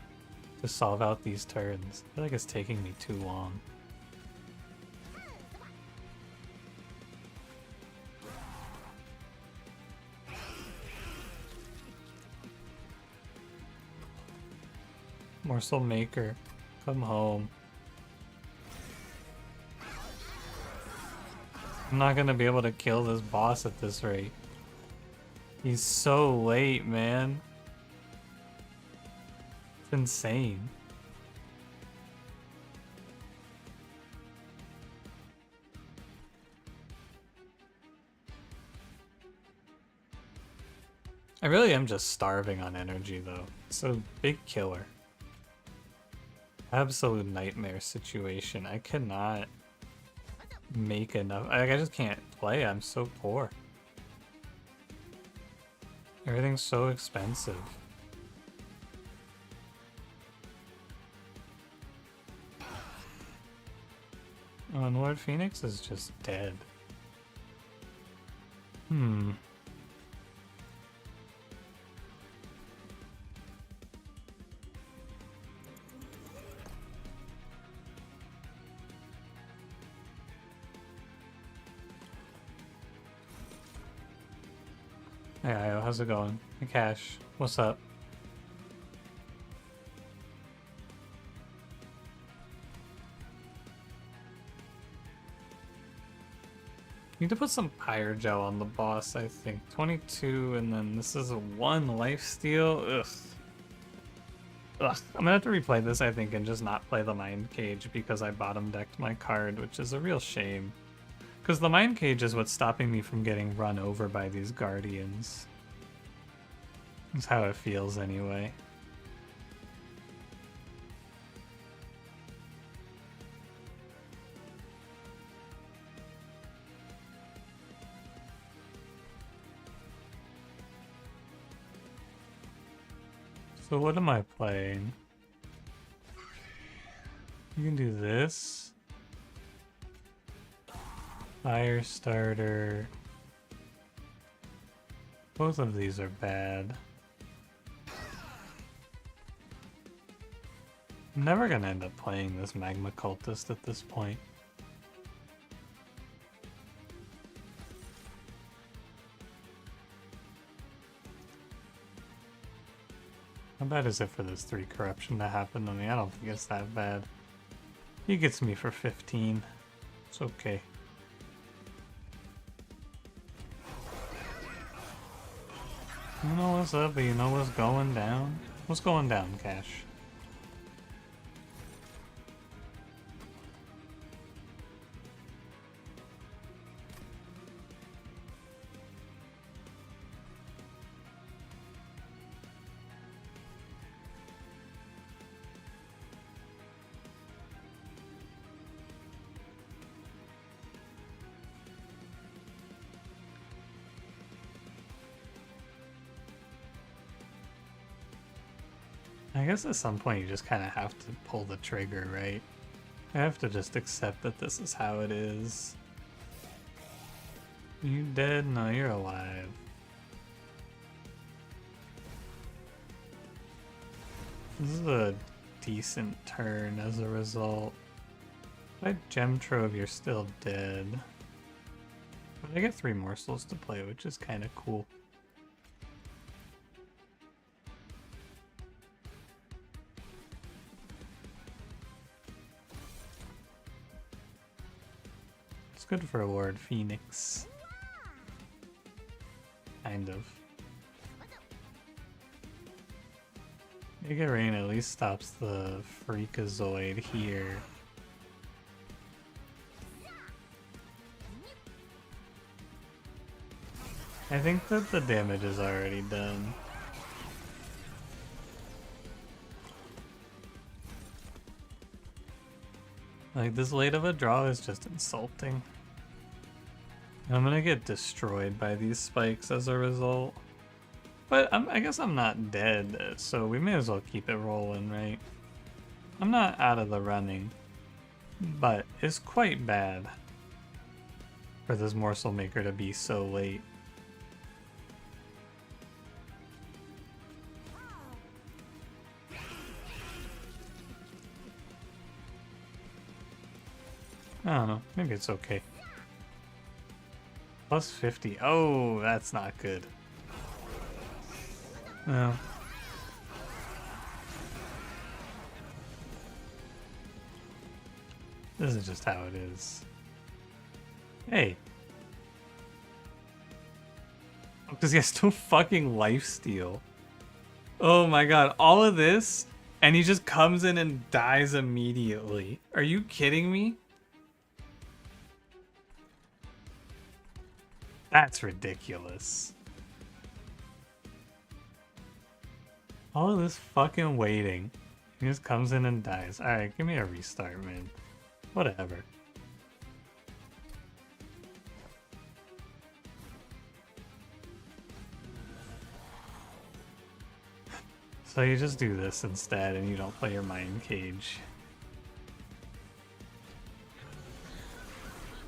to solve out these turns. I feel like it's taking me too long. Morsel Maker, come home. I'm not gonna be able to kill this boss at this rate. He's so late, man. It's insane. I really am just starving on energy, though. It's a big killer. Absolute nightmare situation. I cannot make enough. I just can't play. I'm so poor. Everything's so expensive. Oh, and Lord Phoenix is just dead. Hey, Io, how's it going? Hey, Cash, what's up? Need to put some Pyre Gel on the boss, I think. 22, and then this is a 1 lifesteal. Ugh. Ugh. I'm gonna have to replay this, I think, and just not play the Mind Cage because I bottom decked my card, which is a real shame. Because the Mind Cage is what's stopping me from getting run over by these Guardians. That's how it feels anyway. So what am I playing? You can do this. Fire starter. Both of these are bad. I'm never gonna end up playing this Magma Cultist at this point. How bad is it for this 3 corruption to happen to me? I don't think it's that bad. He gets me for 15. It's okay. You know what's up, but you know what's going down? What's going down, Cash? I guess at some point you just kind of have to pull the trigger, right? I have to just accept that this is how it is. You dead? No, you're alive. This is a decent turn as a result. If I gem trove, you're still dead. But I get 3 morsels to play, which is kind of cool. It's good for Lord Phoenix. Kind of. Mega Rain at least stops the Freakazoid here. I think that the damage is already done. Like, this late of a draw is just insulting. I'm gonna get destroyed by these spikes as a result. But I guess I'm not dead, so we may as well keep it rolling, right? I'm not out of the running, but it's quite bad for this morsel maker to be so late. I don't know, maybe it's okay. Plus 50. Oh, that's not good. No. This is just how it is. Hey. Because he has no fucking lifesteal. Oh my god, all of this, and he just comes in and dies immediately. Are you kidding me? That's ridiculous. All of this fucking waiting. He just comes in and dies. Alright, give me a restart, man. Whatever. So you just do this instead and you don't play your Mind Cage.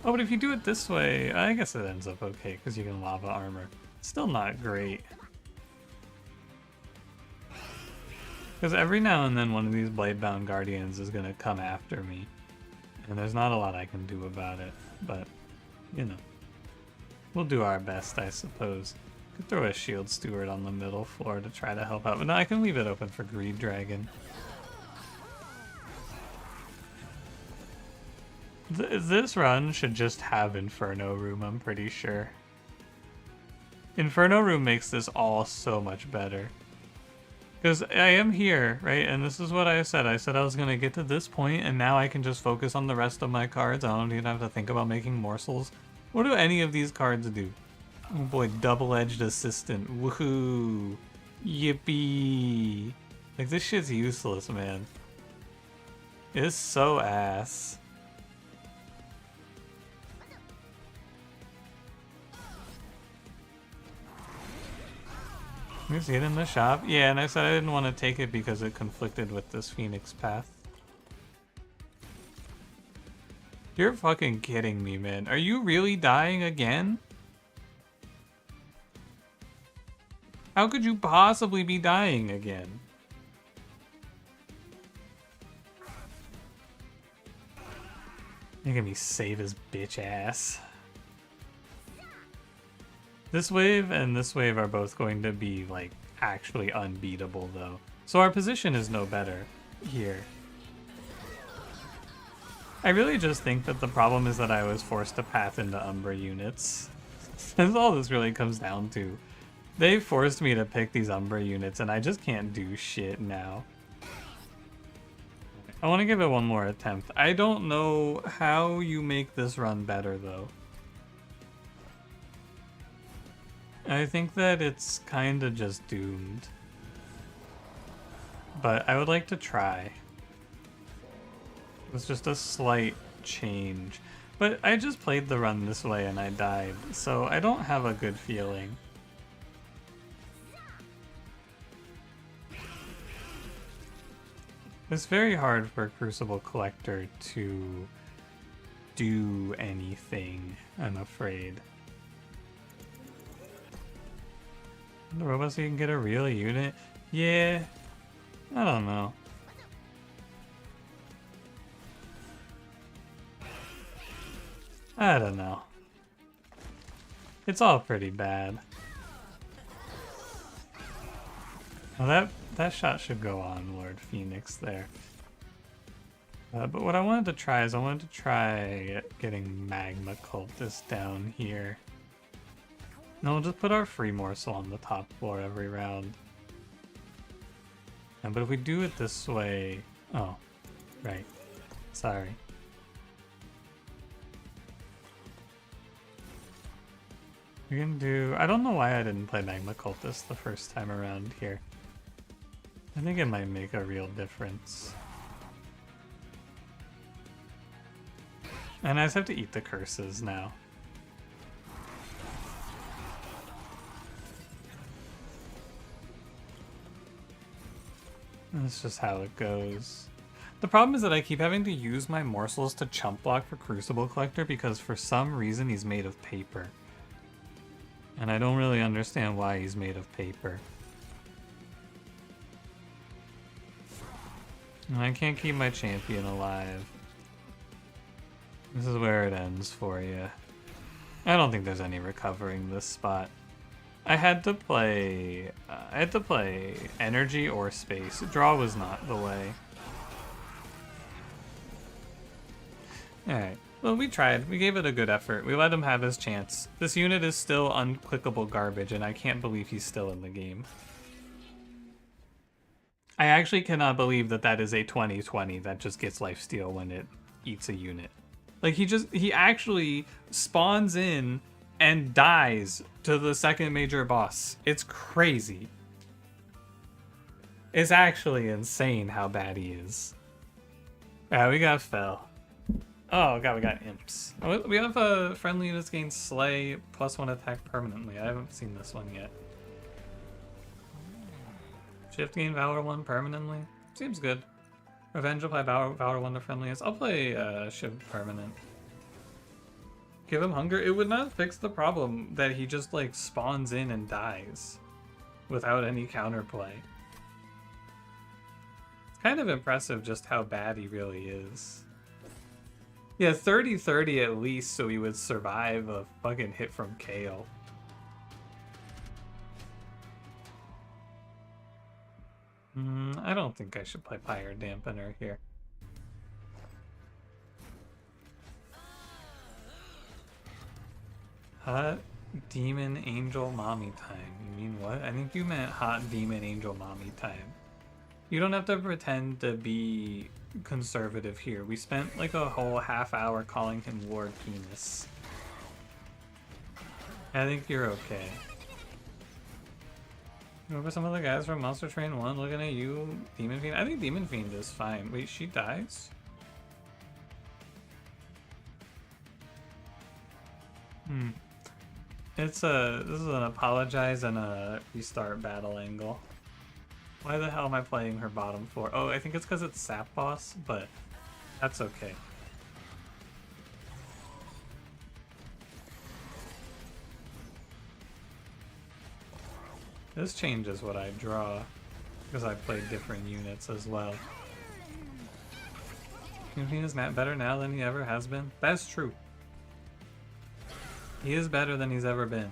Oh, but if you do it this way, I guess it ends up okay because you can lava armor. Still not great. Because every now and then one of these Bladebound Guardians is going to come after me. And there's not a lot I can do about it. But, you know. We'll do our best, I suppose. Could throw a Shield Steward on the middle floor to try to help out. But no, I can leave it open for Greed Dragon. This run should just have Inferno Room, I'm pretty sure. Inferno Room makes this all so much better. Because I am here, right? And this is what I said. I said I was going to get to this point, and now I can just focus on the rest of my cards. I don't even have to think about making morsels. What do any of these cards do? Oh boy, double-edged assistant. Woohoo! Yippee! Like, this shit's useless, man. It's so ass. You see it in the shop? Yeah, and I said I didn't want to take it because it conflicted with this Phoenix path. You're fucking kidding me, man. Are you really dying again? How could you possibly be dying again? Making me save his bitch ass. This wave and this wave are both going to be, like, actually unbeatable, though. So our position is no better here. I really just think that the problem is that I was forced to path into Umbra units. That's all this really comes down to. They forced me to pick these Umbra units, and I just can't do shit now. I want to give it one more attempt. I don't know how you make this run better, though. I think that it's kind of just doomed. But I would like to try. It was just a slight change. But I just played the run this way and I died, so I don't have a good feeling. It's very hard for a Crucible Collector to do anything, I'm afraid. The robot so you can get a real unit? Yeah. I don't know. I don't know. It's all pretty bad. Well, that shot should go on Lord Phoenix there. But what I wanted to try is I wanted to try getting Magma Cultist down here. No, we'll just put our free morsel on the top floor every round. But if we do it this way... Oh, right. Sorry. We can do... I don't know why I didn't play Magma Cultist the first time around here. I think it might make a real difference. And I just have to eat the curses now. That's just how it goes. The problem is that I keep having to use my morsels to chump block for Crucible Collector because for some reason he's made of paper. And I don't really understand why he's made of paper. And I can't keep my champion alive. This is where it ends for you. I don't think there's any recovering this spot. I had to play energy or space. Draw was not the way. Alright, well we tried. We gave it a good effort. We let him have his chance. This unit is still unclickable garbage and I can't believe he's still in the game. I actually cannot believe that that is a 2020 that just gets lifesteal when it eats a unit. Like he actually spawns in and dies to the second major boss. It's crazy. It's actually insane how bad he is. Yeah, we got Fell. Oh god, we got Imps. We have a friendly units gain Slay +1 attack permanently. I haven't seen this one yet. Shift gain Valor 1 permanently. Seems good. Revenge apply Valor 1 to friendliest. I'll play Shift permanent. Give him hunger. It would not fix the problem that he just like spawns in and dies without any counterplay. It's kind of impressive just how bad he really is. Yeah, 30-30 at least so he would survive a fucking hit from Kale. I don't think I should play Pyre Dampener here. Hot Demon Angel Mommy Time. You mean what? I think you meant Hot Demon Angel Mommy Time. You don't have to pretend to be conservative here. We spent like a whole half hour calling him Lord Penis. I think you're okay. Remember some of the guys from Monster Train 1 looking at you, Demon Fiend? I think Demon Fiend is fine. Wait, she dies? This is an apologize and a restart battle angle. Why the hell am I playing her bottom floor? Oh, I think it's because it's Sap Boss, but that's okay. This changes what I draw, because I played different units as well. Demon is better now than he ever has been. That's true. He is better than he's ever been.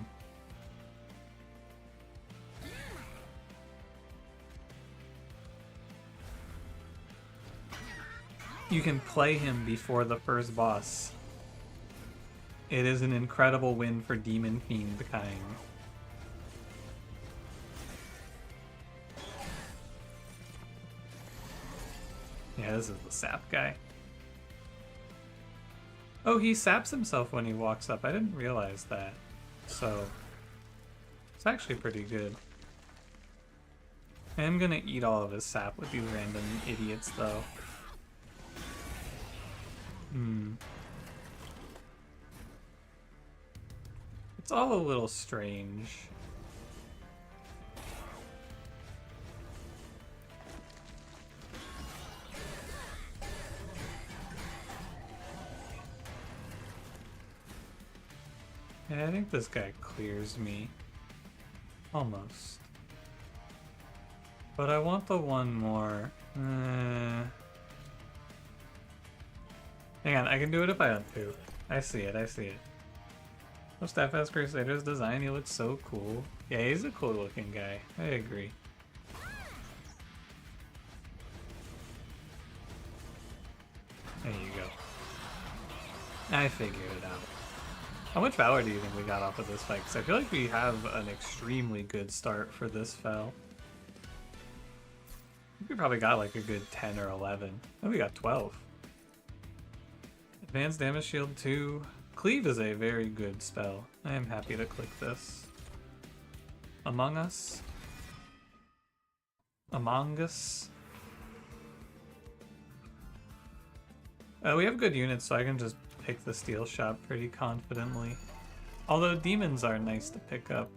You can play him before the first boss. It is an incredible win for Demon Fiend kind. Yeah, this is the sap guy. Oh, he saps himself when he walks up. I didn't realize that. So, it's actually pretty good. I am gonna eat all of his sap with these random idiots, though. It's all a little strange. Yeah, I think this guy clears me. Almost. But I want the one more. Hang on, I can do it if I want to. I see it, I see it. The Steadfast Crusader's design, he looks so cool. Yeah, he's a cool looking guy. I agree. There you go. I figured it out. How much valor do you think we got off of this fight? Because I feel like we have an extremely good start for this fell. I think we probably got like a good 10 or 11. Oh, we got 12. Advanced Damage Shield 2. Cleave is a very good spell. I am happy to click this. Among Us. Among Us. We have good units, so I can just pick the steel shop pretty confidently. Although demons are nice to pick up.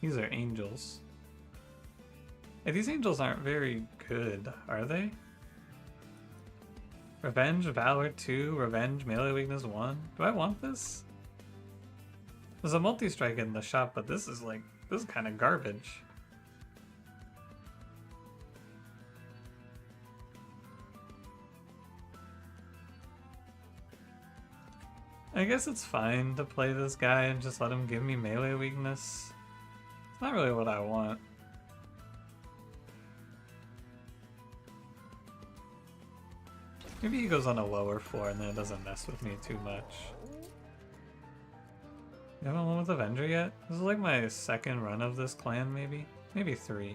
These are angels. Hey, these angels aren't very good, are they? Revenge, Valor 2, Revenge, Melee Weakness 1. Do I want this? There's a multi-strike in the shop, but this is kind of garbage. I guess it's fine to play this guy and just let him give me melee weakness. It's not really what I want. Maybe he goes on a lower floor and then it doesn't mess with me too much. You haven't won with Avenger yet? This is like my second run of this clan, maybe? Maybe 3.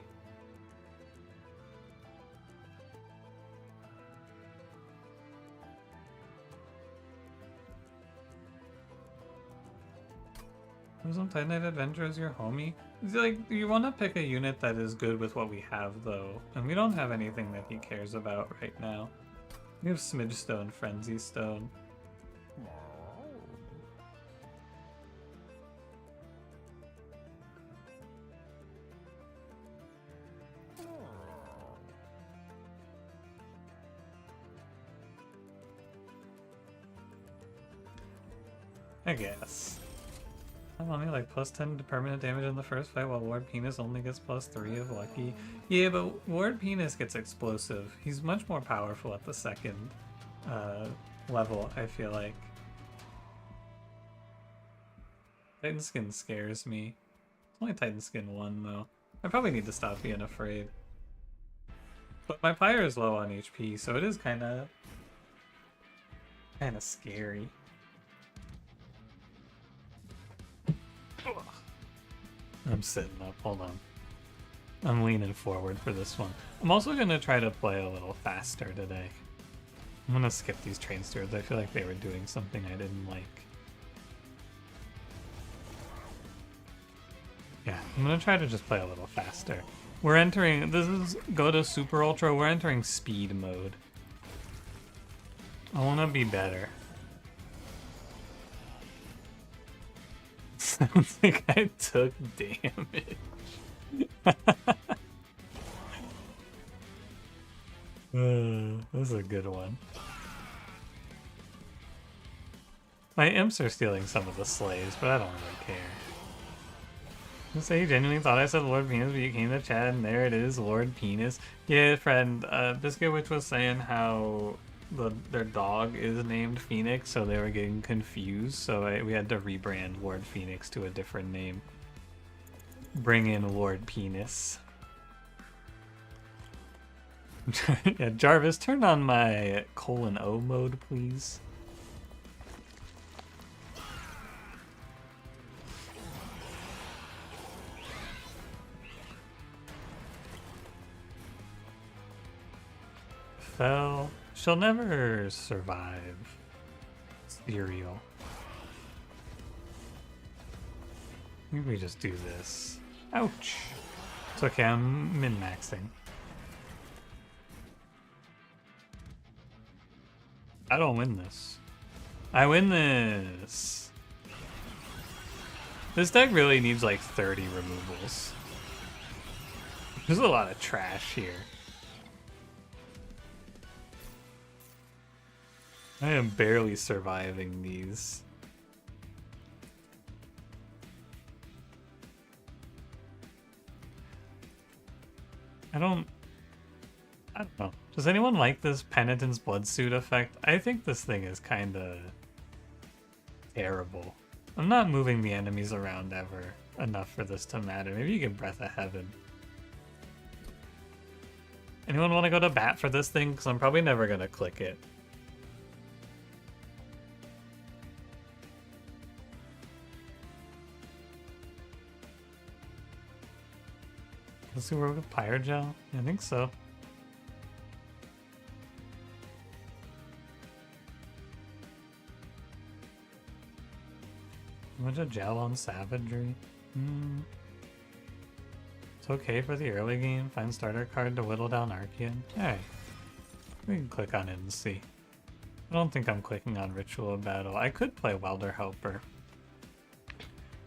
Some Titan Knight Avenger is your homie? It's like, you want to pick a unit that is good with what we have, though. And we don't have anything that he cares about right now. We have Smidge Stone, Frenzy Stone. I guess. I'm only like plus 10 to permanent damage in the first fight, while Ward Penis only gets plus 3 of lucky. Yeah, but Ward Penis gets explosive. He's much more powerful at the second level, I feel like. Titan Skin scares me. It's only Titan Skin 1 though. I probably need to stop being afraid. But my Pyre is low on HP, so it is kinda scary. I'm sitting up, hold on. I'm leaning forward for this one. I'm also going to try to play a little faster today. I'm going to skip these train stewards. I feel like they were doing something I didn't like. Yeah, I'm going to try to just play a little faster. We're entering, this is go to Super Ultra, we're entering speed mode. I want to be better. Sounds like I took damage. This is a good one. My imps are stealing some of the slaves, but I don't really care. I say you genuinely thought I said Lord Penis, but you came to chat and there it is, Lord Penis. Yeah, friend, Biscuit Witch was saying how their dog is named Phoenix, so they were getting confused, so we had to rebrand Lord Phoenix to a different name. Bring in Lord Penis. Yeah, Jarvis, turn on my :O mode, please. Fell. She'll never survive. Cereal. Maybe we just do this. Ouch. It's okay, I'm min-maxing. I don't win this. I win this. This deck really needs like 30 removals. There's a lot of trash here. I am barely surviving these. I don't know. Does anyone like this Penitent's Blood Suit effect? I think this thing is kinda terrible. I'm not moving the enemies around ever enough for this to matter. Maybe you get Breath of Heaven. Anyone want to go to bat for this thing? Because I'm probably never going to click it. Let's see where we go. Pyre Gel? I think so. Much a gel on Savagery? It's okay for the early game. Find starter card to whittle down Archean. Hey, we can click on it and see. I don't think I'm clicking on Ritual of Battle. I could play Welder Helper.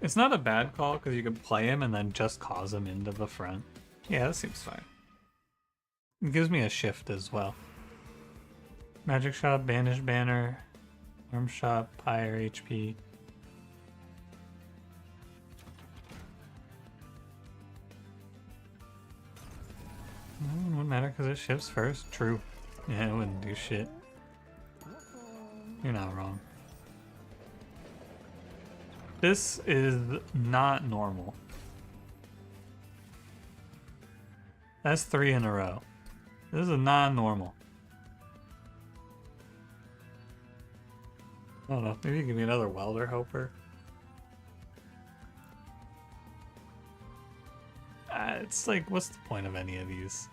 It's not a bad call because you could play him and then just cause him into the front. Yeah, that seems fine. It gives me a shift as well. Magic Shot, Banish Banner, Arm Shot, Pyre HP. It wouldn't matter because it shifts first. True. Yeah, it wouldn't do shit. You're not wrong. This is not normal. That's 3 in a row. This is not normal. I don't know. Maybe you give me another Welder Helper. It's like, what's the point of any of these?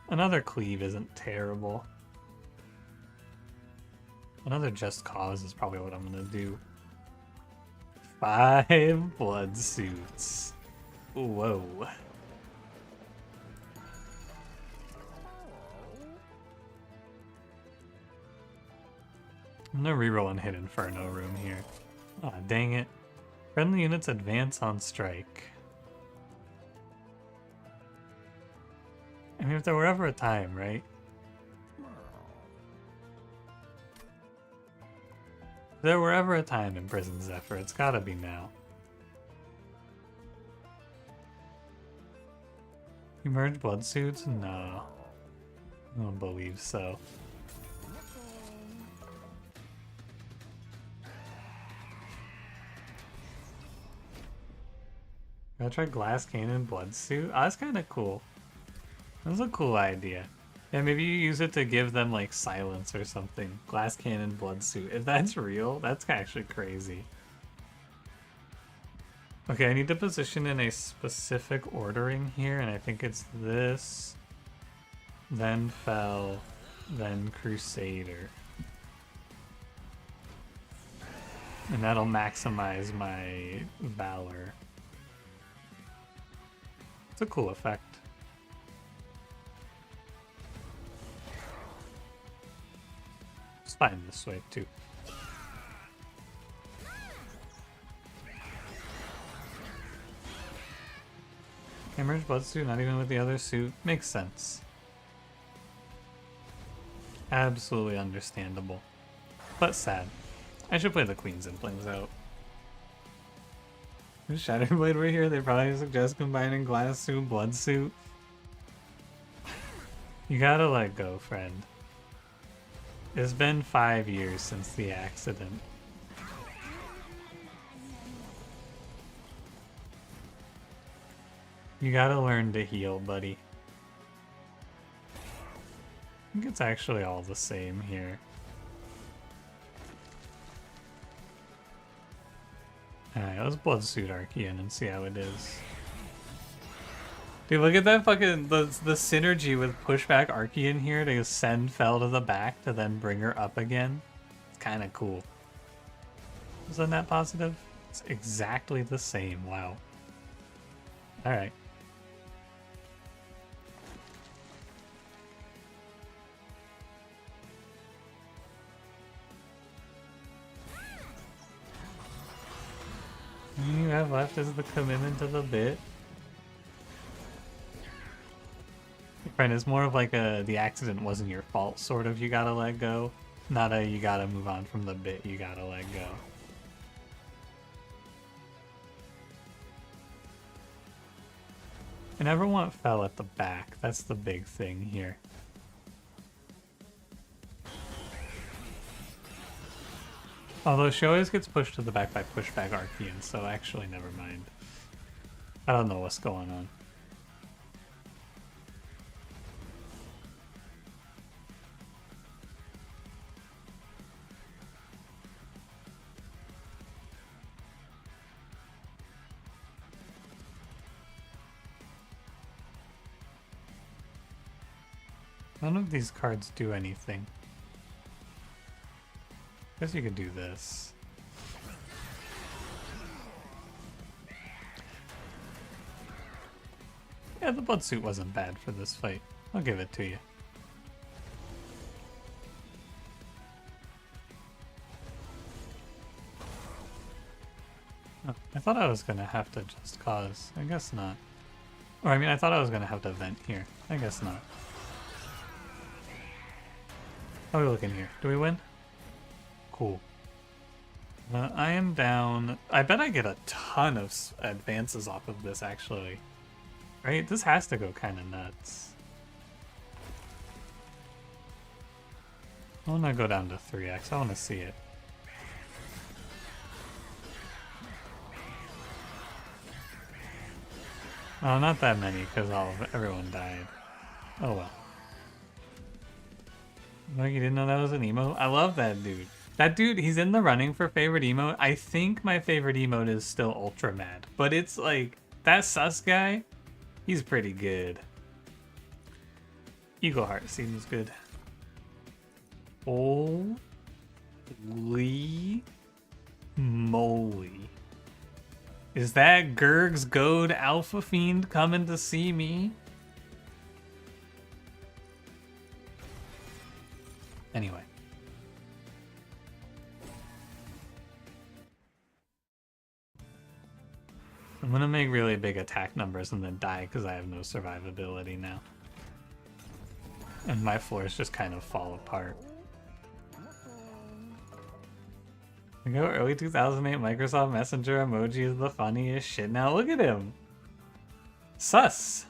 Another Cleave isn't terrible. Another Just Cause is probably what I'm gonna do. 5 blood suits. Whoa. I'm gonna reroll and hit Inferno Room here. Aw, dang it. Friendly units advance on strike. I mean, if there were ever a time, right? If there were ever a time in Prison Zephyr, it's gotta be now. You merge blood suits? No. I don't believe so. Gotta try Glass Cannon Blood Suit? Oh, that's kinda cool. That's a cool idea. Yeah, maybe you use it to give them like silence or something. Glass Cannon Blood Suit. If that's real, that's actually crazy. Okay, I need to position in a specific ordering here, and I think it's this, then Fel, then Crusader. And that'll maximize my Valor. It's a cool effect. It's fine this way too. Hammer's blood suit, not even with the other suit. Makes sense. Absolutely understandable. But sad. I should play the Queens and Flings out. If Shatterblade were here, they'd probably suggest combining Glass Suit, Blood Suit. You gotta let go, friend. It's been 5 years since the accident. You gotta learn to heal, buddy. I think it's actually all the same here. Alright, let's Blood Suit Archean and see how it is. Dude, look at that fucking, the synergy with pushback Archean here to send Fel to the back to then bring her up again. It's kind of cool. Isn't that positive? It's exactly the same, wow. Alright. All you have left is the commitment to the bit. Friend, it's more of like a the accident wasn't your fault sort of you gotta let go. Not a you gotta move on from the bit, you gotta let go. I never want Fell at the back. That's the big thing here. Although she always gets pushed to the back by pushback Archean, so actually never mind. I don't know what's going on. None of these cards do anything. Guess you could do this. Yeah, the blood suit wasn't bad for this fight. I'll give it to you. Oh, I thought I was gonna have to just cause. I guess not. Or I mean, I thought I was gonna have to vent here. I guess not. How are we looking here? Do we win? Cool. I am down. I bet I get a ton of advances off of this, actually. Right? This has to go kind of nuts. I want to go down to 3x. I want to see it. Oh, not that many, because everyone died. Oh well. Like, you didn't know that was an emote? I love that dude. That dude, he's in the running for favorite emote. I think my favorite emote is still Ultra Mad. But it's like, that sus guy, he's pretty good. Eagle Heart seems good. Holy moly. Is that Gurg's Goad Alpha Fiend coming to see me? Anyway. I'm gonna make really big attack numbers and then die because I have no survivability now. And my floors just kind of fall apart. You go early 2008 Microsoft Messenger emoji is the funniest shit. Now look at him. Sus.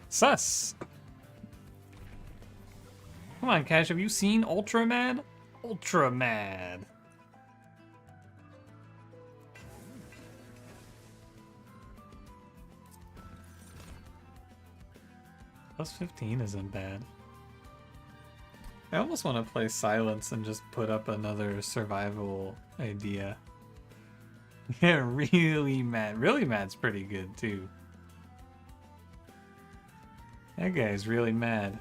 Sus. Come on, Cash, have you seen Ultra Mad? Ultra Mad. Plus 15 isn't bad. I almost want to play Silence and just put up another survival idea. Yeah, really mad. Really mad's pretty good too. That guy's really mad.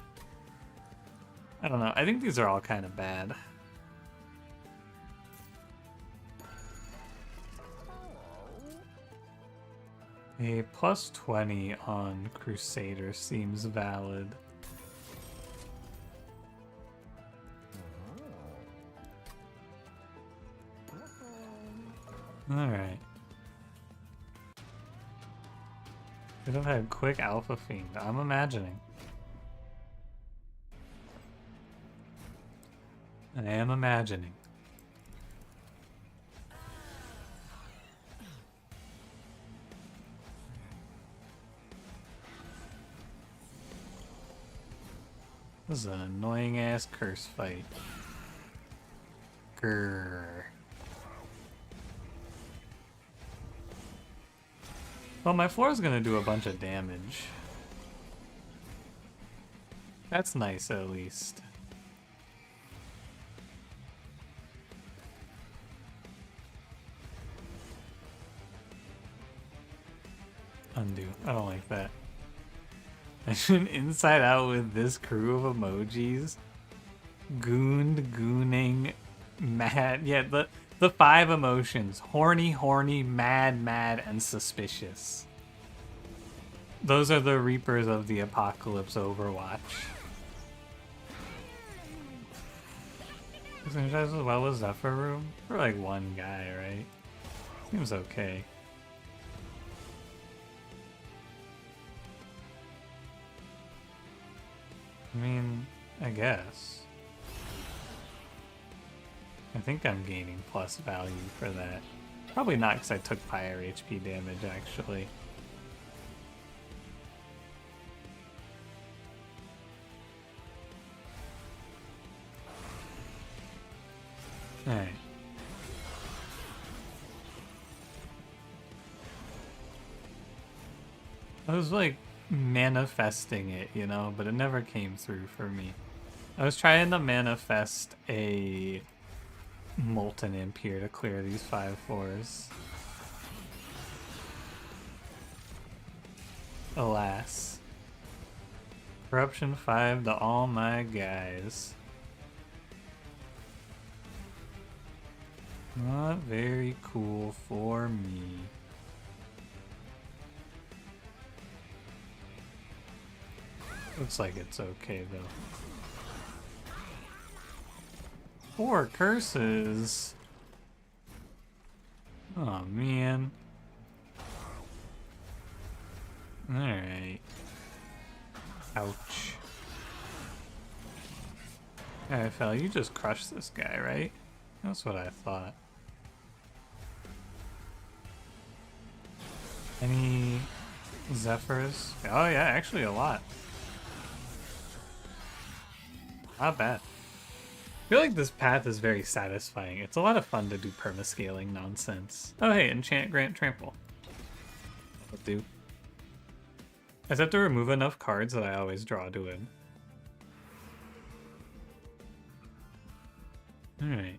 I don't know. I think these are all kind of bad. A plus 20 on Crusader seems valid. Alright. Could have had quick Alpha Fiend. I'm imagining. I am imagining. This is an annoying ass curse fight. Grrr. Well, my floor is gonna do a bunch of damage. That's nice, at least. Undo. I don't like that. I should inside out with this crew of emojis. Gooned, gooning, mad. Yeah, the 5 emotions. Horny, horny, mad, mad, and suspicious. Those are the Reapers of the Apocalypse Overwatch. Synergize as well as Zephyr Room? For like one guy, right? Seems okay. I mean, I guess. I think I'm gaining plus value for that. Probably not because I took Pyre HP damage, actually. Alright. I was like manifesting it, you know, but it never came through for me. I was trying to manifest a Molten Imp here to clear these 5/4s. Alas. Corruption 5 to all my guys. Not very cool for me. Looks like it's okay though. 4 curses. Oh man. Alright. Ouch. Alright, fella, you just crushed this guy, right? That's what I thought. Any Zephyrs? Oh yeah, actually a lot. Not bad. I feel like this path is very satisfying. It's a lot of fun to do permascaling nonsense. Oh hey, enchant, grant, trample. That'll do. I just have to remove enough cards that I always draw to win. Alright.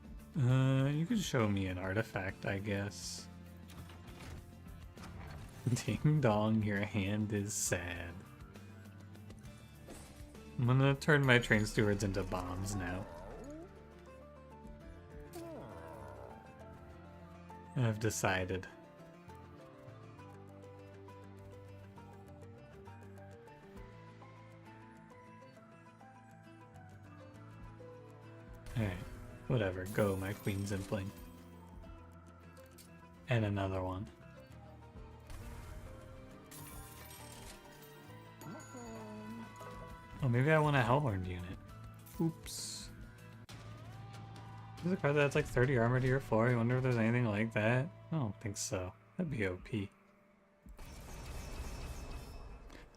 You could show me an artifact, I guess. Ding dong, your hand is sad. I'm gonna turn my train stewards into bombs now. I've decided. Alright, whatever, go my Queen Zimpling. And another one. Oh, maybe I want a Hellhorn unit. Oops. There's a card that's like 30 armor to your 4. I wonder if there's anything like that. I don't think so. That'd be OP.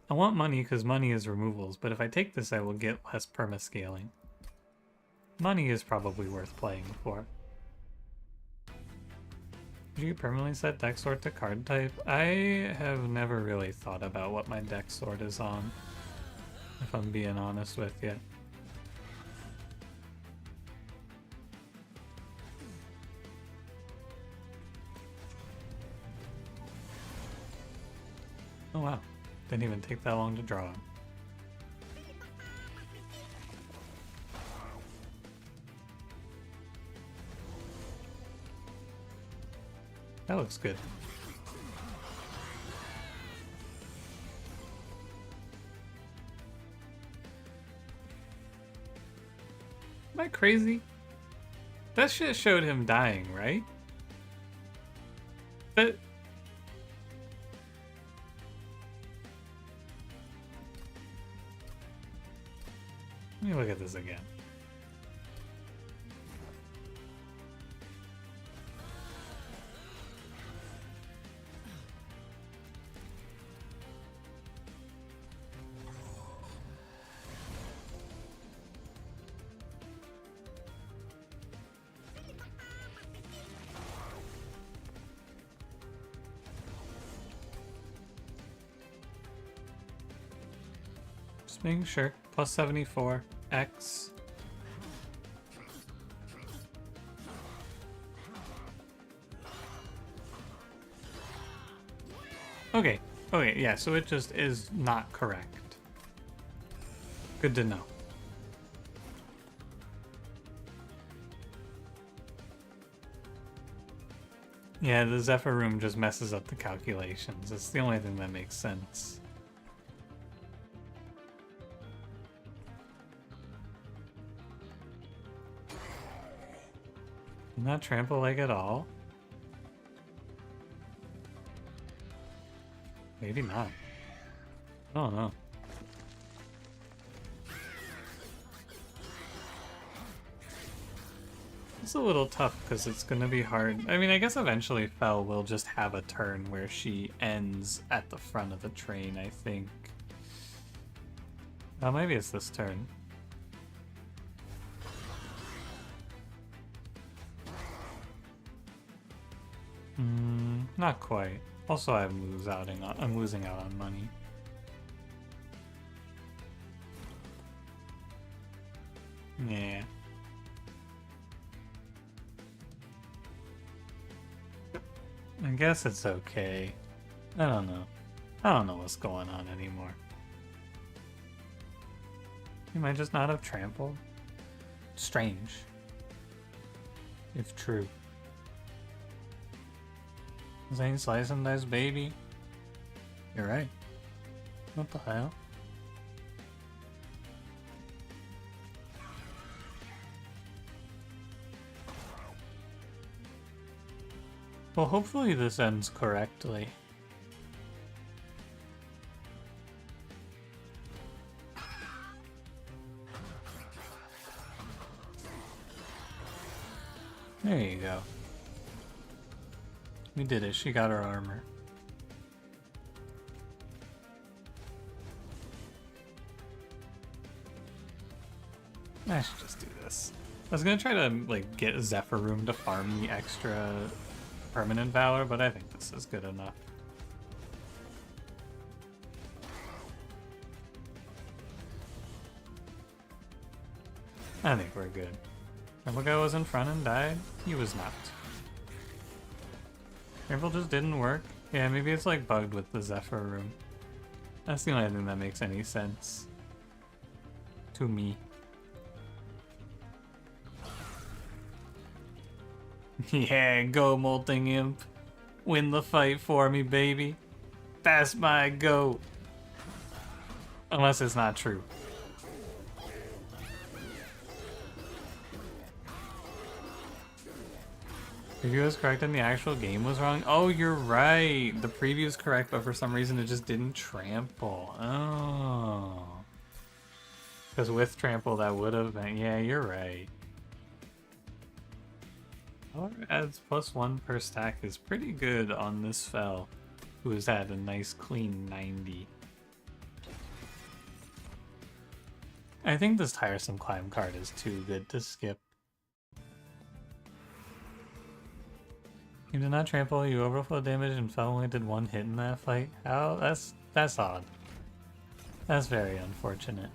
I want money because money is removals, but if I take this I will get less permascaling. Money is probably worth playing for. Did you permanently set deck sort to card type? I have never really thought about what my deck sort is on, if I'm being honest with you. Oh wow, didn't even take that long to draw him. That looks good. Am I crazy? That shit showed him dying, right? But let me look at this again. Just making sure. Plus 74. X. Okay. Okay, yeah, so it just is not correct. Good to know. Yeah, the Zephyr room just messes up the calculations. It's the only thing that makes sense. Not trample like at all? Maybe not. I don't know. It's a little tough because it's going to be hard. I mean, I guess eventually Fel will just have a turn where she ends at the front of the train, I think. Oh, maybe it's this turn. Not quite. Also, I'm losing out on money. Yeah. I guess it's okay. I don't know. I don't know what's going on anymore. You might just not have trampled. Strange. If true. This ain't slice and dice, baby. You're right. What the hell? Well, hopefully this ends correctly. There you go. We did it. She got her armor. I should just do this. I was gonna try to like get Zephyr Room to farm the extra permanent valor, but I think this is good enough. I think we're good. Remember guy was in front and died? He was not. Careful just didn't work. Yeah, maybe it's like bugged with the Zephyr Room. That's the only thing that makes any sense. To me. Yeah, go Molting Imp. Win the fight for me, baby. That's my goat. Unless it's not true. Preview was correct and the actual game was wrong? Oh, you're right. The preview is correct, but for some reason it just didn't trample. Oh. Because with trample that would have been... Yeah, you're right. Power adds +1 per stack is pretty good on this Fel, who has had a nice clean 90. I think this tiresome climb card is too good to skip. You did not trample, you overflow damage and Fel only did one hit in that fight? How? That's odd. That's very unfortunate.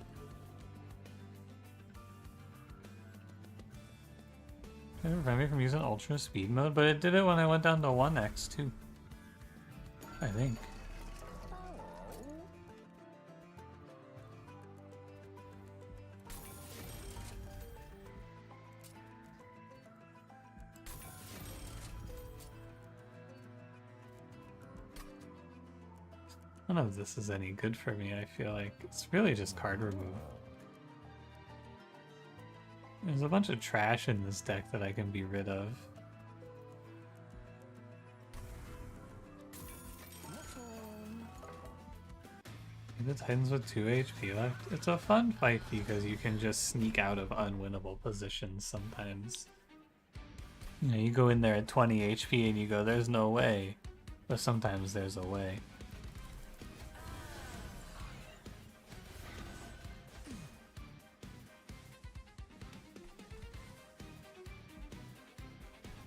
It prevent me from using ultra speed mode, but it did it when I went down to 1x too. I think. None of this is any good for me, I feel like. It's really just card remove. There's a bunch of trash in this deck that I can be rid of. The Titans with 2 HP left. It's a fun fight because you can just sneak out of unwinnable positions sometimes. You know, you go in there at 20 HP and you go, there's no way. But sometimes there's a way.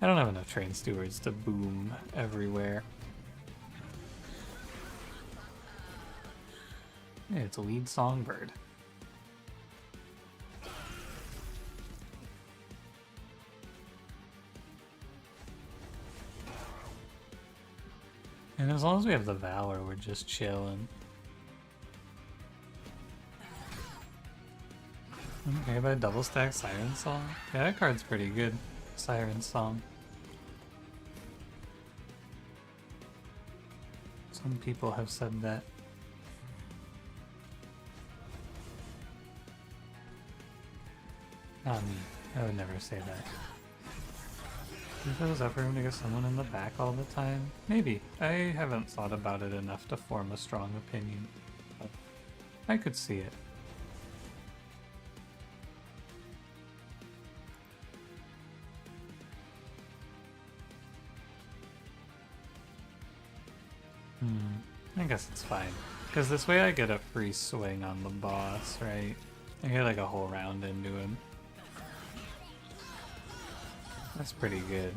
I don't have enough train stewards to boom everywhere. Hey, it's a lead songbird. And as long as we have the Valor, we're just chilling. Okay, but double stack Siren Song? Yeah, that card's pretty good. Siren Song. Some people have said that. Not me. I would never say that. If it was ever room to get someone in the back all the time? Maybe. I haven't thought about it enough to form a strong opinion. But I could see it. I guess it's fine. Because this way I get a free swing on the boss, right? I get like a whole round into him. That's pretty good.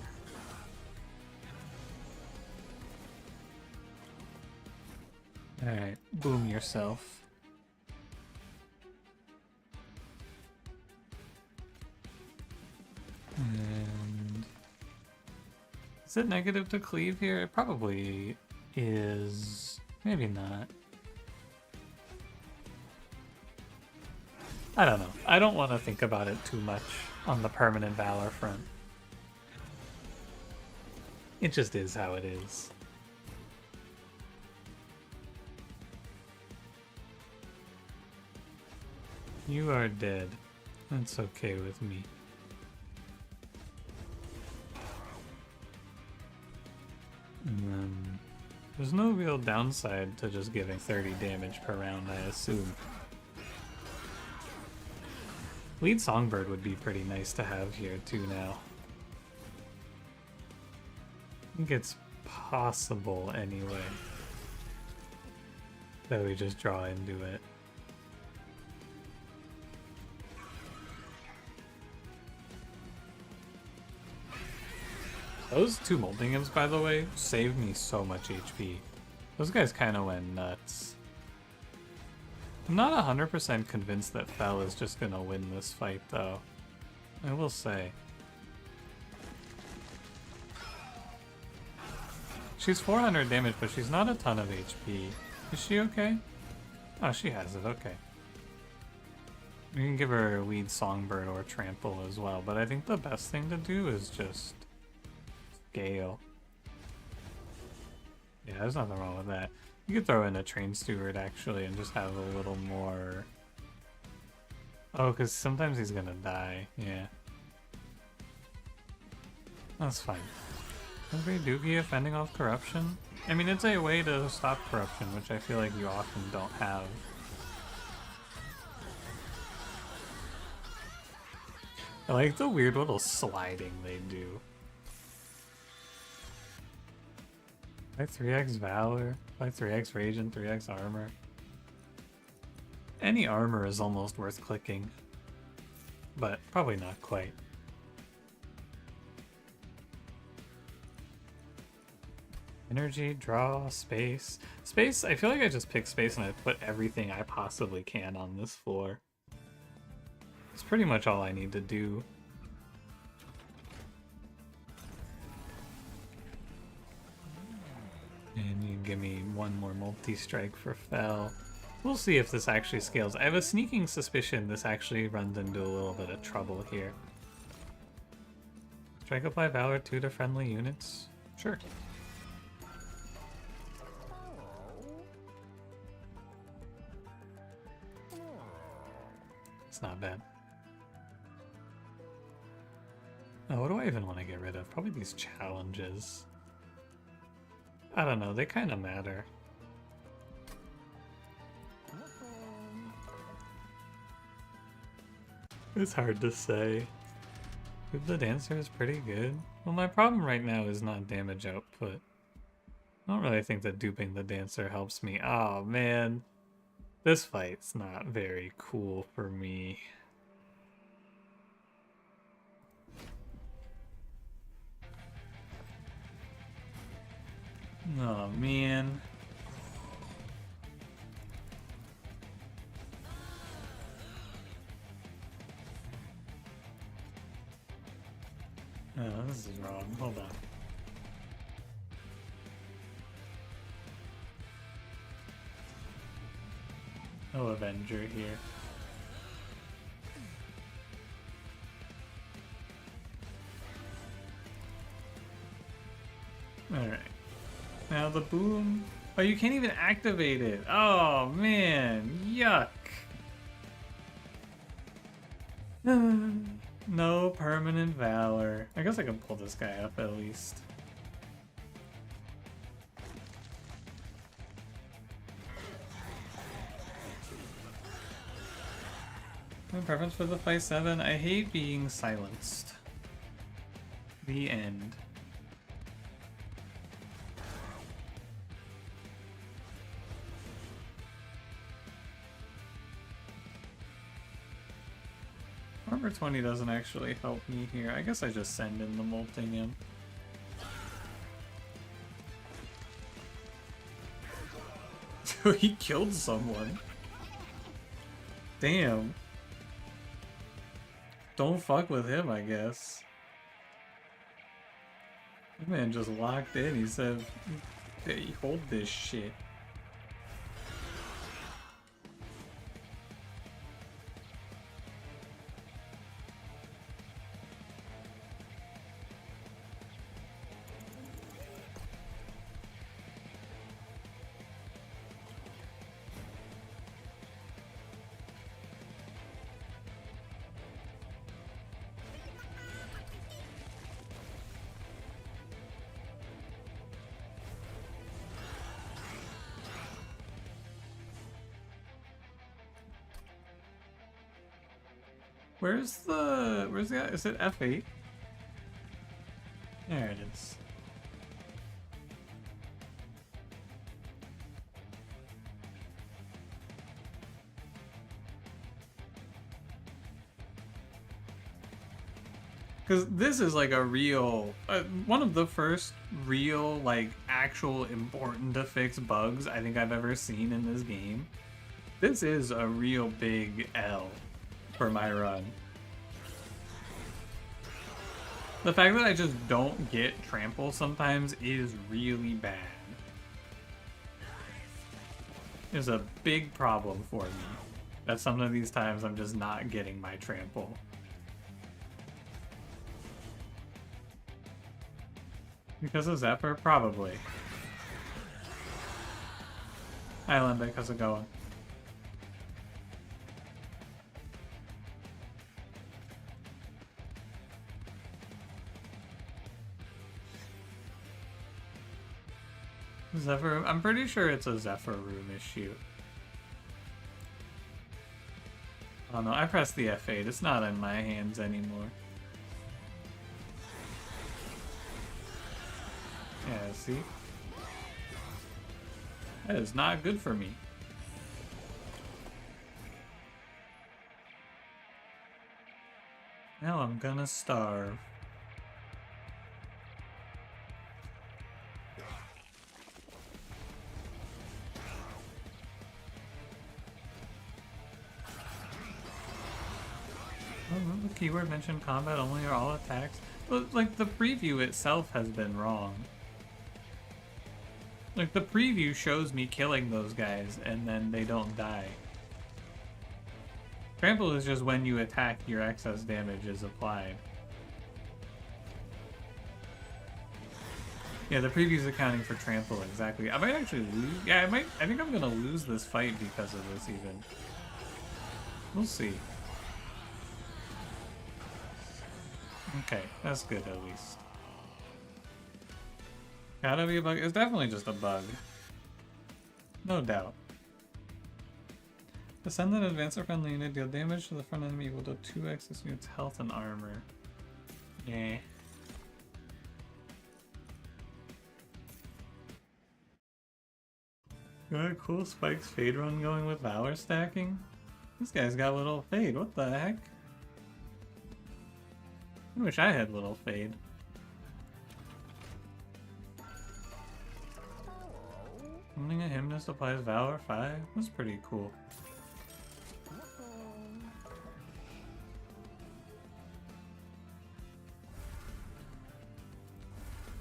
Alright, boom yourself. And is it negative to cleave here? It probably is. Maybe not. I don't know. I don't want to think about it too much on the permanent valor front. It just is how it is. You are dead. That's okay with me. And then there's no real downside to just giving 30 damage per round, I assume. Lead Songbird would be pretty nice to have here too now. I think it's possible anyway that we just draw into it. Those two Molting Imps, by the way, saved me so much HP. Those guys kind of went nuts. I'm not 100% convinced that Fel is just gonna win this fight, though. I will say. She's 400 damage, but she's not a ton of HP. Is she okay? Oh, she has it, okay. We can give her Lead Songbird or Trample as well, but I think the best thing to do is just Gale. Yeah, there's nothing wrong with that. You could throw in a Train Steward actually and just have a little more... Oh, because sometimes he's gonna die, yeah. That's fine. Every Doogie fending off corruption? I mean, it's a way to stop corruption, which I feel like you often don't have. I like the weird little sliding they do. By 3x Valor, by 3x Rage and 3x Armor. Any armor is almost worth clicking, but probably not quite. Energy, draw, space. Space, I feel like I just pick space and I put everything I possibly can on this floor. It's pretty much all I need to do. And you can give me one more multi-strike for Fel. We'll see if this actually scales. I have a sneaking suspicion this actually runs into a little bit of trouble here. Strike apply Valor 2 to friendly units? Sure. It's not bad. Oh, what do I even want to get rid of? Probably these challenges. I don't know, they kind of matter. It's hard to say. Dupe the Dancer is pretty good. Well, my problem right now is not damage output. I don't really think that duping the Dancer helps me. Oh man, this fight's not very cool for me. Oh man. Oh, this is wrong. Hold on. No Avenger here. Alright. Now the boom. Oh, you can't even activate it. Oh, man. Yuck. No permanent valor. I guess I can pull this guy up at least. My preference for the 5-7. I hate being silenced. The end. Armor 20 doesn't actually help me here. I guess I just send in the molting him. He killed someone. Damn. Don't fuck with him, I guess. That man just locked in. He said, hey, hold this shit. Where's the guy? Is it F8? There it is. Because this is like a real, one of the first real, like, actual important to fix bugs I think I've ever seen in this game. This is a real big L for my run. The fact that I just don't get trample sometimes is really bad. It's a big problem for me. That some of these times I'm just not getting my trample. Because of Zephyr? Probably. Hi Limbic, how's it going? Zephyr, I'm pretty sure it's a Zephyr room issue. Oh no, I pressed the F8, it's not in my hands anymore. Yeah, see? That is not good for me. Now I'm gonna starve. The keyword mentioned combat only or all attacks. Well, like, the preview itself has been wrong. Like, the preview shows me killing those guys and then they don't die. Trample is just when you attack, your excess damage is applied. Yeah, the preview's accounting for trample, exactly. I might actually lose. Yeah, I think I'm gonna lose this fight because of this even. We'll see. Okay, that's good at least. Gotta be a bug. It's definitely just a bug. No doubt. Ascend and advance a friendly unit, deal damage to the front enemy equal to 2x this unit's health and armor. Yeah. Got a cool Spike's Fade run going with Valor stacking? This guy's got little Fade, what the heck? I wish I had little Fade. Summoning a Hymnist applies Valor 5? That's pretty cool.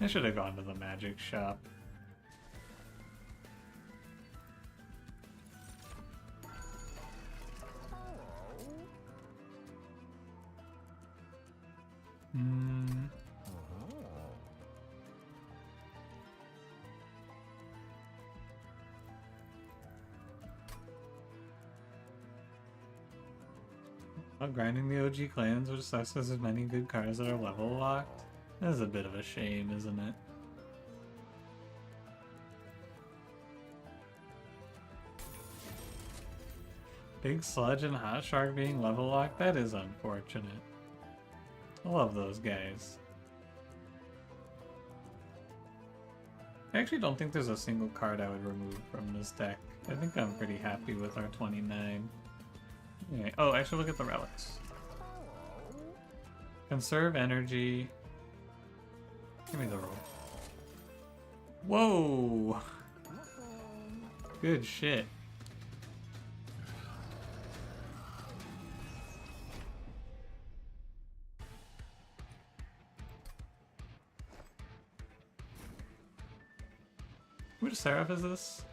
I should have gone to the magic shop. While grinding the OG clans, which sucks because there's many good cards that are level locked. That is a bit of a shame, isn't it? Big Sludge and Hot Shark being level locked, that is unfortunate. I love those guys. I actually don't think there's a single card I would remove from this deck. I think I'm pretty happy with our 29. Okay. Oh, I should look at the relics. Conserve energy. Give me the roll. Whoa! Good shit. Which seraph is this?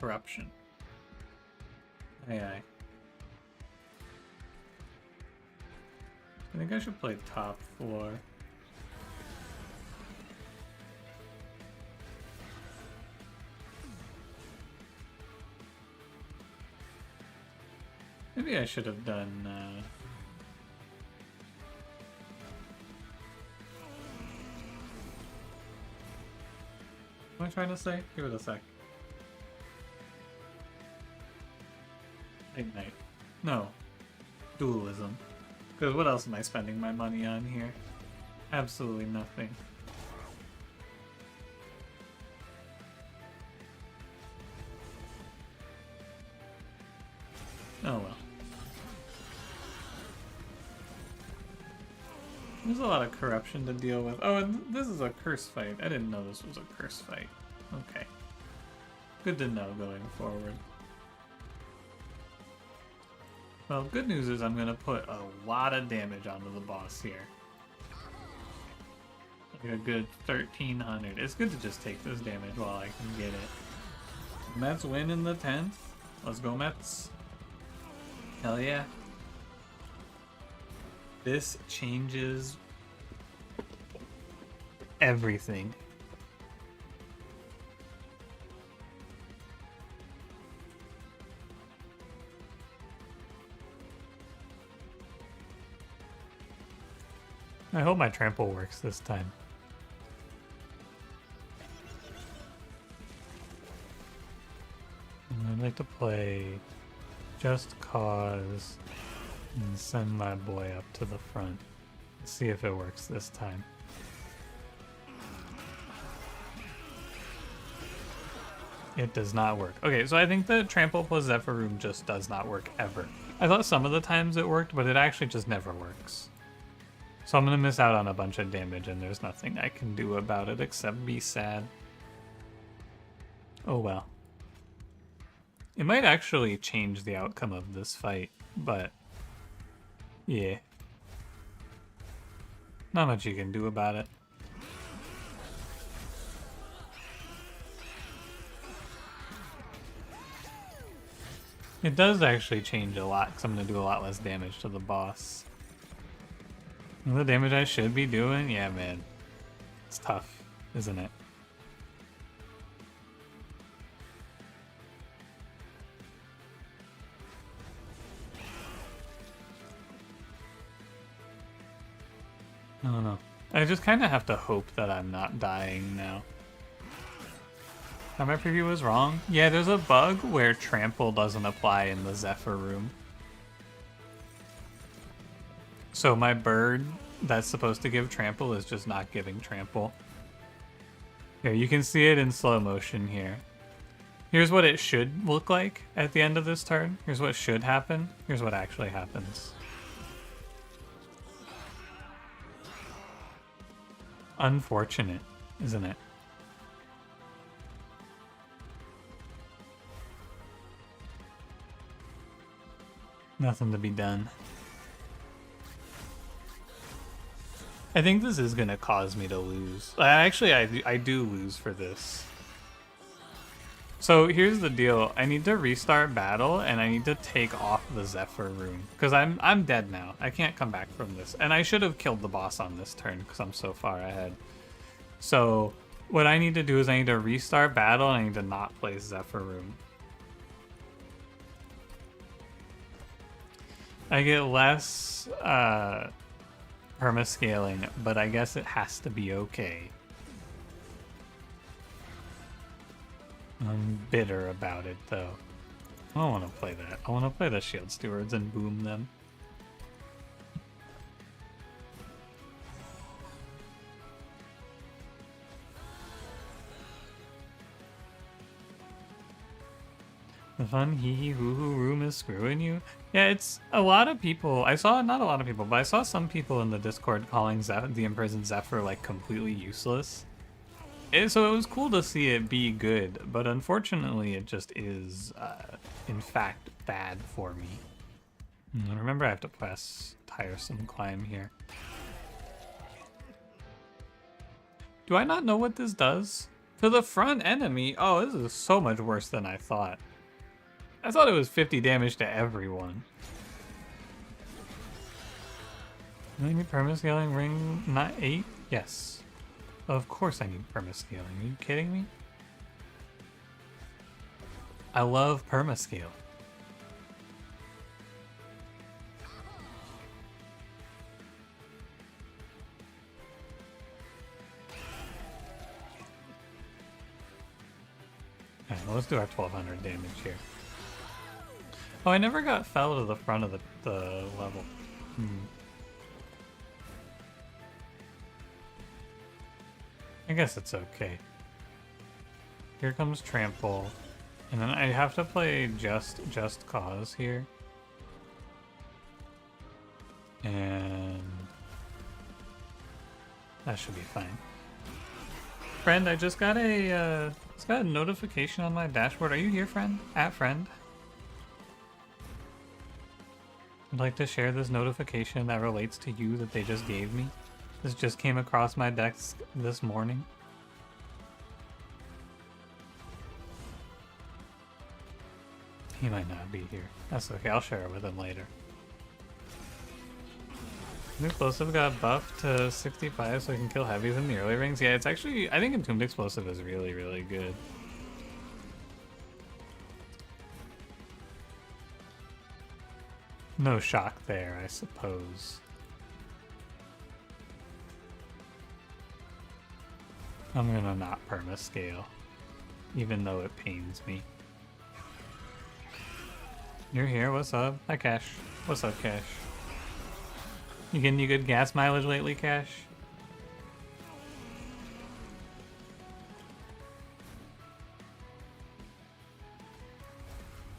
Corruption. AI. I think I should play top floor. Maybe I should have done, what am I trying to say? Give it a sec. Ignite. No. Dualism. Because what else am I spending my money on here? Absolutely nothing. Oh well. There's a lot of corruption to deal with. Oh, and this is a curse fight. I didn't know this was a curse fight. Okay. Good to know going forward. Well, good news is I'm going to put a lot of damage onto the boss here. Like a good 1300. It's good to just take this damage while I can get it. Mets win in the 10th. Let's go, Mets. Hell yeah. This changes everything. I hope my trample works this time. I'd like to play Just Cause and send my boy up to the front. Let's see if it works this time. It does not work. Okay, so I think the Trample plus Zephyr Room just does not work ever. I thought some of the times it worked, but it actually just never works. So I'm gonna miss out on a bunch of damage and there's nothing I can do about it except be sad. Oh well. It might actually change the outcome of this fight, but yeah. Not much you can do about it. It does actually change a lot, because I'm going to do a lot less damage to the boss. The damage I should be doing? Yeah, man. It's tough, isn't it? I don't know. I just kind of have to hope that I'm not dying now. My preview was wrong. Yeah, there's a bug where trample doesn't apply in the Zephyr room. So my bird that's supposed to give trample is just not giving trample. Here, you can see it in slow motion here. Here's what it should look like at the end of this turn. Here's what should happen. Here's what actually happens. Unfortunate, isn't it? Nothing to be done. I think this is gonna cause me to lose. Actually, I do lose for this. So here's the deal. I need to restart battle and I need to take off the Zephyr rune. Because I'm dead now. I can't come back from this. And I should have killed the boss on this turn because I'm so far ahead. So what I need to do is I need to restart battle and I need to not place Zephyr rune. I get less permascaling, but I guess it has to be okay. I'm bitter about it, though. I don't want to play that. I want to play the Shield Stewards and boom them. The fun hee hee hoo hoo room is screwing you. Yeah, it's a lot of people. I saw, not a lot of people, but I saw some people in the Discord calling the imprisoned Zephyr like completely useless. So it was cool to see it be good, but unfortunately it just is, in fact, bad for me. Remember, I have to press tiresome climb here. Do I not know what this does? To the front enemy? Oh, this is so much worse than I thought. I thought it was 50 damage to everyone. I need permascaling ring, not 8? Yes. Of course I need permascaling. Are you kidding me? I love permascale. Alright, well, let's do our 1200 damage here. Oh, I never got fell to the front of the level. I guess it's okay. Here comes Trample. And then I have to play Just Cause here. And that should be fine. Friend, I just got a notification on my dashboard. Are you here, friend? At friend? I'd like to share this notification that relates to you that they just gave me. This just came across my desk this morning. He might not be here. That's okay, I'll share it with him later. Explosive got buffed to 65 so we can kill heavies in the early rings. Yeah, it's actually, I think Entombed Explosive is really, really good. No shock there, I suppose. I'm gonna not permascale, even though it pains me. You're here, what's up? Hi, Cash. What's up, Cash? You getting any good gas mileage lately, Cash?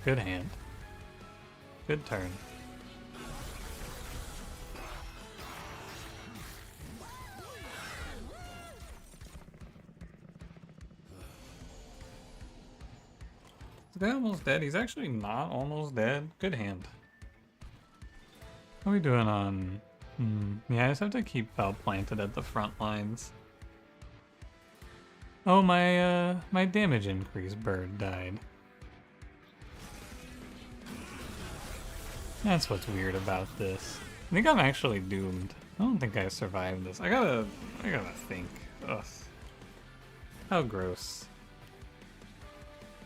Good hand. Good turn. Is the guy almost dead? He's actually not almost dead. Good hand. How are we doing on... yeah, I just have to keep Fel planted at the front lines. Oh, my damage increase bird died. That's what's weird about this. I think I'm actually doomed. I don't think I survived this. I gotta think. Ugh. How gross.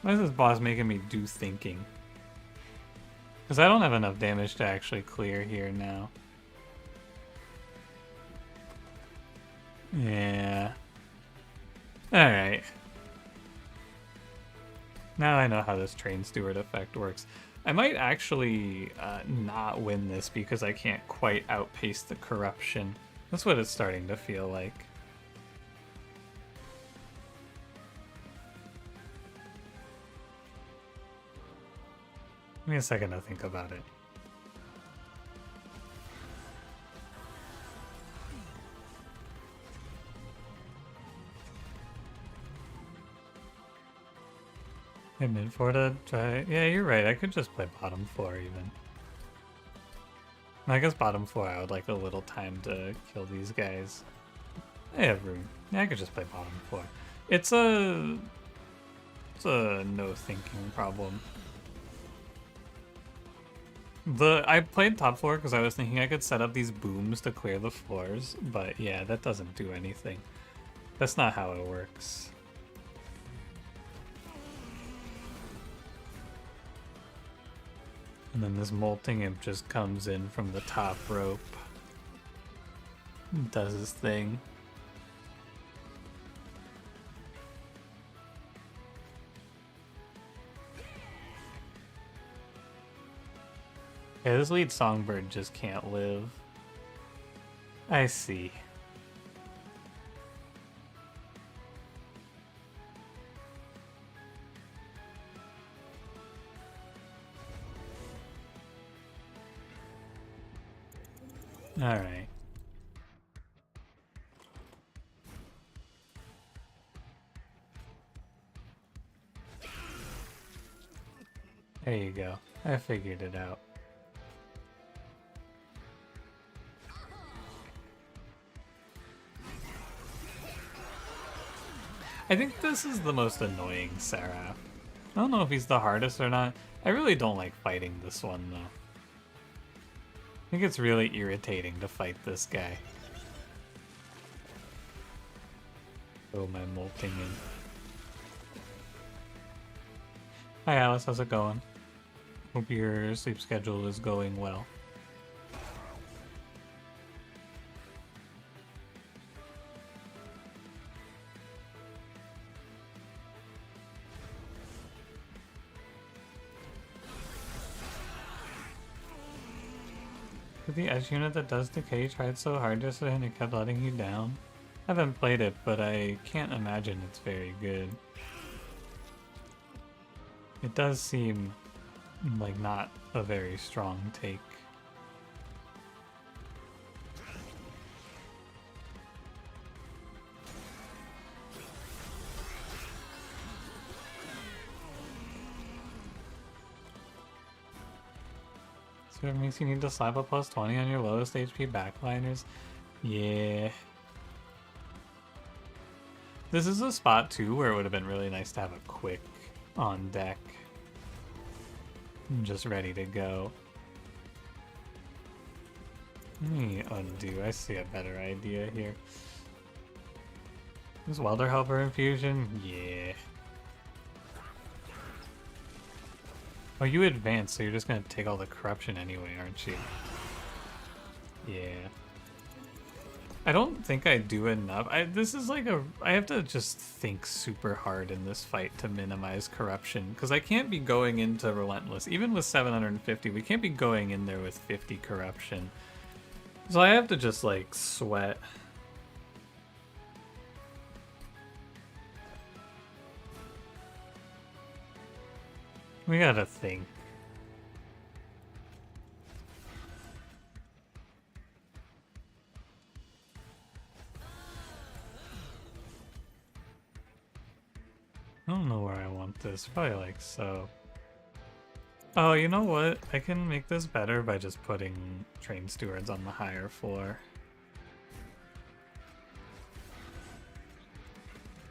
Why is this boss making me do thinking? Because I don't have enough damage to actually clear here now. Yeah. Alright. Now I know how this train steward effect works. I might actually not win this because I can't quite outpace the corruption. That's what it's starting to feel like. Give me a second to think about it. Hey, mid 4 to try. Yeah, you're right. I could just play bottom 4 even. I guess bottom 4 I would like a little time to kill these guys. I have room. Yeah, I could just play bottom 4. It's a no thinking problem. I played top floor because I was thinking I could set up these booms to clear the floors, but yeah, that doesn't do anything. That's not how it works. And then this molting imp just comes in from the top rope. Does his thing. Yeah, this lead songbird just can't live. I see. Alright. There you go. I figured it out. I think this is the most annoying Seraph. I don't know if he's the hardest or not. I really don't like fighting this one, though. I think it's really irritating to fight this guy. Oh, my molting in. Hi Alice, how's it going? Hope your sleep schedule is going well. The edge unit that does decay tried so hard just and it kept letting you down. I haven't played it, but I can't imagine it's very good. It does seem like not a very strong take. So it makes you need to slap a plus 20 on your lowest HP backliners. Yeah. This is a spot too where it would have been really nice to have a quick on deck. Just ready to go. Let me undo. I see a better idea here. This Welder Helper infusion? Yeah. Oh, you advanced, so you're just gonna take all the corruption anyway, aren't you? Yeah. I don't think I do enough. This is like I have to just think super hard in this fight to minimize corruption, because I can't be going into Relentless. Even with 750, we can't be going in there with 50 corruption. So I have to just like sweat. We gotta think. I don't know where I want this. Probably like so. Oh, you know what? I can make this better by just putting train stewards on the higher floor.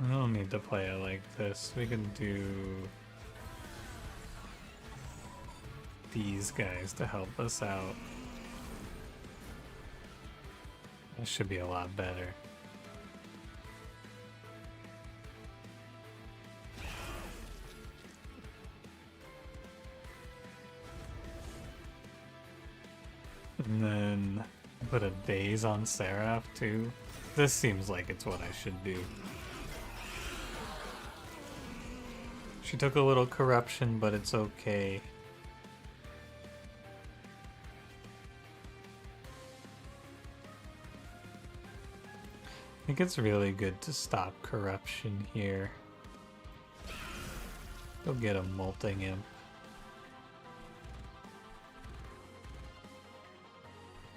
I don't need to play it like this. We can do these guys to help us out. That should be a lot better. And then put a daze on Seraph too. This seems like it's what I should do. She took a little corruption, but it's okay. I think it's really good to stop corruption here. Go get a molting imp.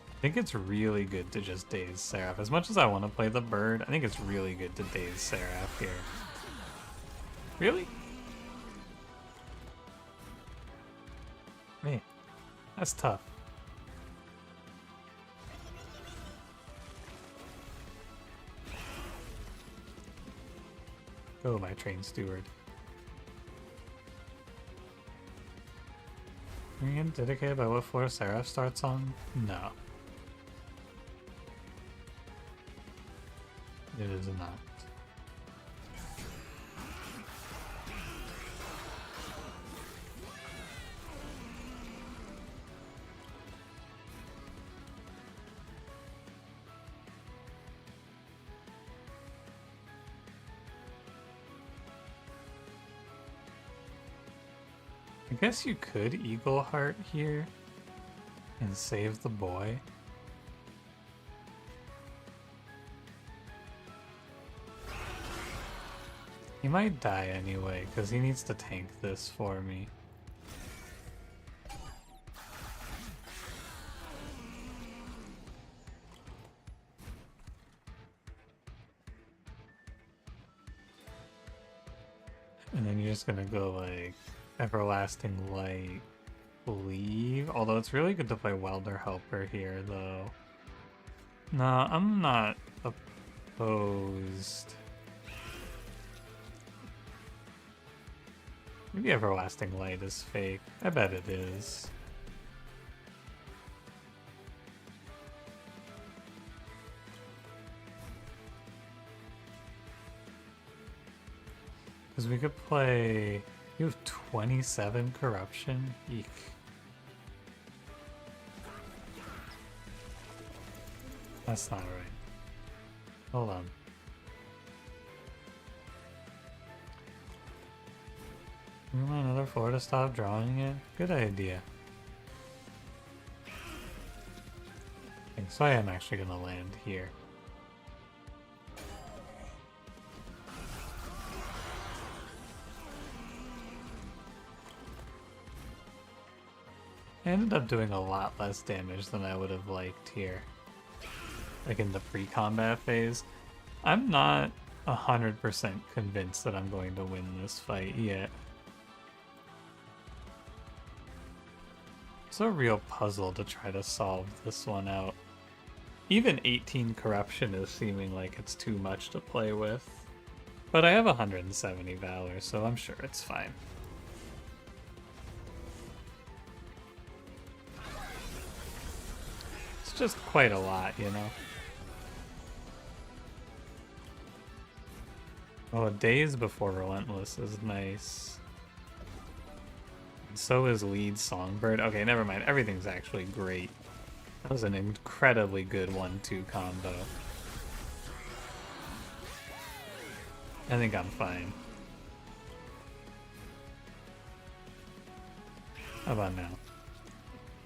I think it's really good to just daze Seraph. As much as I want to play the bird, I think it's really good to daze Seraph here. Really? Man, that's tough. Go, my train steward. Are you dedicated by what floor Seraph starts on? No. It is not. I guess you could Eagle Heart here and save the boy. He might die anyway, because he needs to tank this for me. And then you're just gonna go like Everlasting Light, leave. Although it's really good to play Welder Helper here though. No, I'm not opposed. Maybe Everlasting Light is fake. I bet it is. Because we could play... You have 27 corruption? Eek. That's not right. Hold on. You want another 4 to stop drawing it? Good idea. Okay, so I am actually gonna land here. I ended up doing a lot less damage than I would have liked here. Like in the pre-combat phase. I'm not 100% convinced that I'm going to win this fight yet. It's a real puzzle to try to solve this one out. Even 18 corruption is seeming like it's too much to play with. But I have 170 valor, so I'm sure it's fine. It's just quite a lot, you know? Oh, Days Before Relentless is nice. And so is Lead Songbird. Okay, never mind. Everything's actually great. That was an incredibly good 1-2 combo. I think I'm fine. How about now?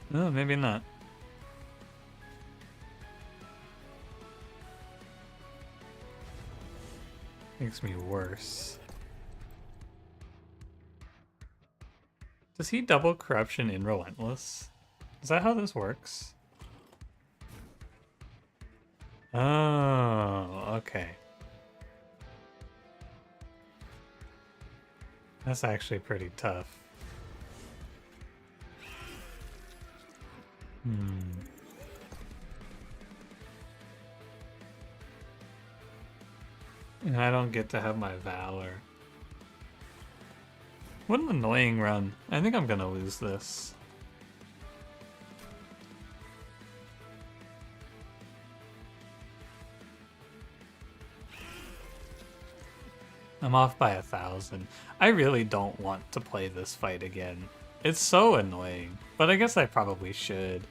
No, maybe not. Makes me worse. Does he double corruption in Relentless? Is that how this works? Oh, okay. That's actually pretty tough. And I don't get to have my Valor. What an annoying run. I think I'm gonna lose this. I'm off by 1,000. I really don't want to play this fight again. It's so annoying, but I guess I probably should.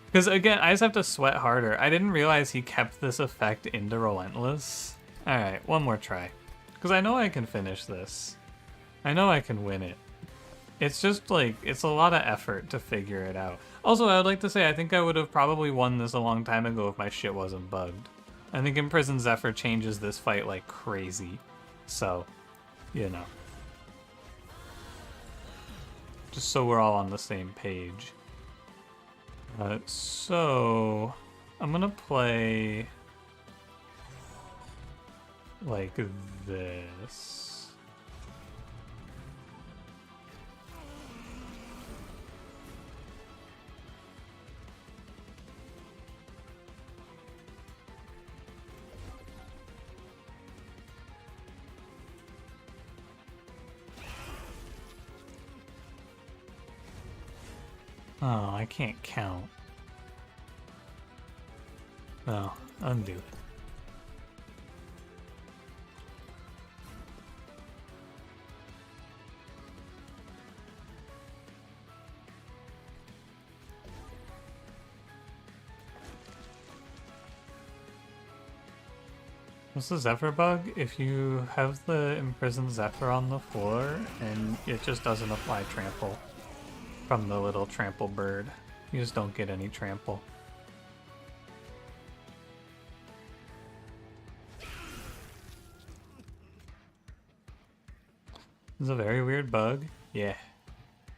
Because again, I just have to sweat harder. I didn't realize he kept this effect into Relentless. Alright, one more try. Because I know I can finish this. I know I can win it. It's just like, it's a lot of effort to figure it out. Also, I would like to say I think I would have probably won this a long time ago if my shit wasn't bugged. I think Imprisoned Zephyr changes this fight like crazy. So, you know. Just so we're all on the same page. So, I'm gonna play like this. Oh, I can't count. No, undo it. What's the Zephyr bug? If you have the Imprisoned Zephyr on the floor and it just doesn't apply trample from the little trample bird. You just don't get any trample. This is a very weird bug. Yeah.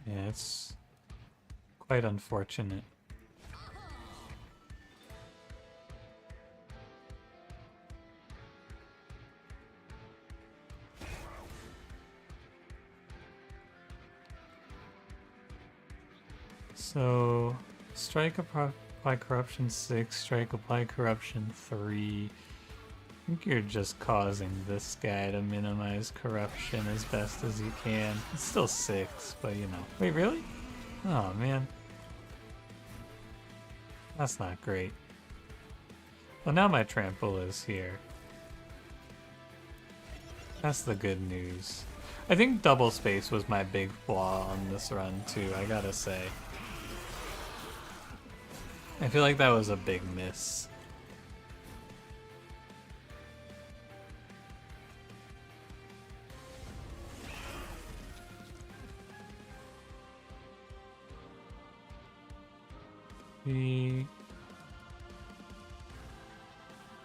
Yeah, it's quite unfortunate. So, strike apply corruption 6, strike apply corruption 3. I think you're just causing this guy to minimize corruption as best as you can. It's still 6, but you know. Wait, really? Oh man. That's not great. Well, now my trample is here. That's the good news. I think double space was my big flaw on this run too, I gotta say. I feel like that was a big miss.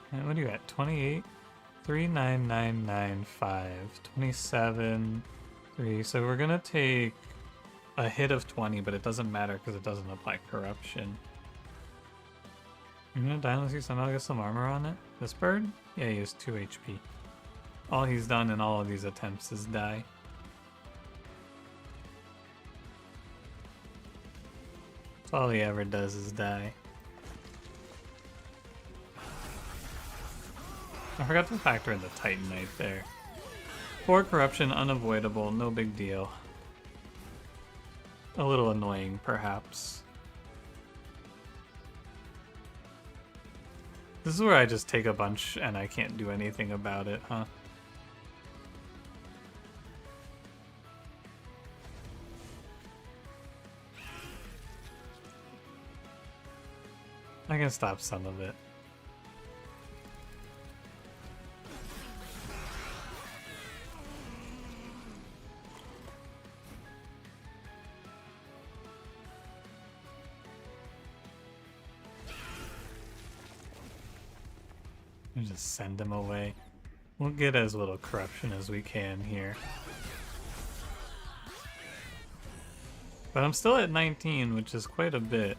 What are you at? 28? 39995. 27. 3. So we're gonna take a hit of 20, but it doesn't matter because it doesn't apply corruption. You're gonna die unless you somehow get some armor on it? This bird? Yeah, he has 2 HP. All he's done in all of these attempts is die. That's all he ever does is die. I forgot to factor in the Titanite there. 4 corruption, unavoidable, no big deal. A little annoying, perhaps. This is where I just take a bunch and I can't do anything about it, huh? I can stop some of it. Just send him away. We'll get as little corruption as we can here. But I'm still at 19, which is quite a bit.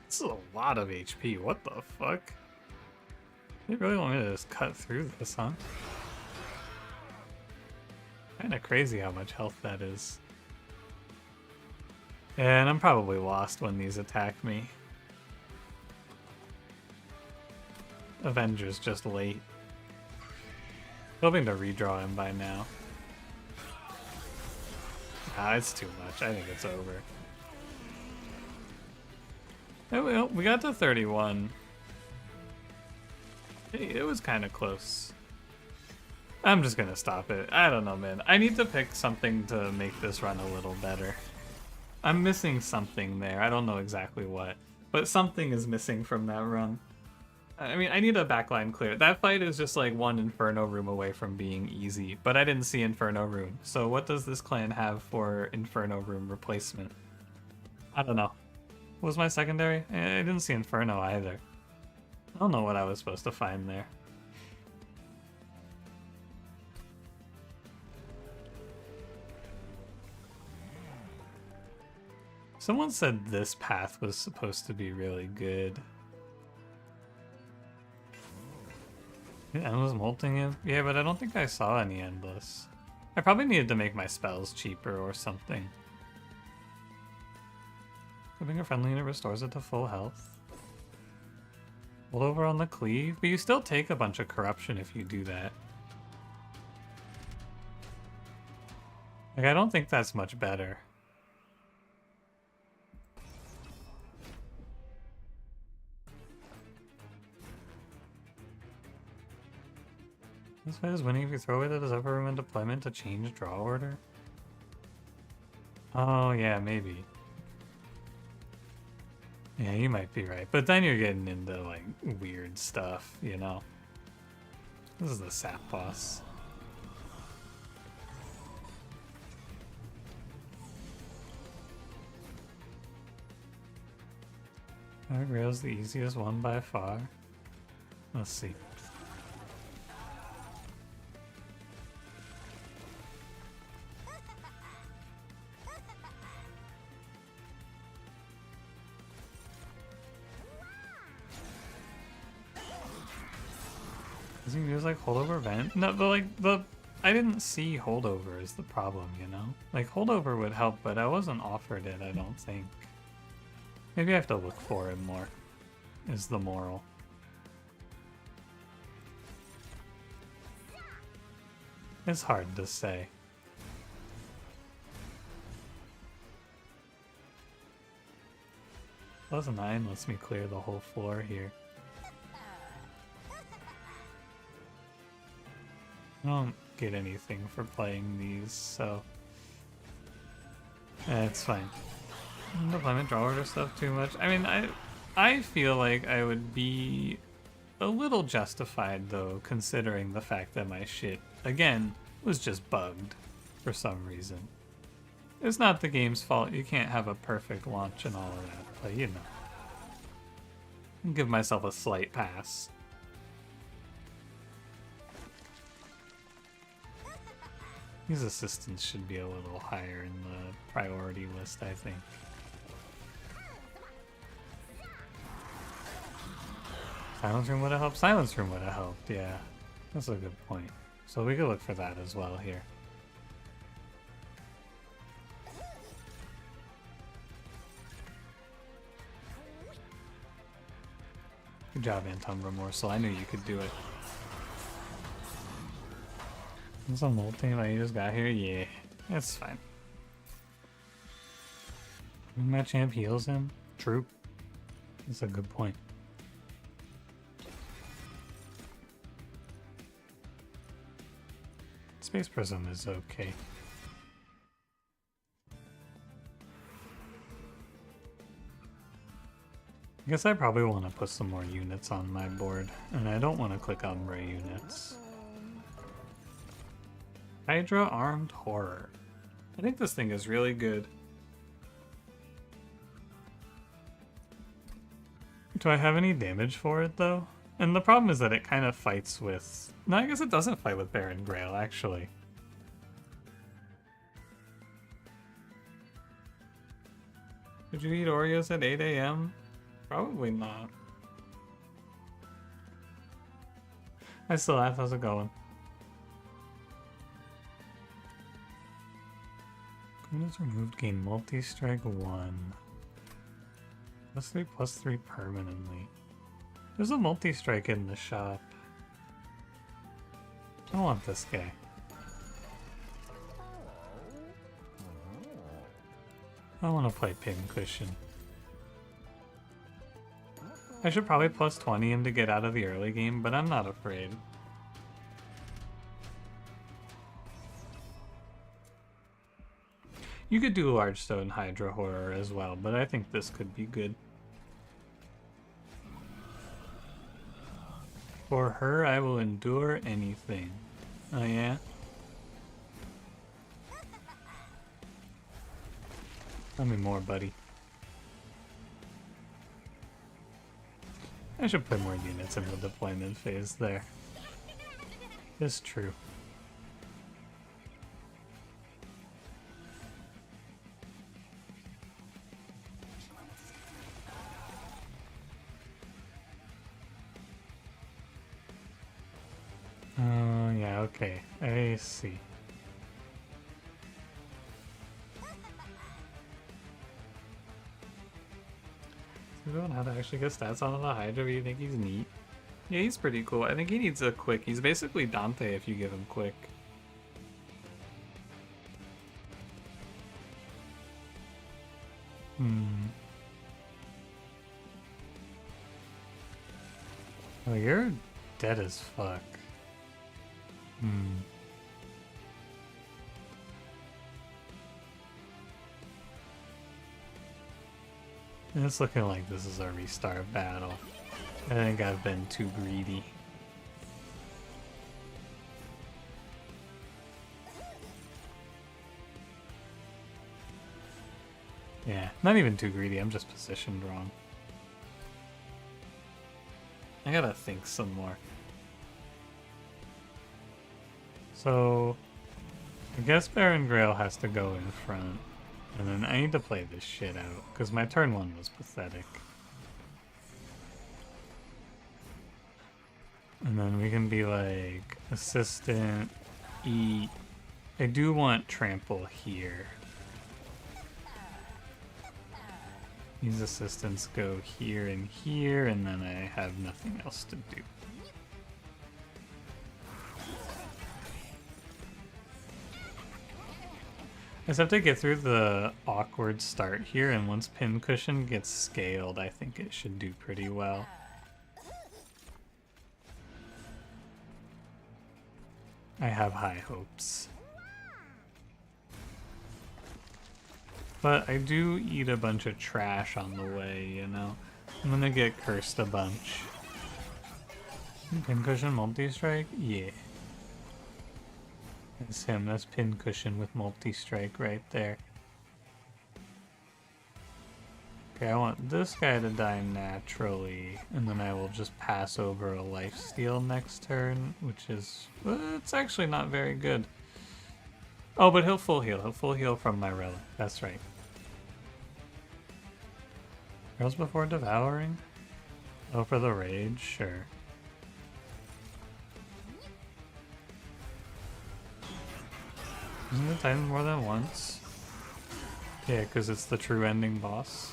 This is a lot of HP, what the fuck? They really want me to just cut through this, huh? Kinda crazy how much health that is. And I'm probably lost when these attack me. Avenger's just late. Hoping to redraw him by now. Ah, it's too much. I think it's over. Oh, well, we got to 31. It was kind of close. I'm just gonna stop it. I don't know, man. I need to pick something to make this run a little better. I'm missing something there. I don't know exactly what, but something is missing from that run. I mean, I need a backline clear. That fight is just like one Inferno room away from being easy, but I didn't see Inferno room. So what does this clan have for Inferno room replacement? I don't know. What was my secondary? I didn't see Inferno either. I don't know what I was supposed to find there. Someone said this path was supposed to be really good. Endless molting him? Yeah, but I don't think I saw any endless. I probably needed to make my spells cheaper or something. Equipping a friendly unit restores it to full health. Hold over on the cleave, but you still take a bunch of corruption if you do that. Like, I don't think that's much better. This fight is winning if you throw away the upper room in deployment to change draw order. Oh yeah, maybe. Yeah, you might be right. But then you're getting into like weird stuff, you know. This is the sap boss. Grail's the easiest one by far. Let's see. Does he use like holdover vent? No, but like the I didn't see holdover is the problem, you know? Like, holdover would help, but I wasn't offered it, I don't think. Maybe I have to look for it more, is the moral. It's hard to say. +9 lets me clear the whole floor here. I don't get anything for playing these, so it's fine. Deployment draw order stuff too much. I mean, I feel like I would be a little justified though, considering the fact that my shit again was just bugged for some reason. It's not the game's fault. You can't have a perfect launch and all of that, but you know, I'll give myself a slight pass. These assistants should be a little higher in the priority list, I think. Silence room would have helped? Silence room would have helped, yeah. That's a good point. So we could look for that as well here. Good job, Anton Morsel. I knew you could do it. Is a multi like you just got here? Yeah, that's fine. My champ heals him? True. That's a good point. Space Prism is okay. I guess I probably want to put some more units on my board, and I don't want to click on Ray units. Hydra Armed Horror. I think this thing is really good. Do I have any damage for it though? And the problem is that it kind of fights with... No, I guess it doesn't fight with Baron Grail, actually. Did you eat Oreos at 8 AM? Probably not. I still laugh. How's it going? Units removed gain multi-strike 1. +3/+3 permanently. There's a multi-strike in the shop. I want this guy. I want to play Pincushion. I should probably +20 him to get out of the early game, but I'm not afraid. You could do Large Stone Hydra Horror as well, but I think this could be good. For her, I will endure anything. Oh yeah? Tell me more, buddy. I should put more units in the deployment phase there. It's true. Oh, yeah, okay. I see. I don't know how to actually get stats on the Hydra, but you think he's neat? Yeah, he's pretty cool. I think he needs a quick. He's basically Dante if you give him quick. Oh, you're dead as fuck. It's looking like this is a restart battle. I think I've been too greedy. Yeah, not even too greedy, I'm just positioned wrong. I gotta think some more. So, I guess Baron Grail has to go in front. And then I need to play this shit out, because my turn 1 was pathetic. And then we can be like, assistant, eat. I do want trample here. These assistants go here and here, and then I have nothing else to do. I just have to get through the awkward start here, and once Pincushion gets scaled, I think it should do pretty well. I have high hopes. But I do eat a bunch of trash on the way, you know? I'm gonna get cursed a bunch. Pincushion multi-strike? Yeah. That's him, that's Pincushion with multi-strike right there. Okay, I want this guy to die naturally, and then I will just pass over a lifesteal next turn, which is... it's actually not very good. Oh, but he'll full heal. He'll full heal from my relic. That's right. Girls before devouring? Oh, for the rage? Sure. Isn't it timed more than once? Yeah, because it's the true ending boss.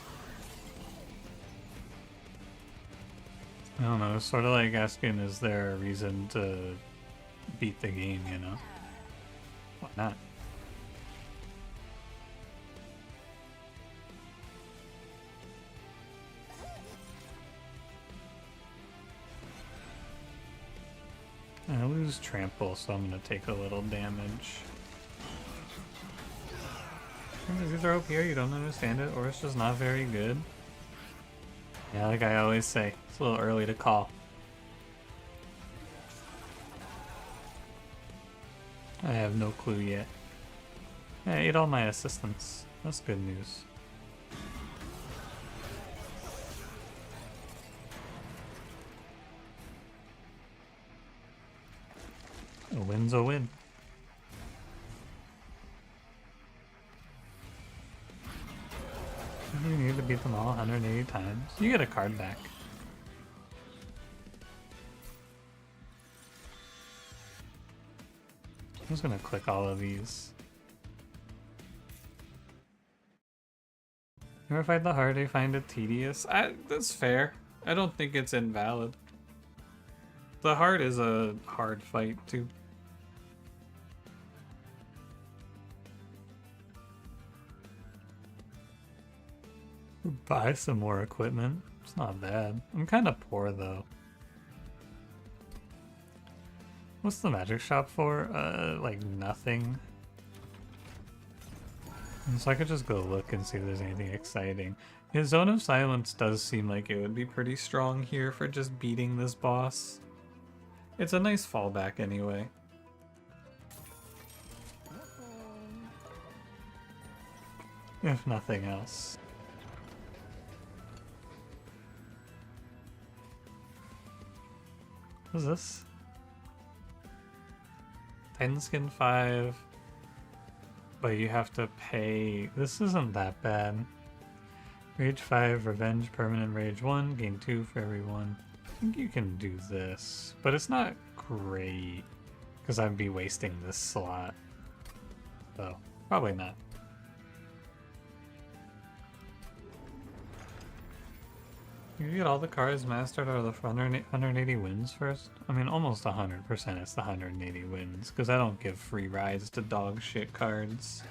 I don't know, it's sort of like asking, is there a reason to beat the game, you know? Why not? I lose trample, so I'm gonna take a little damage. Is either OP or you don't understand it, or it's just not very good. Yeah, like I always say, it's a little early to call. I have no clue yet. I ate all my assistants. That's good news. A win's a win. You need to beat them all 180 times. You get a card back. I'm just gonna click all of these. Never fight the hard, I find it tedious. That's fair. I don't think it's invalid. The hard is a hard fight too. Buy some more equipment. It's not bad. I'm kind of poor though. What's the magic shop for? Like nothing. And so I could just go look and see if there's anything exciting. His Zone of Silence does seem like it would be pretty strong here for just beating this boss. It's a nice fallback anyway. If nothing else. What's this? Titan Skin 5. But you have to pay... This isn't that bad. Rage 5, Revenge, Permanent Rage 1, gain 2 for every 1. I think you can do this, but it's not great, because I'd be wasting this slot. So, probably not. You get all the cards mastered out of the 180 wins first? I mean, almost 100% it's the 180 wins, because I don't give free rides to dog shit cards.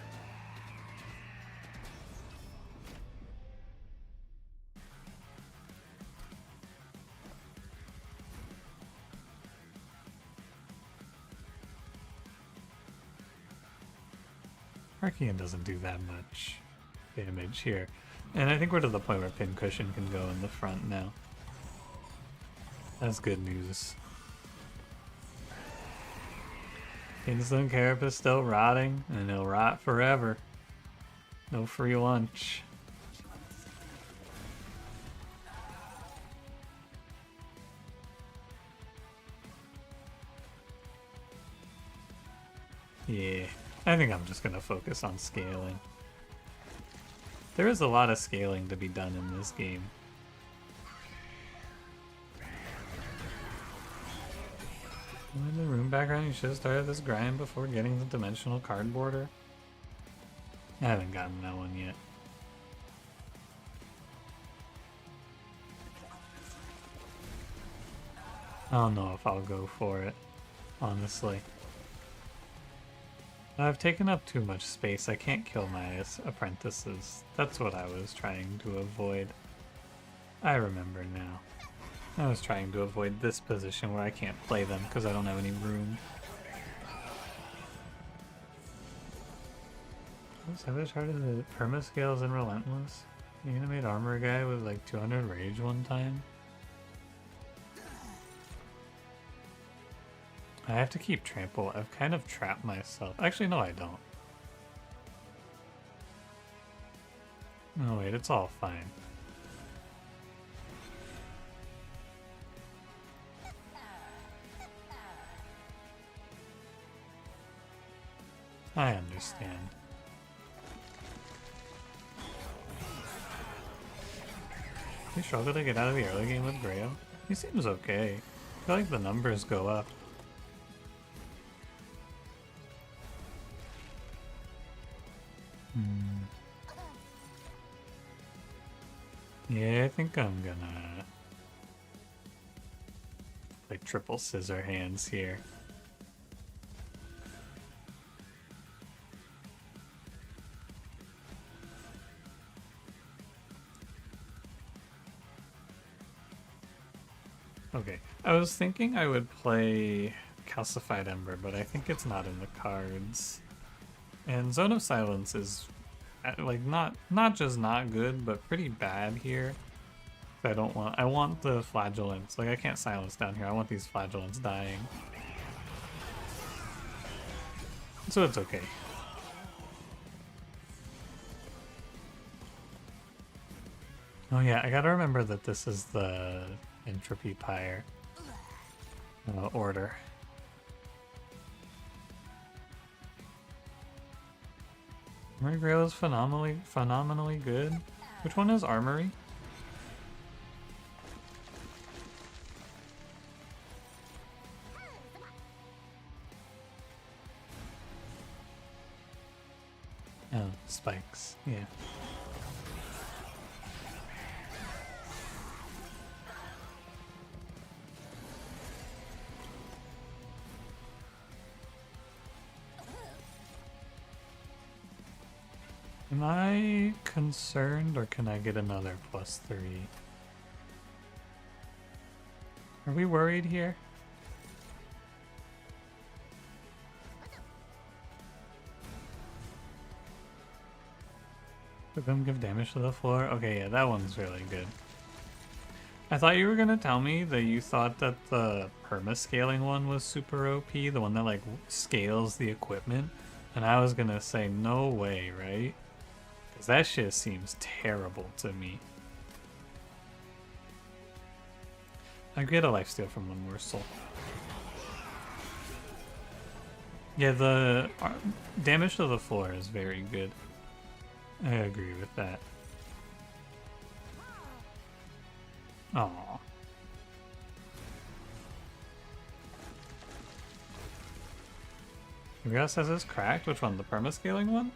Archean doesn't do that much damage here. And I think we're to the point where Pincushion can go in the front now. That's good news. Kingsland Carapace still rotting, and it'll rot forever. No free lunch. Yeah, I think I'm just gonna focus on scaling. There is a lot of scaling to be done in this game. In the room background, you should have started this grind before getting the dimensional card border. I haven't gotten that one yet. I don't know if I'll go for it, honestly. I've taken up too much space. I can't kill my apprentices. That's what I was trying to avoid. I remember now. I was trying to avoid this position where I can't play them because I don't have any room. Oh, Savage Heart of the Permascales and Relentless. The animate armor guy with like 200 rage one time. I have to keep trample. I've kind of trapped myself. Actually, no, I don't. No, wait, it's all fine. I understand. He struggled to get out of the early game with Grail. He seems okay. I feel like the numbers go up. Yeah, I think I'm gonna play triple scissor hands here. Okay, I was thinking I would play Calcified Ember, but I think it's not in the cards. And Zone of Silence is like not just not good, but pretty bad here. I want the flagellants. Like I can't silence down here. I want these flagellants dying. So it's okay. Oh yeah, I gotta remember that this is the Entropy Pyre order. Armory Grail is phenomenally good. Which one is Armory? Oh, spikes. Yeah. Am I concerned or can I get another +3? Are we worried here? Let them give damage to the floor? Okay, yeah, that one's really good. I thought you were gonna tell me that you thought that the perma-scaling one was super OP, the one that like scales the equipment, and I was gonna say no way, right? Because that shit seems terrible to me. I get a lifesteal from one more soul. Yeah, the damage to the floor is very good. I agree with that. Aww. Who else has this cracked? Which one? The perma-scaling one?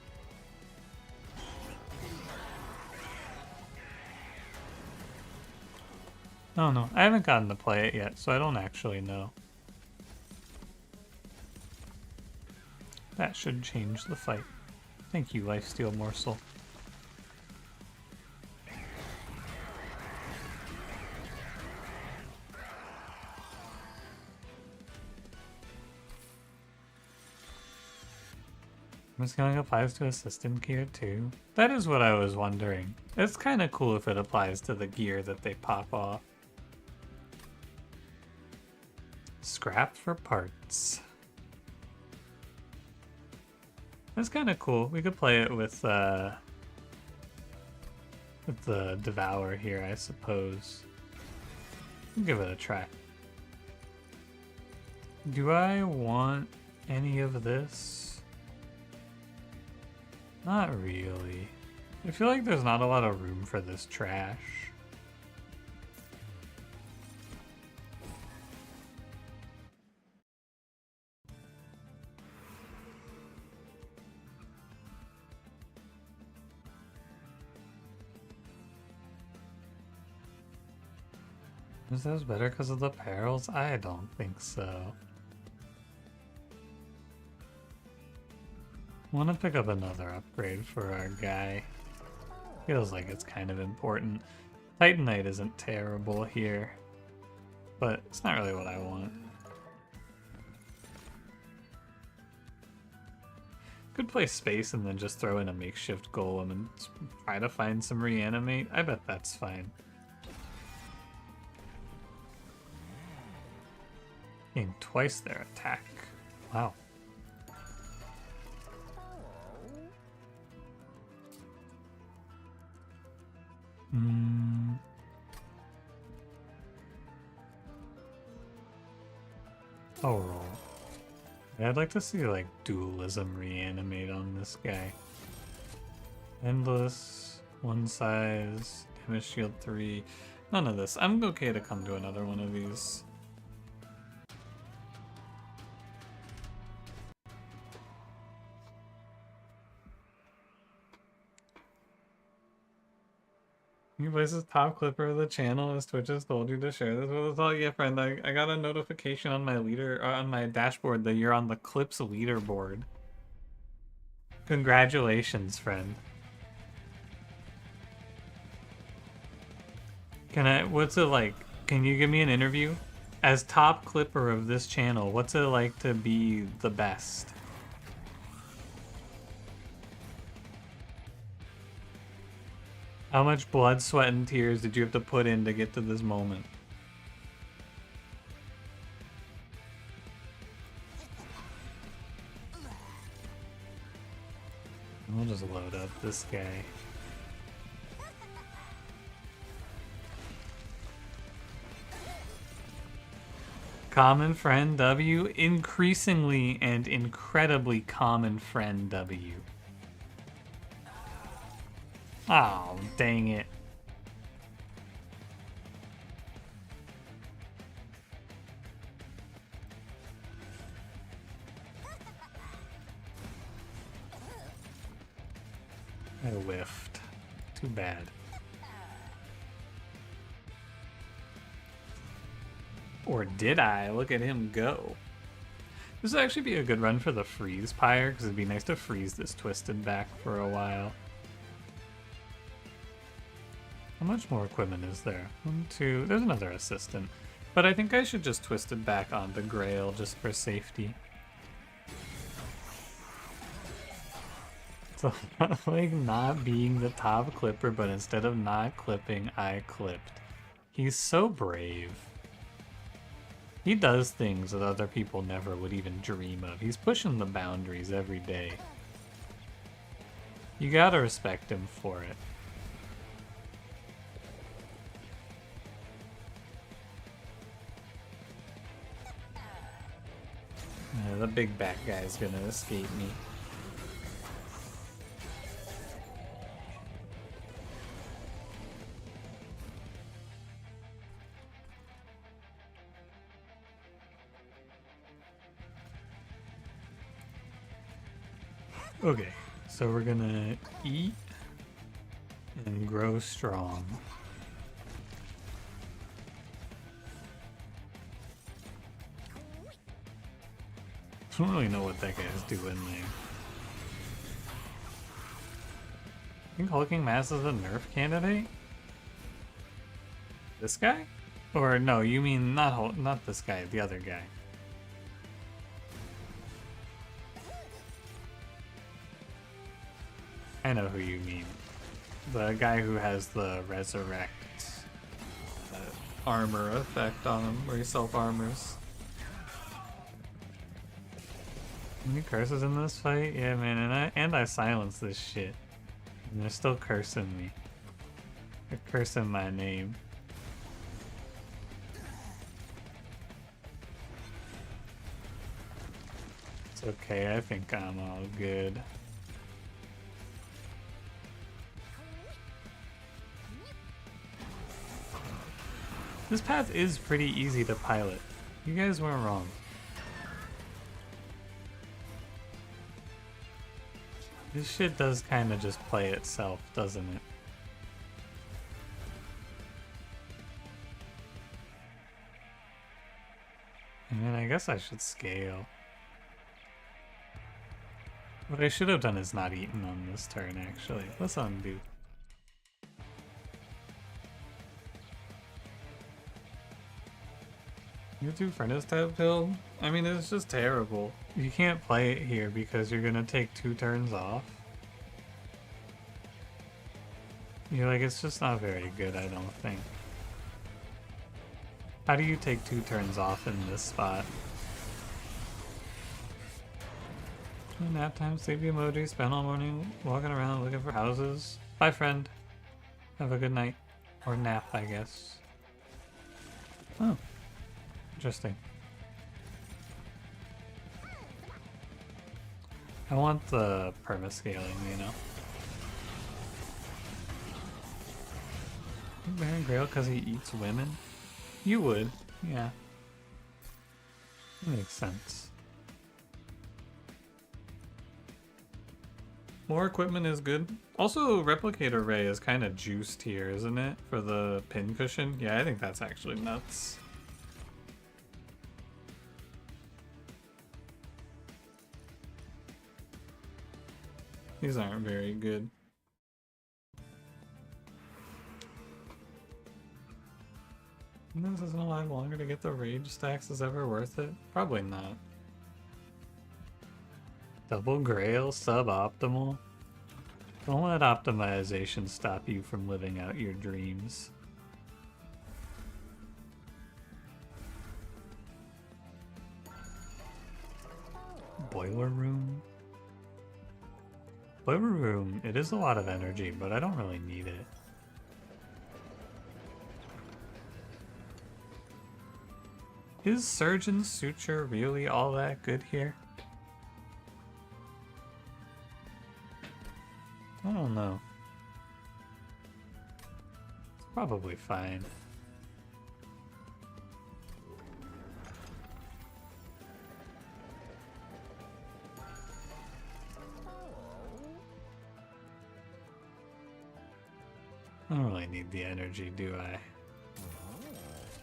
Oh no, I haven't gotten to play it yet, so I don't actually know. That should change the fight. Thank you, Lifesteal Morsel. Scaling applies to assistant gear too? That is what I was wondering. It's kind of cool if it applies to the gear that they pop off. Scrap for parts. That's kind of cool. We could play it with the Devour here, I suppose. We'll give it a try. Do I want any of this? Not really. I feel like there's not a lot of room for this trash. Is those better because of the perils? I don't think so. Want to pick up another upgrade for our guy. Feels like it's kind of important. Titanite isn't terrible here, but it's not really what I want. Could play space and then just throw in a makeshift golem and try to find some reanimate. I bet that's fine. Gain twice their attack. Wow. I'll roll. Yeah, I'd like to see like dualism reanimate on this guy. Endless, one size, damage shield 3. None of this. I'm okay to come to another one of these. New places top clipper of the channel as Twitch has told you to share this with us all. Yeah, friend, I got a notification on my on my dashboard that you're on the clips leaderboard. Congratulations, friend. What's it like? Can you give me an interview? As top clipper of this channel, what's it like to be the best? How much blood, sweat, and tears did you have to put in to get to this moment? We'll just load up this guy. Common friend W, increasingly and incredibly common friend W. Oh, dang it. I whiffed. Too bad. Or did I? Look at him go. This would actually be a good run for the freeze pyre, because it'd be nice to freeze this twisted back for a while. How much more equipment is there? 1, 2, there's another assistant. But I think I should just twist it back onto Grail just for safety. So, like, not being the top clipper, but instead of not clipping, I clipped. He's so brave. He does things that other people never would even dream of. He's pushing the boundaries every day. You gotta respect him for it. The big back guy's gonna escape me. Okay, so we're gonna eat and grow strong. I don't really know what that guy's doing there. I think Hulking Mass is a nerf candidate? This guy? Or no, you mean not this guy, the other guy. I know who you mean. The guy who has the resurrect armor effect on him, where he self-armors. Any curses in this fight? Yeah, man, and I silenced this shit. And they're still cursing me. They're cursing my name. It's okay, I think I'm all good. This path is pretty easy to pilot. You guys weren't wrong. This shit does kind of just play itself, doesn't it? guess I should scale. What I should have done is not eaten on this turn, actually. Let's undo. You do Furnace type build? I mean, it's just terrible. You can't play it here because you're gonna take 2 turns off. You're like, it's just not very good, I don't think. How do you take 2 turns off in this spot? Nap time, sleepy emoji, spend all morning walking around looking for houses. Bye, friend. Have a good night. Or nap, I guess. Oh. Interesting. I want the perma-scaling, you know? Baron Grail because he eats women? You would, yeah. That makes sense. More equipment is good. Also, Replicator Ray is kind of juiced here, isn't it? For the pin cushion? Yeah, I think that's actually nuts. These aren't very good. This isn't a lot longer to get the rage stacks. Is ever worth it? Probably not. Double Grail, suboptimal. Don't let optimization stop you from living out your dreams. Boiler room? Boiler room, it is a lot of energy, but I don't really need it. Is Surgeon's Suture really all that good here? I don't know. It's probably fine. I don't really need the energy, do I?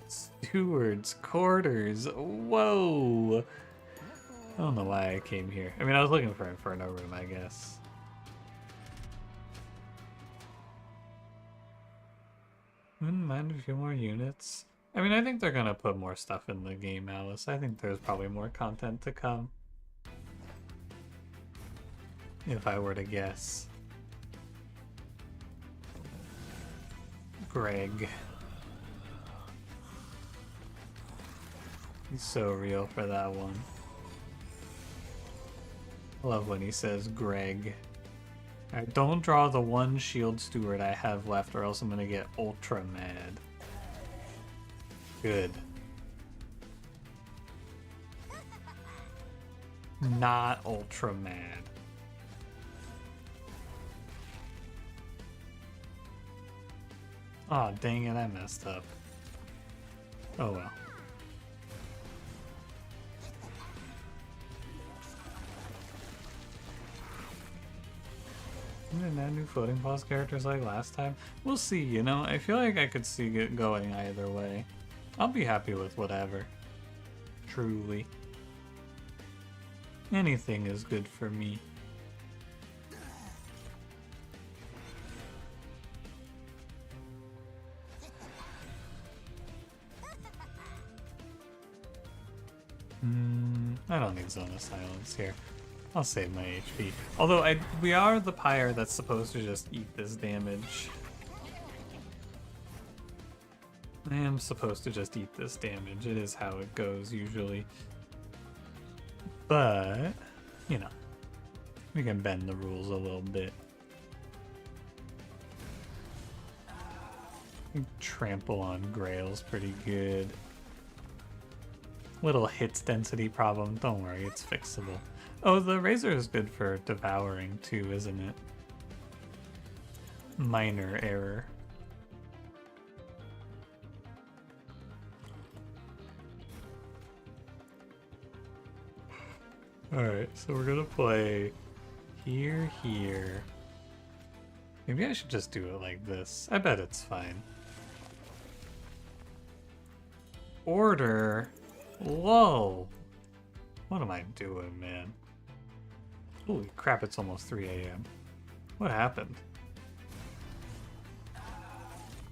Steward's quarters. Whoa! I don't know why I came here. I mean, I was looking for Inferno Room, I guess. Wouldn't mind a few more units. I mean, I think they're gonna put more stuff in the game, Alice. I think there's probably more content to come. If I were to guess. Greg. He's so real for that one. I love when he says Greg. Alright, don't draw the one shield steward I have left or else I'm gonna get ultra mad. Good. Not ultra mad. Aw, dang it, I messed up. Oh well. Didn't add new floating pause characters like last time? We'll see, you know? I feel like I could see it going either way. I'll be happy with whatever. Truly. Anything is good for me. I don't need Zone of Silence here. I'll save my HP. Although we are the Pyre that's supposed to just eat this damage. I am supposed to just eat this damage. It is how it goes usually. But, you know, we can bend the rules a little bit. Trample on Grail's pretty good. Little hits density problem. Don't worry, it's fixable. Oh, the Razor is good for devouring too, isn't it? Minor error. Alright, so we're gonna play here. Maybe I should just do it like this. I bet it's fine. Order. Whoa. What am I doing, man? Holy crap, it's almost 3 a.m. What happened?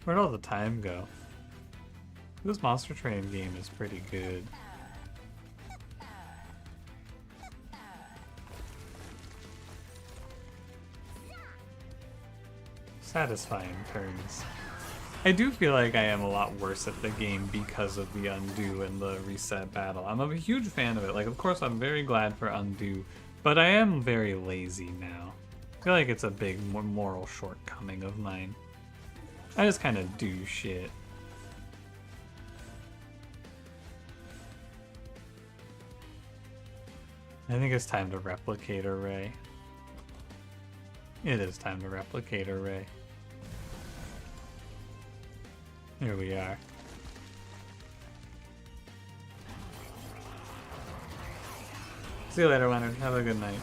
Where'd all the time go? This Monster Train game is pretty good. Satisfying turns. I do feel like I am a lot worse at the game because of the undo and the reset battle. I'm a huge fan of it. Like, of course, I'm very glad for undo, but I am very lazy now. I feel like it's a big moral shortcoming of mine. I just kind of do shit. I think it's time to replicate array. It is time to replicate array. Here we are. See you later, Leonard. Have a good night.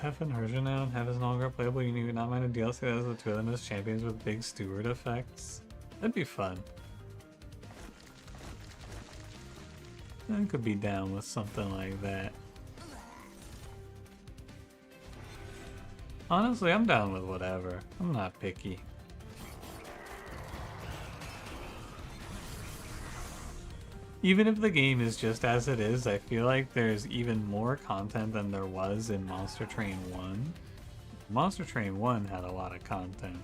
Hef and Herja now, and Hef is no longer playable. You need not mind a DLC that has the two of them as champions with big steward effects. That'd be fun. I could be down with something like that. Honestly, I'm down with whatever. I'm not picky. Even if the game is just as it is, I feel like there's even more content than there was in Monster Train 1. Monster Train 1 had a lot of content.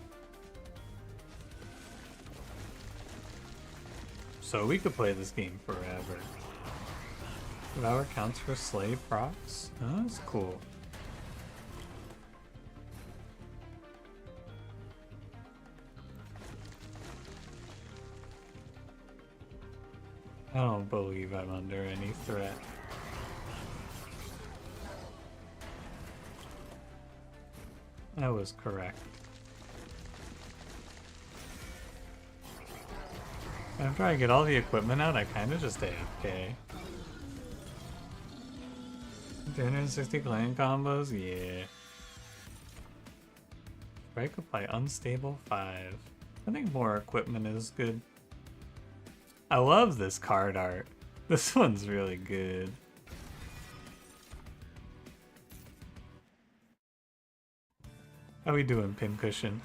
So we could play this game forever. Devour counts for slay procs? Oh, that's cool. I don't believe I'm under any threat. I was correct. After I get all the equipment out, I kind of just AFK. 360 clan combos? Yeah. Break apply unstable 5. I think more equipment is good. I love this card art. This one's really good. How we doing, Pincushion?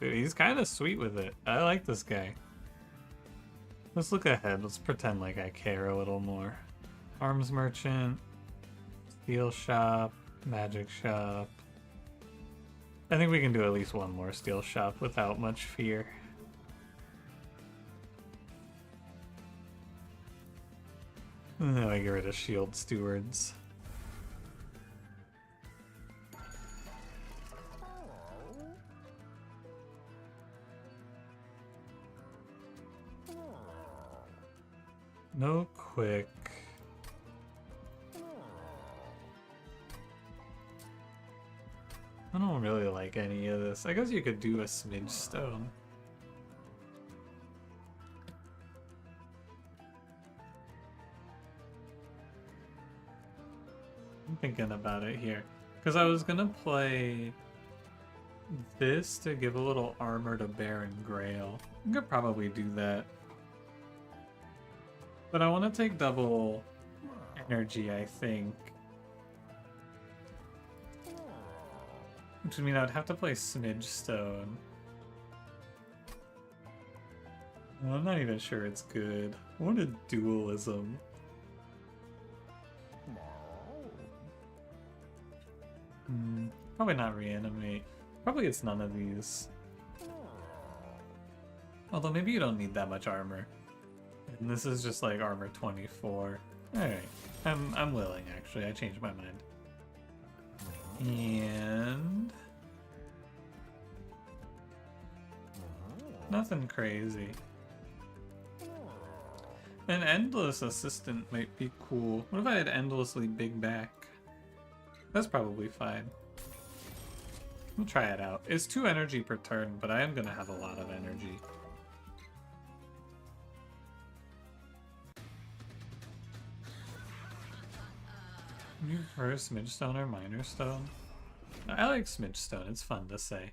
Dude, he's kind of sweet with it. I like this guy. Let's look ahead. Let's pretend like I care a little more. Arms Merchant, Steel Shop, Magic Shop. I think we can do at least one more Steel Shop without much fear. And then I get rid of Shield Stewards. No quick. I don't really like any of this. I guess you could do a Smidge Stone. I'm thinking about it here. Because I was gonna play this to give a little armor to Baron Grail. I could probably do that. But I want to take double energy, I think. Which would mean I'd have to play Smidge Stone. Well, I'm not even sure it's good. What a dualism. Probably not reanimate. Probably it's none of these. Although maybe you don't need that much armor. And this is just like armor 24. Alright. I'm willing actually. I changed my mind. And nothing crazy. An endless assistant might be cool. What if I had endlessly big back? That's probably fine. We'll try it out. It's 2 energy per turn, but I am gonna have a lot of energy. You prefer Smidge Stone or Miner Stone? I like Smidge Stone, it's fun to say.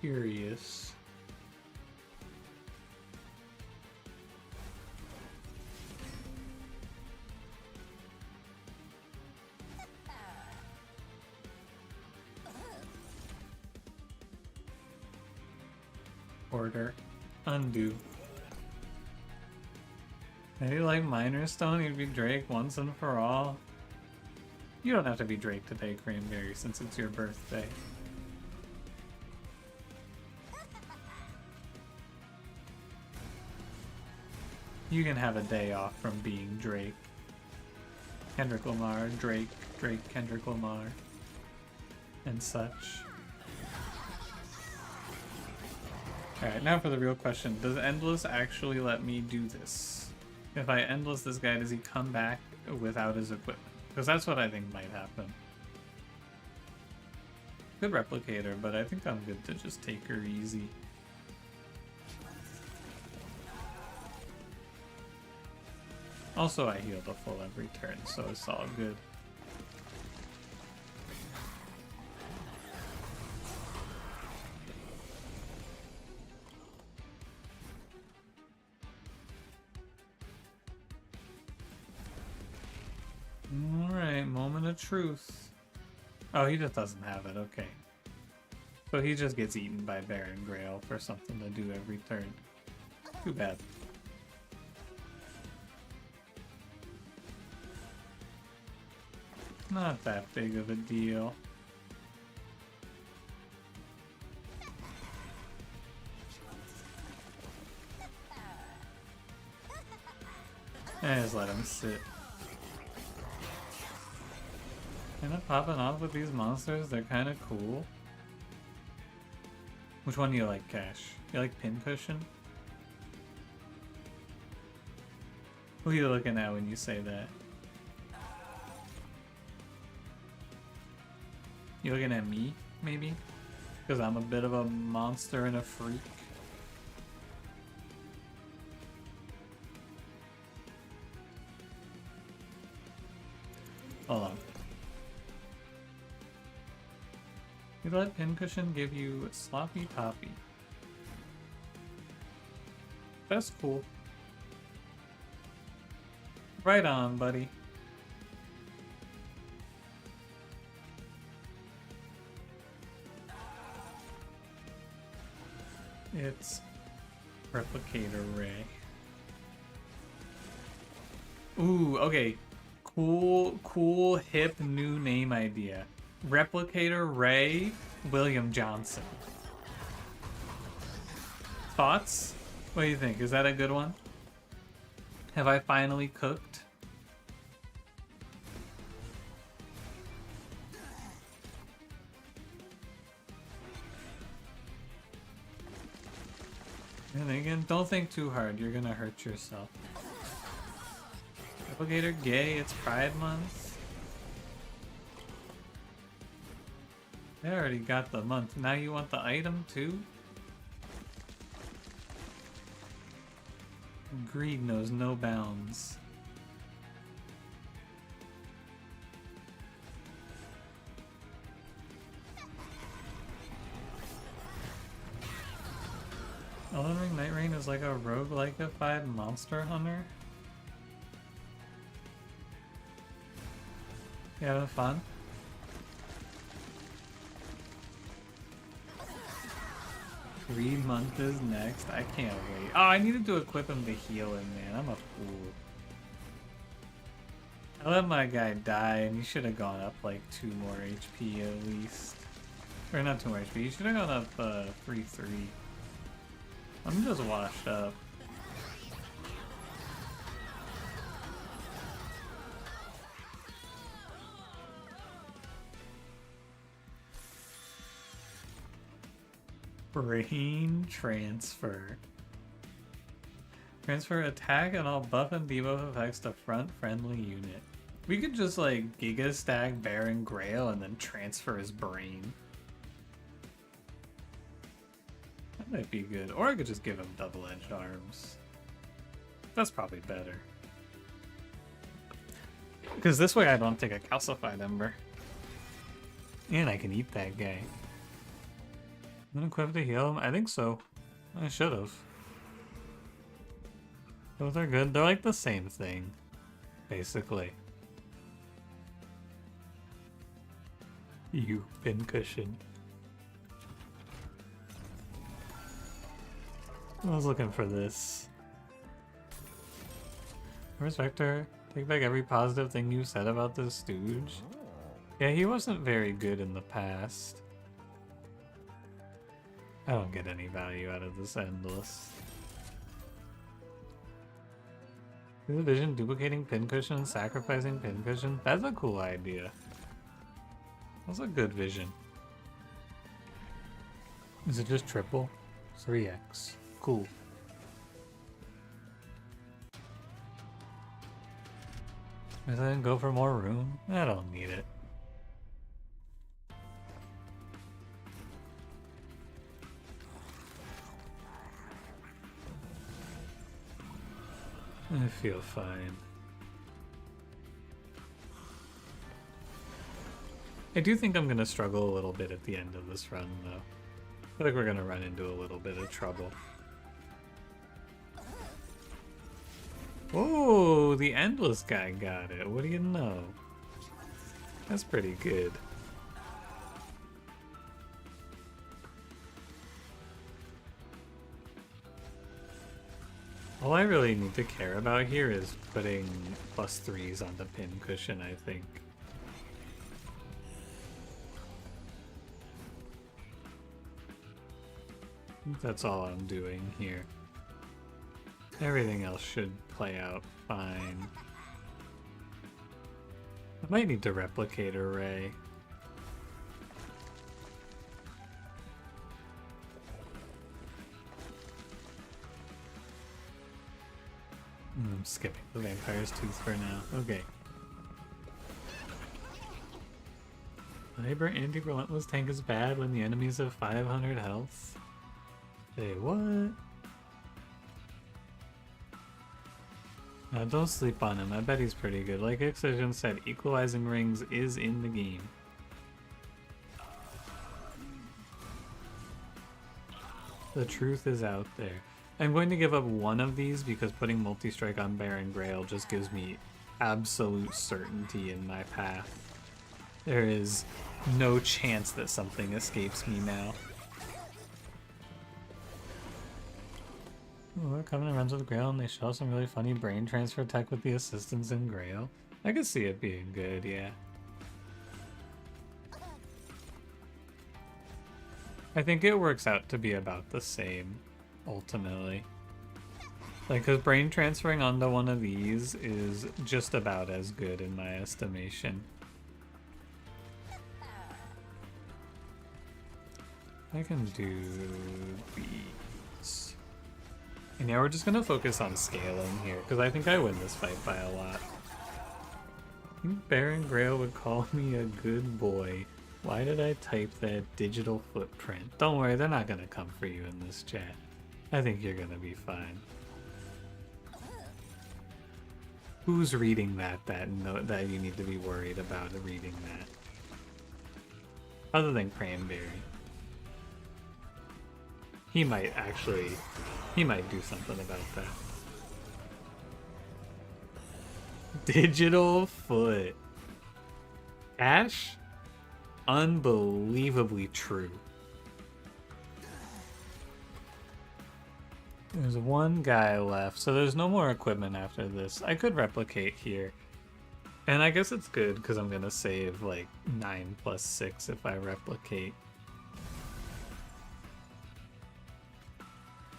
curious. Order. Undo. Maybe like Minor Stone, you'd be Drake once and for all. You don't have to be Drake today, Cranberry, since it's your birthday. You can have a day off from being Drake. Kendrick Lamar, Drake, Kendrick Lamar, and such. Alright, now for the real question. Does Endless actually let me do this? If I Endless this guy, does he come back without his equipment? Because that's what I think might happen. Good Replicator, but I think I'm good to just take her easy. Also, I healed a full every turn, so it's all good. Alright, moment of truth. Oh, he just doesn't have it, okay. So he just gets eaten by Baron Grail for something to do every turn. Too bad. Not that big of a deal. Just let him sit. Kinda popping off with these monsters, they're kinda cool. Which one do you like, Cash? You like Pincushion? Who are you looking at when you say that? You looking at me, maybe? Because I'm a bit of a monster and a freak. Hold on. You let Pincushion give you Sloppy Toppy. That's cool. Right on, buddy. It's Replicator Ray. Ooh, okay. Cool, hip, new name idea. Replicator Ray William Johnson. Thoughts? What do you think? Is that a good one? Have I finally cooked? And again, don't think too hard. You're gonna hurt yourself. Replicator gay. It's Pride Month. I already got the month. Now you want the item too? Greed knows no bounds. Elden Ring Night Rain is like a roguelike-ified monster hunter. You having fun? Greed month is next. I can't wait. Oh, I needed to equip him to heal him, man. I'm a fool. I let my guy die, and he should have gone up like 2 more HP at least. Or not 2 more HP. He should have gone up 3-3. I'm just washed up. Brain transfer. Transfer attack and all buff and debuff effects to front friendly unit. We could just like Giga Stack Baron Grail and then transfer his brain. That might be good. Or I could just give him double-edged arms. That's probably better. Because this way I don't take a calcified ember. And I can eat that guy. I'm gonna equip to heal him? I think so. I should have. Both are good. They're like the same thing, basically. You pincushion. I was looking for this. Where's Vector? Take back every positive thing you said about this stooge. Yeah, he wasn't very good in the past. I don't get any value out of this endless. Is the vision duplicating pincushion, sacrificing pincushion? That's a cool idea. That's a good vision. Is it just triple? 3x. Cool. Is I go for more room? I don't need it. I feel fine. I do think I'm gonna struggle a little bit at the end of this run, though. I feel like we're gonna run into a little bit of trouble. Oh, the endless guy got it. What do you know? That's pretty good. All I really need to care about here is putting +3s on the pincushion, I think. That's all I'm doing here. Everything else should play out fine. I might need to replicate array. I'm skipping the vampire's tooth for now. Okay. Labor anti-relentless tank is bad when the enemies have 500 health. Say what? Don't sleep on him. I bet he's pretty good. Like Excision said, equalizing rings is in the game. The truth is out there. I'm going to give up one of these because putting multi-strike on Baron Grail just gives me absolute certainty in my path. There is no chance that something escapes me now. Ooh, Covenant runs with Grail and they show some really funny brain transfer tech with the assistants in Grail. I could see it being good, yeah. I think it works out to be about the same, ultimately. Like, because brain transferring onto one of these is just about as good in my estimation. I can do these. And yeah, we're just gonna focus on scaling here, because I think I win this fight by a lot. I think Baron Grail would call me a good boy. Why did I type that digital footprint? Don't worry, they're not gonna come for you in this chat. I think you're gonna be fine. Who's reading that you need to be worried about reading that? Other than Cranberry. He might do something about that. Digital foot. Ash? Unbelievably true. There's one guy left, so there's no more equipment after this. I could replicate here. And I guess it's good because I'm gonna save like 9 + 6 if I replicate.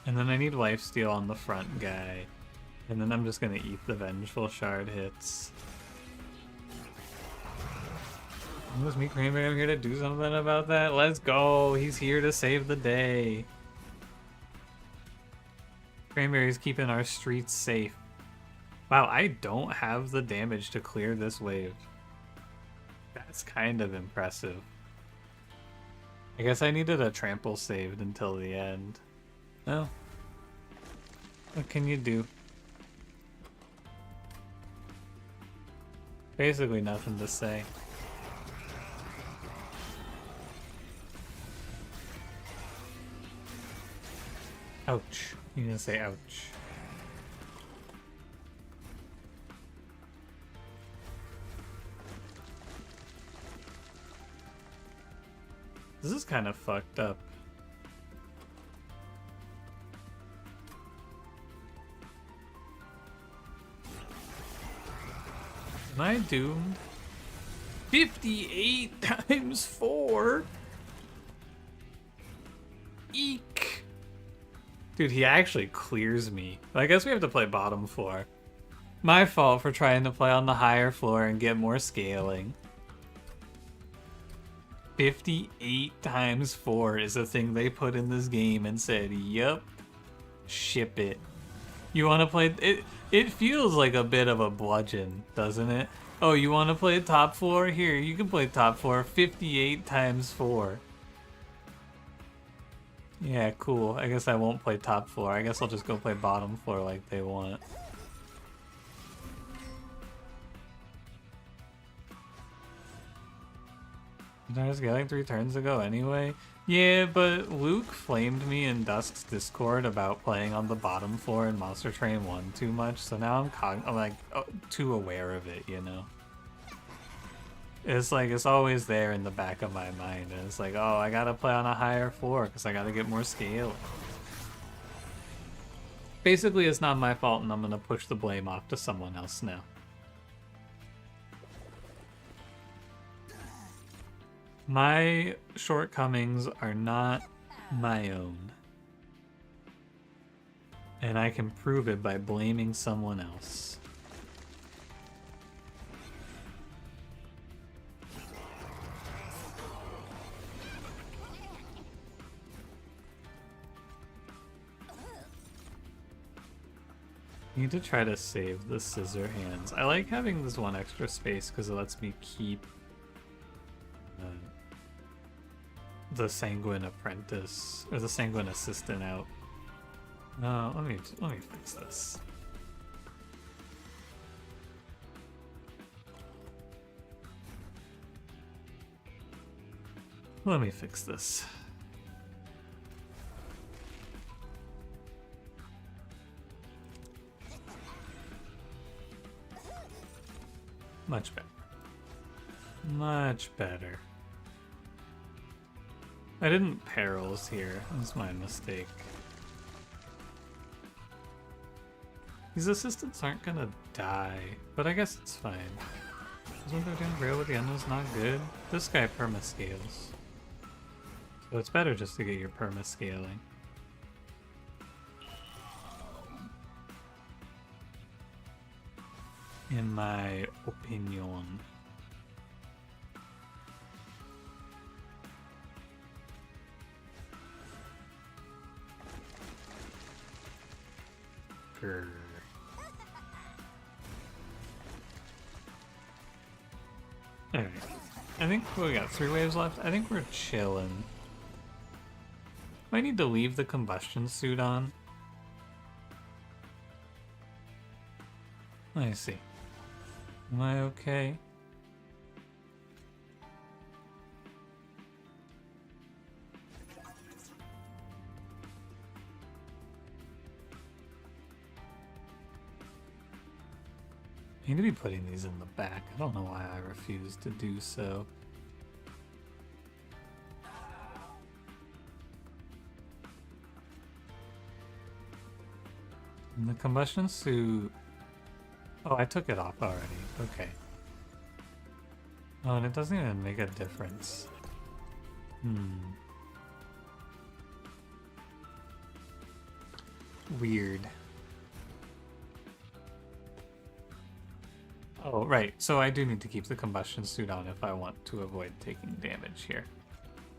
And then I need lifesteal on the front guy. And then I'm just gonna eat the vengeful shard hits. It was me, Cranberry. I'm here to do something about that. Let's go. He's here to save the day. Cranberry's keeping our streets safe. Wow, I don't have the damage to clear this wave. That's kind of impressive. I guess I needed a trample saved until the end. No. What can you do? Basically nothing to say. Ouch. You didn't say ouch. This is kind of fucked up. Am I doomed? 58 times 4? Eek. Dude, he actually clears me. I guess we have to play bottom floor. My fault for trying to play on the higher floor and get more scaling. 58 times 4 is a thing they put in this game and said, yup, ship it. You want to play... It feels like a bit of a bludgeon, doesn't it? Oh, you want to play top floor? Here, you can play top floor. 58 times 4. Yeah, cool. I guess I won't play top floor. I guess I'll just go play bottom floor like they want. I was getting 3 turns ago anyway. Yeah, but Luke flamed me in Dusk's Discord about playing on the bottom floor in Monster Train 1 too much, so now I'm like too aware of it, you know? It's like, it's always there in the back of my mind, and it's like, oh, I gotta play on a higher floor because I gotta get more scale. Basically, it's not my fault, and I'm gonna push the blame off to someone else now. My shortcomings are not my own. And I can prove it by blaming someone else. I need to try to save the scissor hands. I like having this one extra space because it lets me keep the Sanguine Apprentice or the Sanguine Assistant out. Let me fix this. Let me fix this. Much better. Much better. I didn't perils here. That's my mistake. These assistants aren't gonna die, but I guess it's fine. Because when they're doing Grail with the end was not good. This guy perma-scales. So it's better just to get your perma-scaling. In my opinion. Grr. Alright. I think we got 3 waves left. I think we're chilling. I need to leave the combustion suit on. Let me see. Am I okay? I need to be putting these in the back. I don't know why I refuse to do so. And the combustion suit... Oh, I took it off already. Okay. Oh, and it doesn't even make a difference. Weird. Oh, right. So I do need to keep the combustion suit on if I want to avoid taking damage here.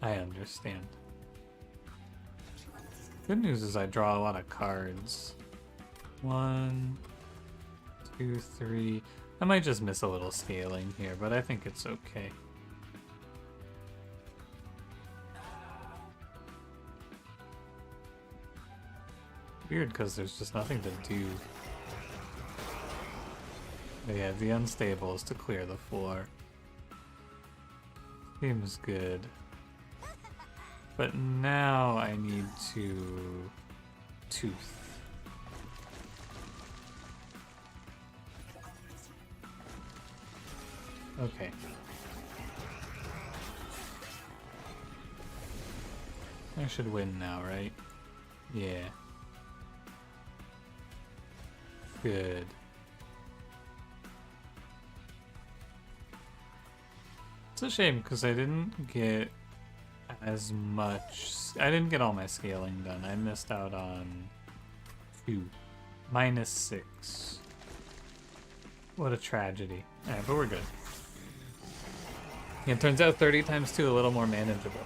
I understand. Good news is I draw a lot of cards. 1, 2, 3. I might just miss a little scaling here, but I think it's okay. Weird, because there's just nothing to do. But yeah, the unstable is to clear the floor. Seems good. But now I need to tooth. Okay. I should win now, right? Yeah. Good. It's a shame because I didn't get as much. I didn't get all my scaling done. I missed out on 2. -6. What a tragedy. Alright, but we're good. Yeah, it turns out 30 times 2 a little more manageable.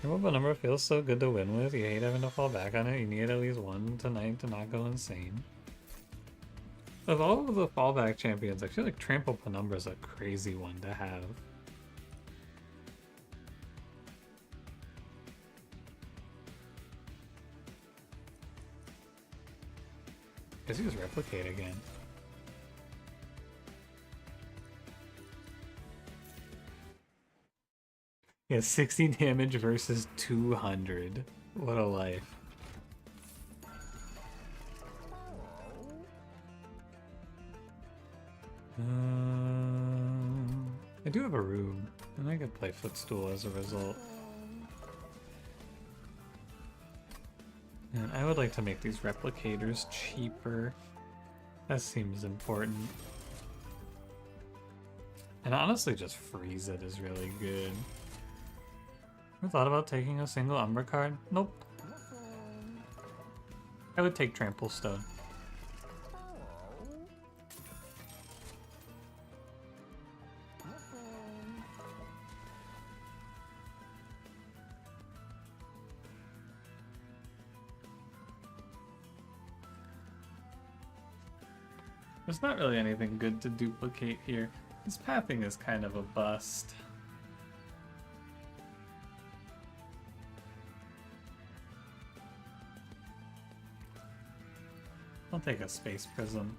Remember, number feels so good to win with. You hate having to fall back on it. You need at least one tonight to not go insane. Of all of the fallback champions, I feel like Trample Penumbra is a crazy one to have. Guess he was Replicate again. Yeah, 60 damage versus 200. What a life. I do have a room, and I could play Footstool as a result. And I would like to make these replicators cheaper. That seems important. And honestly, just freeze it is really good. Ever thought about taking a single Umbra card? Nope. I would take Trample Stone. There's not really anything good to duplicate here. This pathing is kind of a bust. I'll take a Space Prism.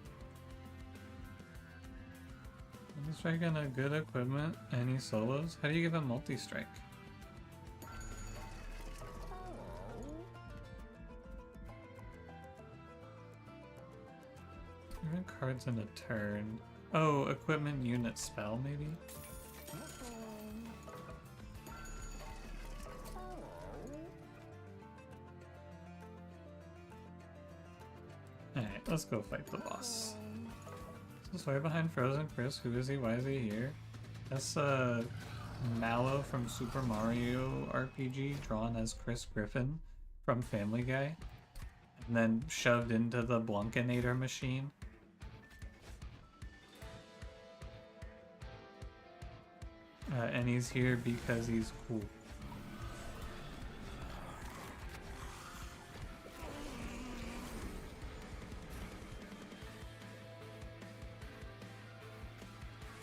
Multi-strike and a good equipment. Any solos? How do you give a multi-strike? Different cards in a turn. Oh, equipment unit spell, maybe? Alright, let's go fight the boss. So story behind Frozen Chris, who is he, why is he here? That's Mallow from Super Mario RPG, drawn as Chris Griffin from Family Guy, and then shoved into the Blunkinator machine. And he's here because he's cool.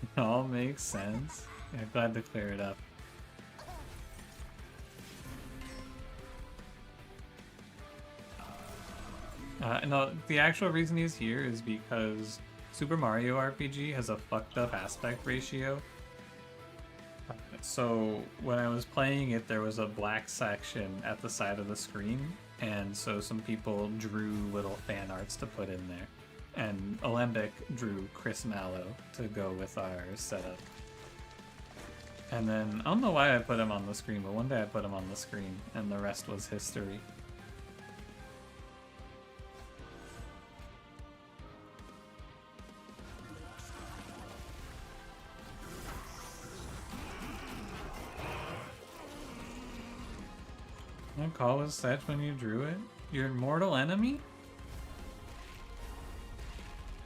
It all makes sense. Yeah, glad to clear it up. No, the actual reason he's here is because Super Mario RPG has a fucked up aspect ratio. So when I was playing it, there was a black section at the side of the screen, and so some people drew little fan arts to put in there. And Alembic drew Chris Mallow to go with our setup. And then, I don't know why I put him on the screen, but one day I put him on the screen, and the rest was history. What call was such when you drew it? Your mortal enemy?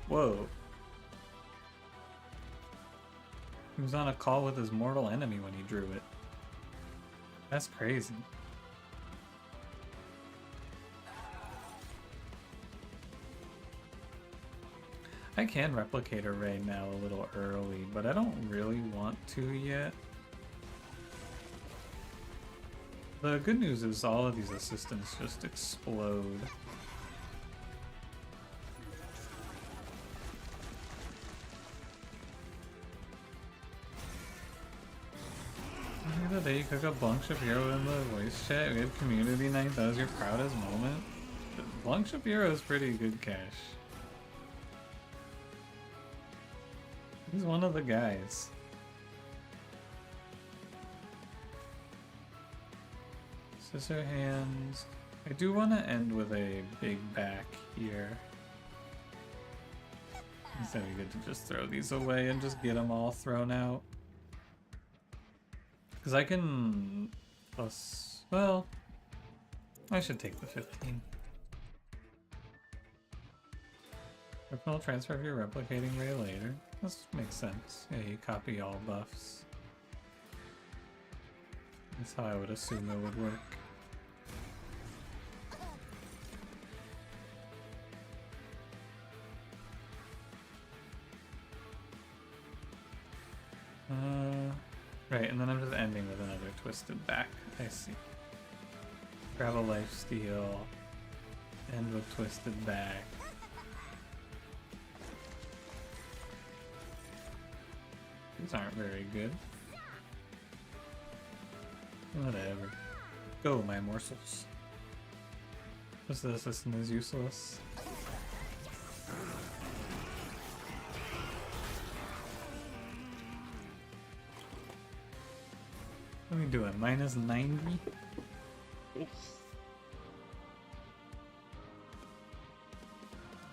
Whoa. He was on a call with his mortal enemy when he drew it. That's crazy. I can replicate a Ray now a little early, but I don't really want to yet. The good news is all of these assistants just explode. Say you cook up Blanc Shapiro in the voice chat. We have community night. That was your proudest moment. Blanc Shapiro is pretty good cash. He's one of the guys. Scissor hands. I do want to end with a big back here. Instead we get to just throw these away and just get them all thrown out. Because I can plus, well, I should take the 15. Criminal transfer if you're replicating Ray later. This makes sense. Yeah, you copy all buffs. That's how I would assume it would work. Right, and then I'm just ending with another twisted back. I see. Grab a lifesteal. End with twisted back. These aren't very good. Whatever. Go, my morsels. Just the assistant is useless. What are we doing? Minus 90?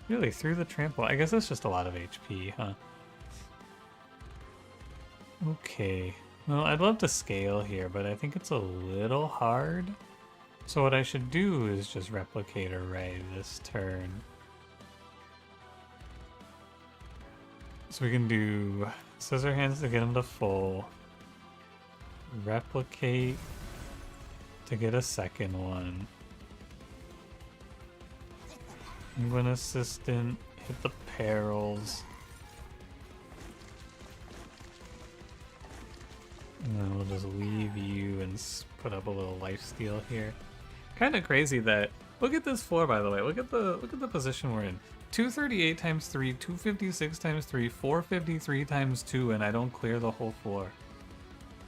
Really, through the trample? I guess that's just a lot of HP, huh? Okay. Well, I'd love to scale here, but I think it's a little hard. So what I should do is just replicate Array this turn. So we can do Scissor Hands to get him to full. Replicate to get a second one. Penguin Assistant, hit the perils. And then we'll just leave you and put up a little lifesteal here. Kind of crazy that, look at this floor by the way, look at the position we're in. 238 times 3, 256 times 3, 453 times 2, and I don't clear the whole floor.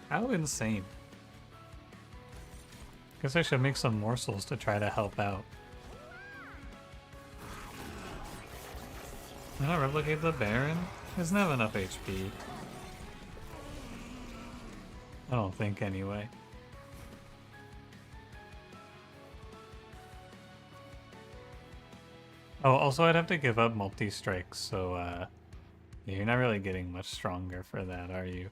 How insane. Guess I should make some morsels to try to help out. Why not replicate the Baron? He doesn't have enough HP. I don't think anyway. Oh, also I'd have to give up multi-strikes, so yeah, you're not really getting much stronger for that, are you?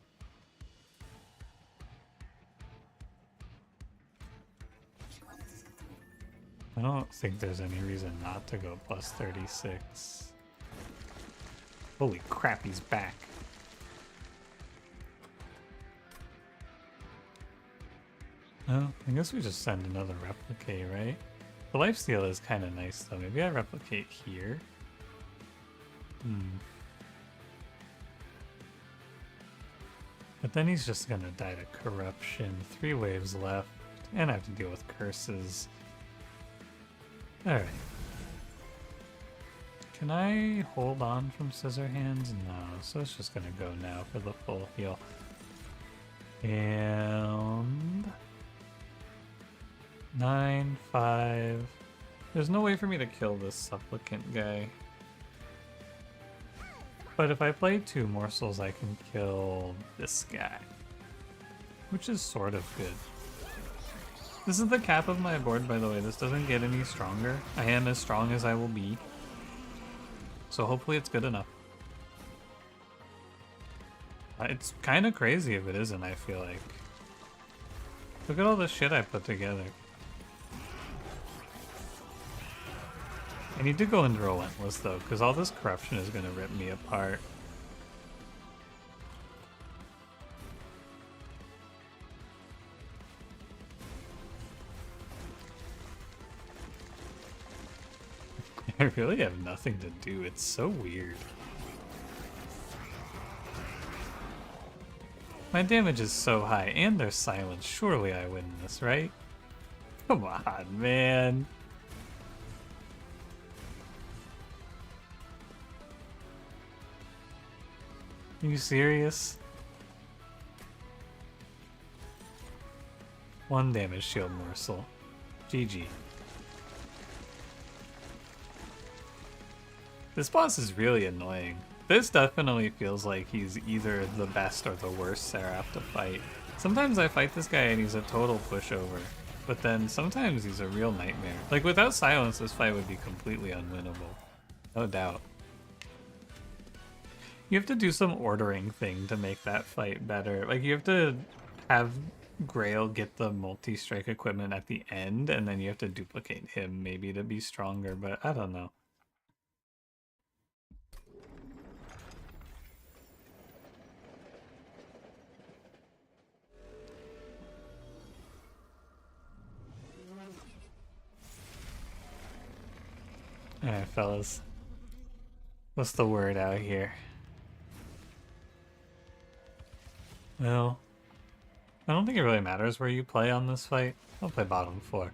I don't think there's any reason not to go plus 36. Holy crap, he's back. Oh, I guess we just send another replicate, right? The lifesteal is kind of nice though. Maybe I replicate here. But then he's just gonna die to corruption. 3 waves left. And I have to deal with curses. Alright. Can I hold on from Scissor Hands? No, so it's just gonna go now for the full heal. And 9, 5. There's no way for me to kill this supplicant guy. But if I play 2 morsels, I can kill this guy. Which is sort of good. This is the cap of my board, by the way. This doesn't get any stronger. I am as strong as I will be. So hopefully it's good enough. It's kind of crazy if it isn't, I feel like. Look at all the shit I put together. I need to go into Relentless though, because all this corruption is going to rip me apart. I really have nothing to do. It's so weird. My damage is so high, and there's silence. Surely I win this, right? Come on, man. Are you serious? 1 damage shield morsel. GG. This boss is really annoying. This definitely feels like he's either the best or the worst Seraph to fight. Sometimes I fight this guy and he's a total pushover, but then sometimes he's a real nightmare. Like without silence, this fight would be completely unwinnable. No doubt. You have to do some ordering thing to make that fight better. Like you have to have Grail get the multi-strike equipment at the end, and then you have to duplicate him maybe to be stronger, but I don't know. Alright, fellas. What's the word out here? Well, I don't think it really matters where you play on this fight. I'll play bottom 4.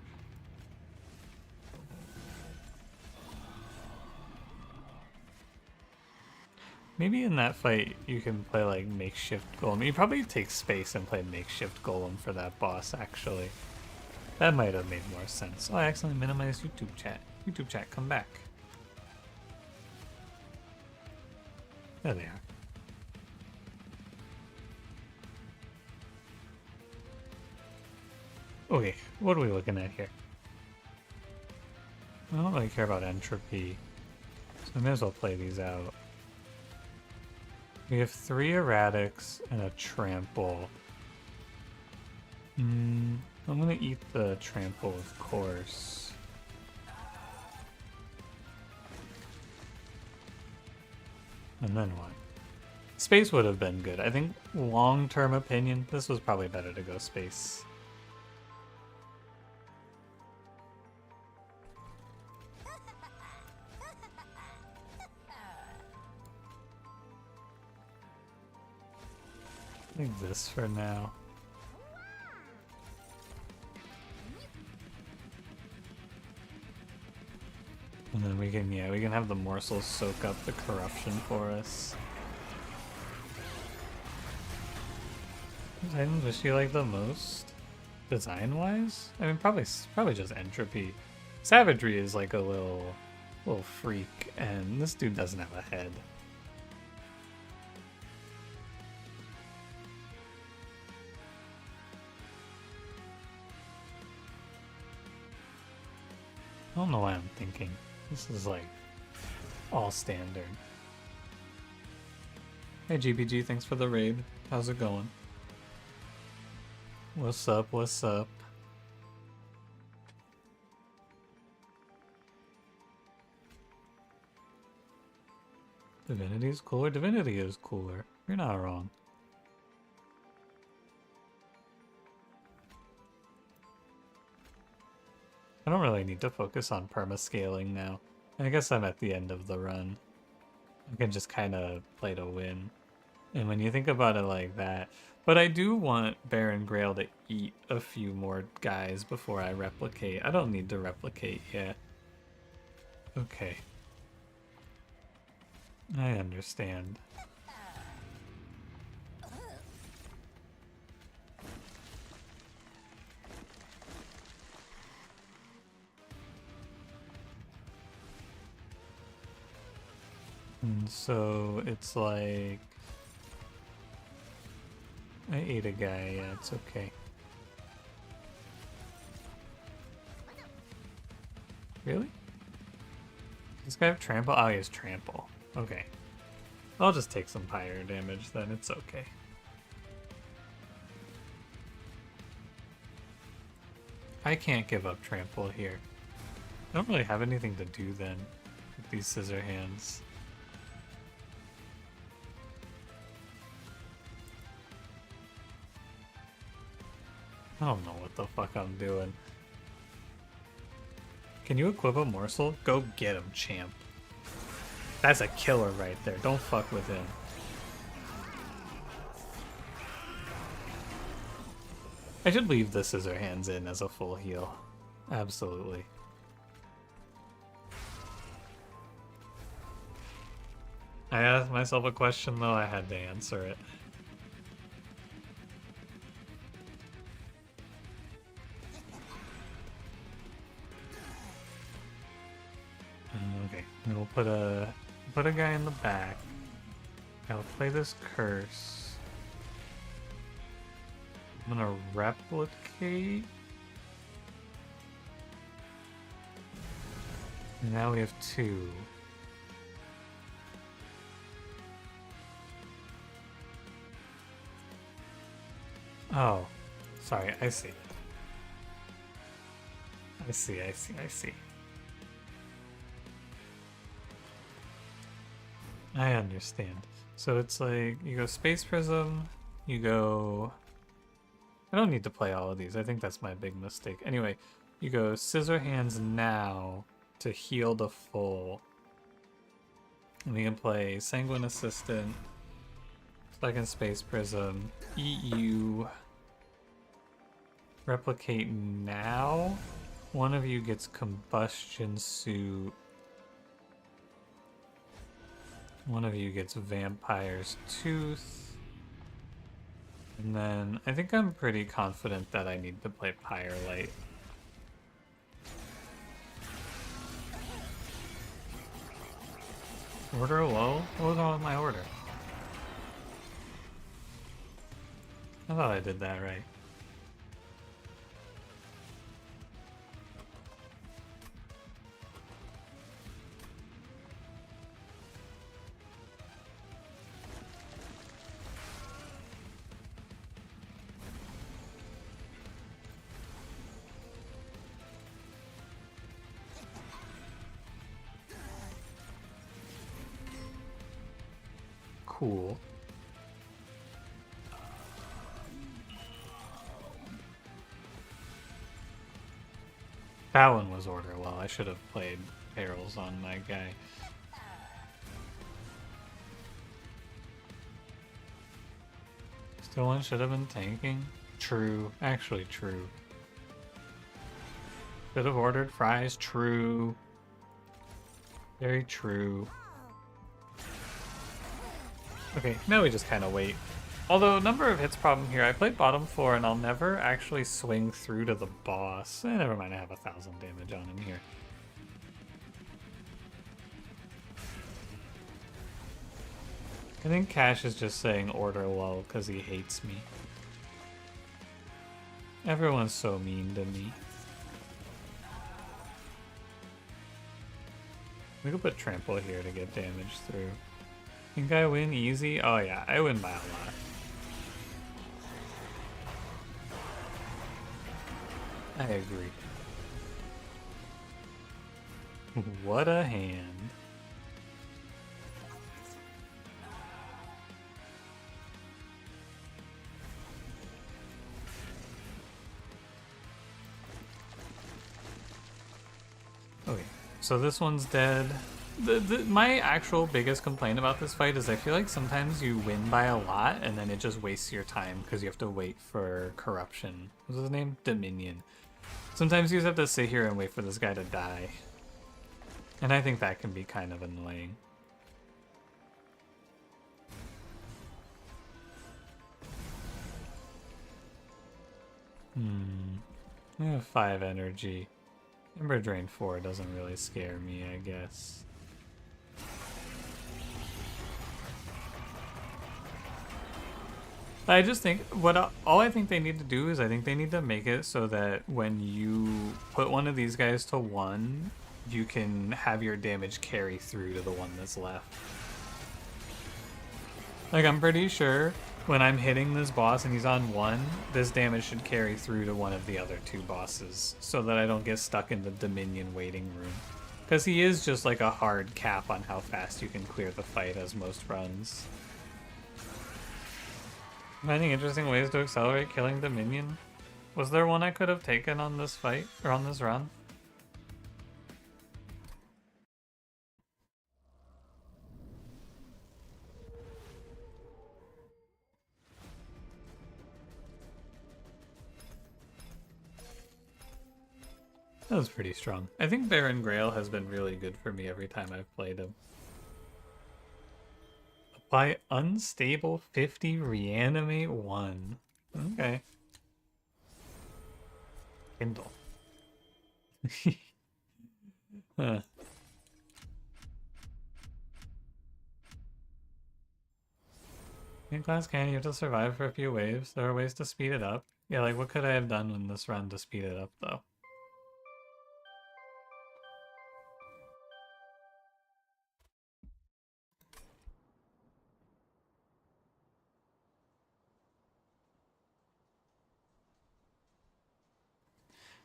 Maybe in that fight you can play like makeshift golem. You probably take space and play makeshift golem for that boss actually. That might have made more sense. Oh, I accidentally minimized YouTube chat. YouTube chat, come back. There they are. Okay, what are we looking at here? I don't really care about entropy, so I may as well play these out. We have 3 erratics and a trample. I'm gonna eat the trample, of course. And then what? Space would have been good. I think long-term opinion, this was probably better to go space. I think this for now. And then we can have the morsels soak up the corruption for us. Which items does she like the most? Design-wise? I mean, probably just entropy. Savagery is like a little freak, and this dude doesn't have a head. I don't know why I'm thinking. This is like all standard. Hey GBG, thanks for the raid. How's it going? What's up, what's up? Divinity is cooler? Divinity is cooler. You're not wrong. I don't really need to focus on perma-scaling now. I guess I'm at the end of the run. I can just kind of play to win. And when you think about it like that... But I do want Baron Grail to eat a few more guys before I replicate. I don't need to replicate yet. Okay. I understand. And so it's like... I ate a guy, yeah, it's okay. Really? Does this guy have trample? Oh, he has trample. Okay. I'll just take some pyre damage then, it's okay. I can't give up trample here. I don't really have anything to do then with these scissor hands. I don't know what the fuck I'm doing. Can you equip a morsel? Go get him, champ. That's a killer right there. Don't fuck with him. I should leave the scissor hands in as a full heal. Absolutely. I asked myself a question though, I had to answer it. And we'll put a guy in the back. I'll play this curse. I'm gonna replicate. And now we have 2. Oh, sorry, I see. I see. I understand. So it's like, you go Space Prism, you go... I don't need to play all of these, I think that's my big mistake. Anyway, you go Scissor Hands now to heal the full. And we can play Sanguine Assistant, second Space Prism, EU, Replicate now. One of you gets Combustion Suit. One of you gets Vampire's Tooth. And then I think I'm pretty confident that I need to play Pyre Light. Order low? What was wrong with my order? I thought I did that right. Cool. That one was order well. I should have played perils on my guy. Still one should have been tanking. True. Actually true. Should have ordered fries. True. Very true. Okay, now we just kind of wait. Although, number of hits problem here. I played bottom 4 and I'll never actually swing through to the boss. Never mind, I have 1,000 damage on him here. I think Cash is just saying order lull because he hates me. Everyone's so mean to me. We could put trample here to get damage through. Think I win easy? Oh yeah, I win by a lot. I agree. What a hand. Okay, so this one's dead. My actual biggest complaint about this fight is I feel like sometimes you win by a lot and then it just wastes your time because you have to wait for corruption. What's his name? Dominion. Sometimes you just have to sit here and wait for this guy to die. And I think that can be kind of annoying. I have 5 energy. Ember Drain 4 doesn't really scare me, I guess. I just think all I think they need to do is I think they need to make it so that when you put one of these guys to 1, you can have your damage carry through to the one that's left. Like, I'm pretty sure when I'm hitting this boss and he's on 1, this damage should carry through to one of the other 2 bosses so that I don't get stuck in the Dominion waiting room. Because he is just like a hard cap on how fast you can clear the fight as most runs. Finding interesting ways to accelerate killing Dominion. Was there one I could have taken on this fight, or on this run? That was pretty strong. I think Baron Grail has been really good for me every time I've played him. Apply unstable 50, reanimate 1. Okay. Kindle. Huh. In class can you have to survive for a few waves? There are ways to speed it up. Yeah, like what could I have done in this run to speed it up though?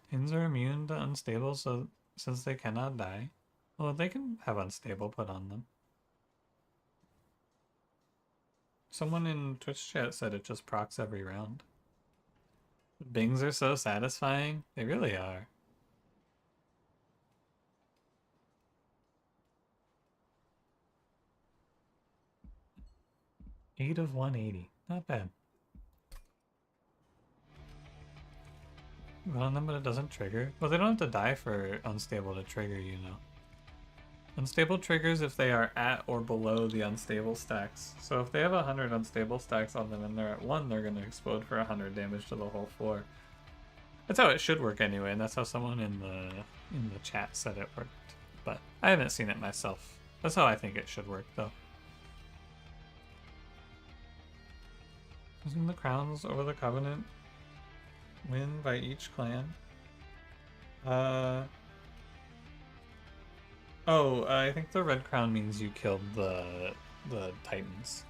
Tins are immune to unstable so since they cannot die. Well, they can have unstable put on them. Someone in Twitch chat said it just procs every round. Bings are so satisfying. They really are. Eight of 180. Not bad. Run on them, but it doesn't trigger. Well, they don't have to die for unstable to trigger, you know. Unstable triggers if they are at or below the unstable stacks. So if they have 100 unstable stacks on them and they're at 1, they're going to explode for 100 damage to the whole floor. That's how it should work anyway, and that's how someone in the chat said it worked. But I haven't seen it myself. That's how I think it should work, though. Using the crowns over the covenant. Win by each clan. Oh, I think the red crown means you killed the titans.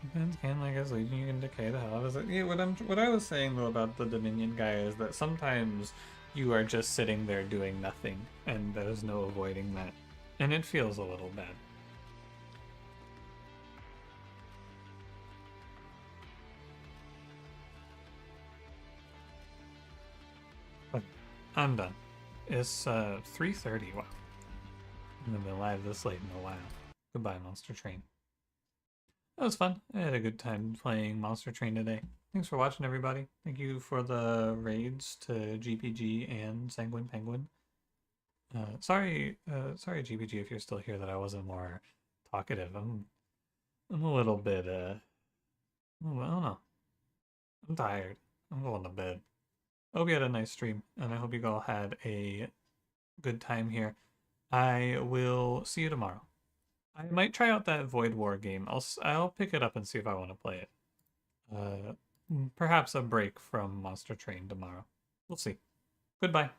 Depends, can like as leading you can decay the hell out of it. Yeah, what I was saying though about the Dominion guy is that sometimes you are just sitting there doing nothing, and there's no avoiding that, and it feels a little bad. But I'm done. It's 3:30. Wow, I haven't been live this late in a while. Goodbye, Monster Train. That was fun. I had a good time playing Monster Train today. Thanks for watching, everybody. Thank you for the raids to GPG and Sanguine Penguin. Sorry, GPG, if you're still here, that I wasn't more talkative. I'm a little bit, I don't know. I'm tired. I'm going to bed. I hope you had a nice stream, and I hope you all had a good time here. I will see you tomorrow. I might try out that Void War game. I'll pick it up and see if I want to play it. Perhaps a break from Monster Train tomorrow. We'll see. Goodbye.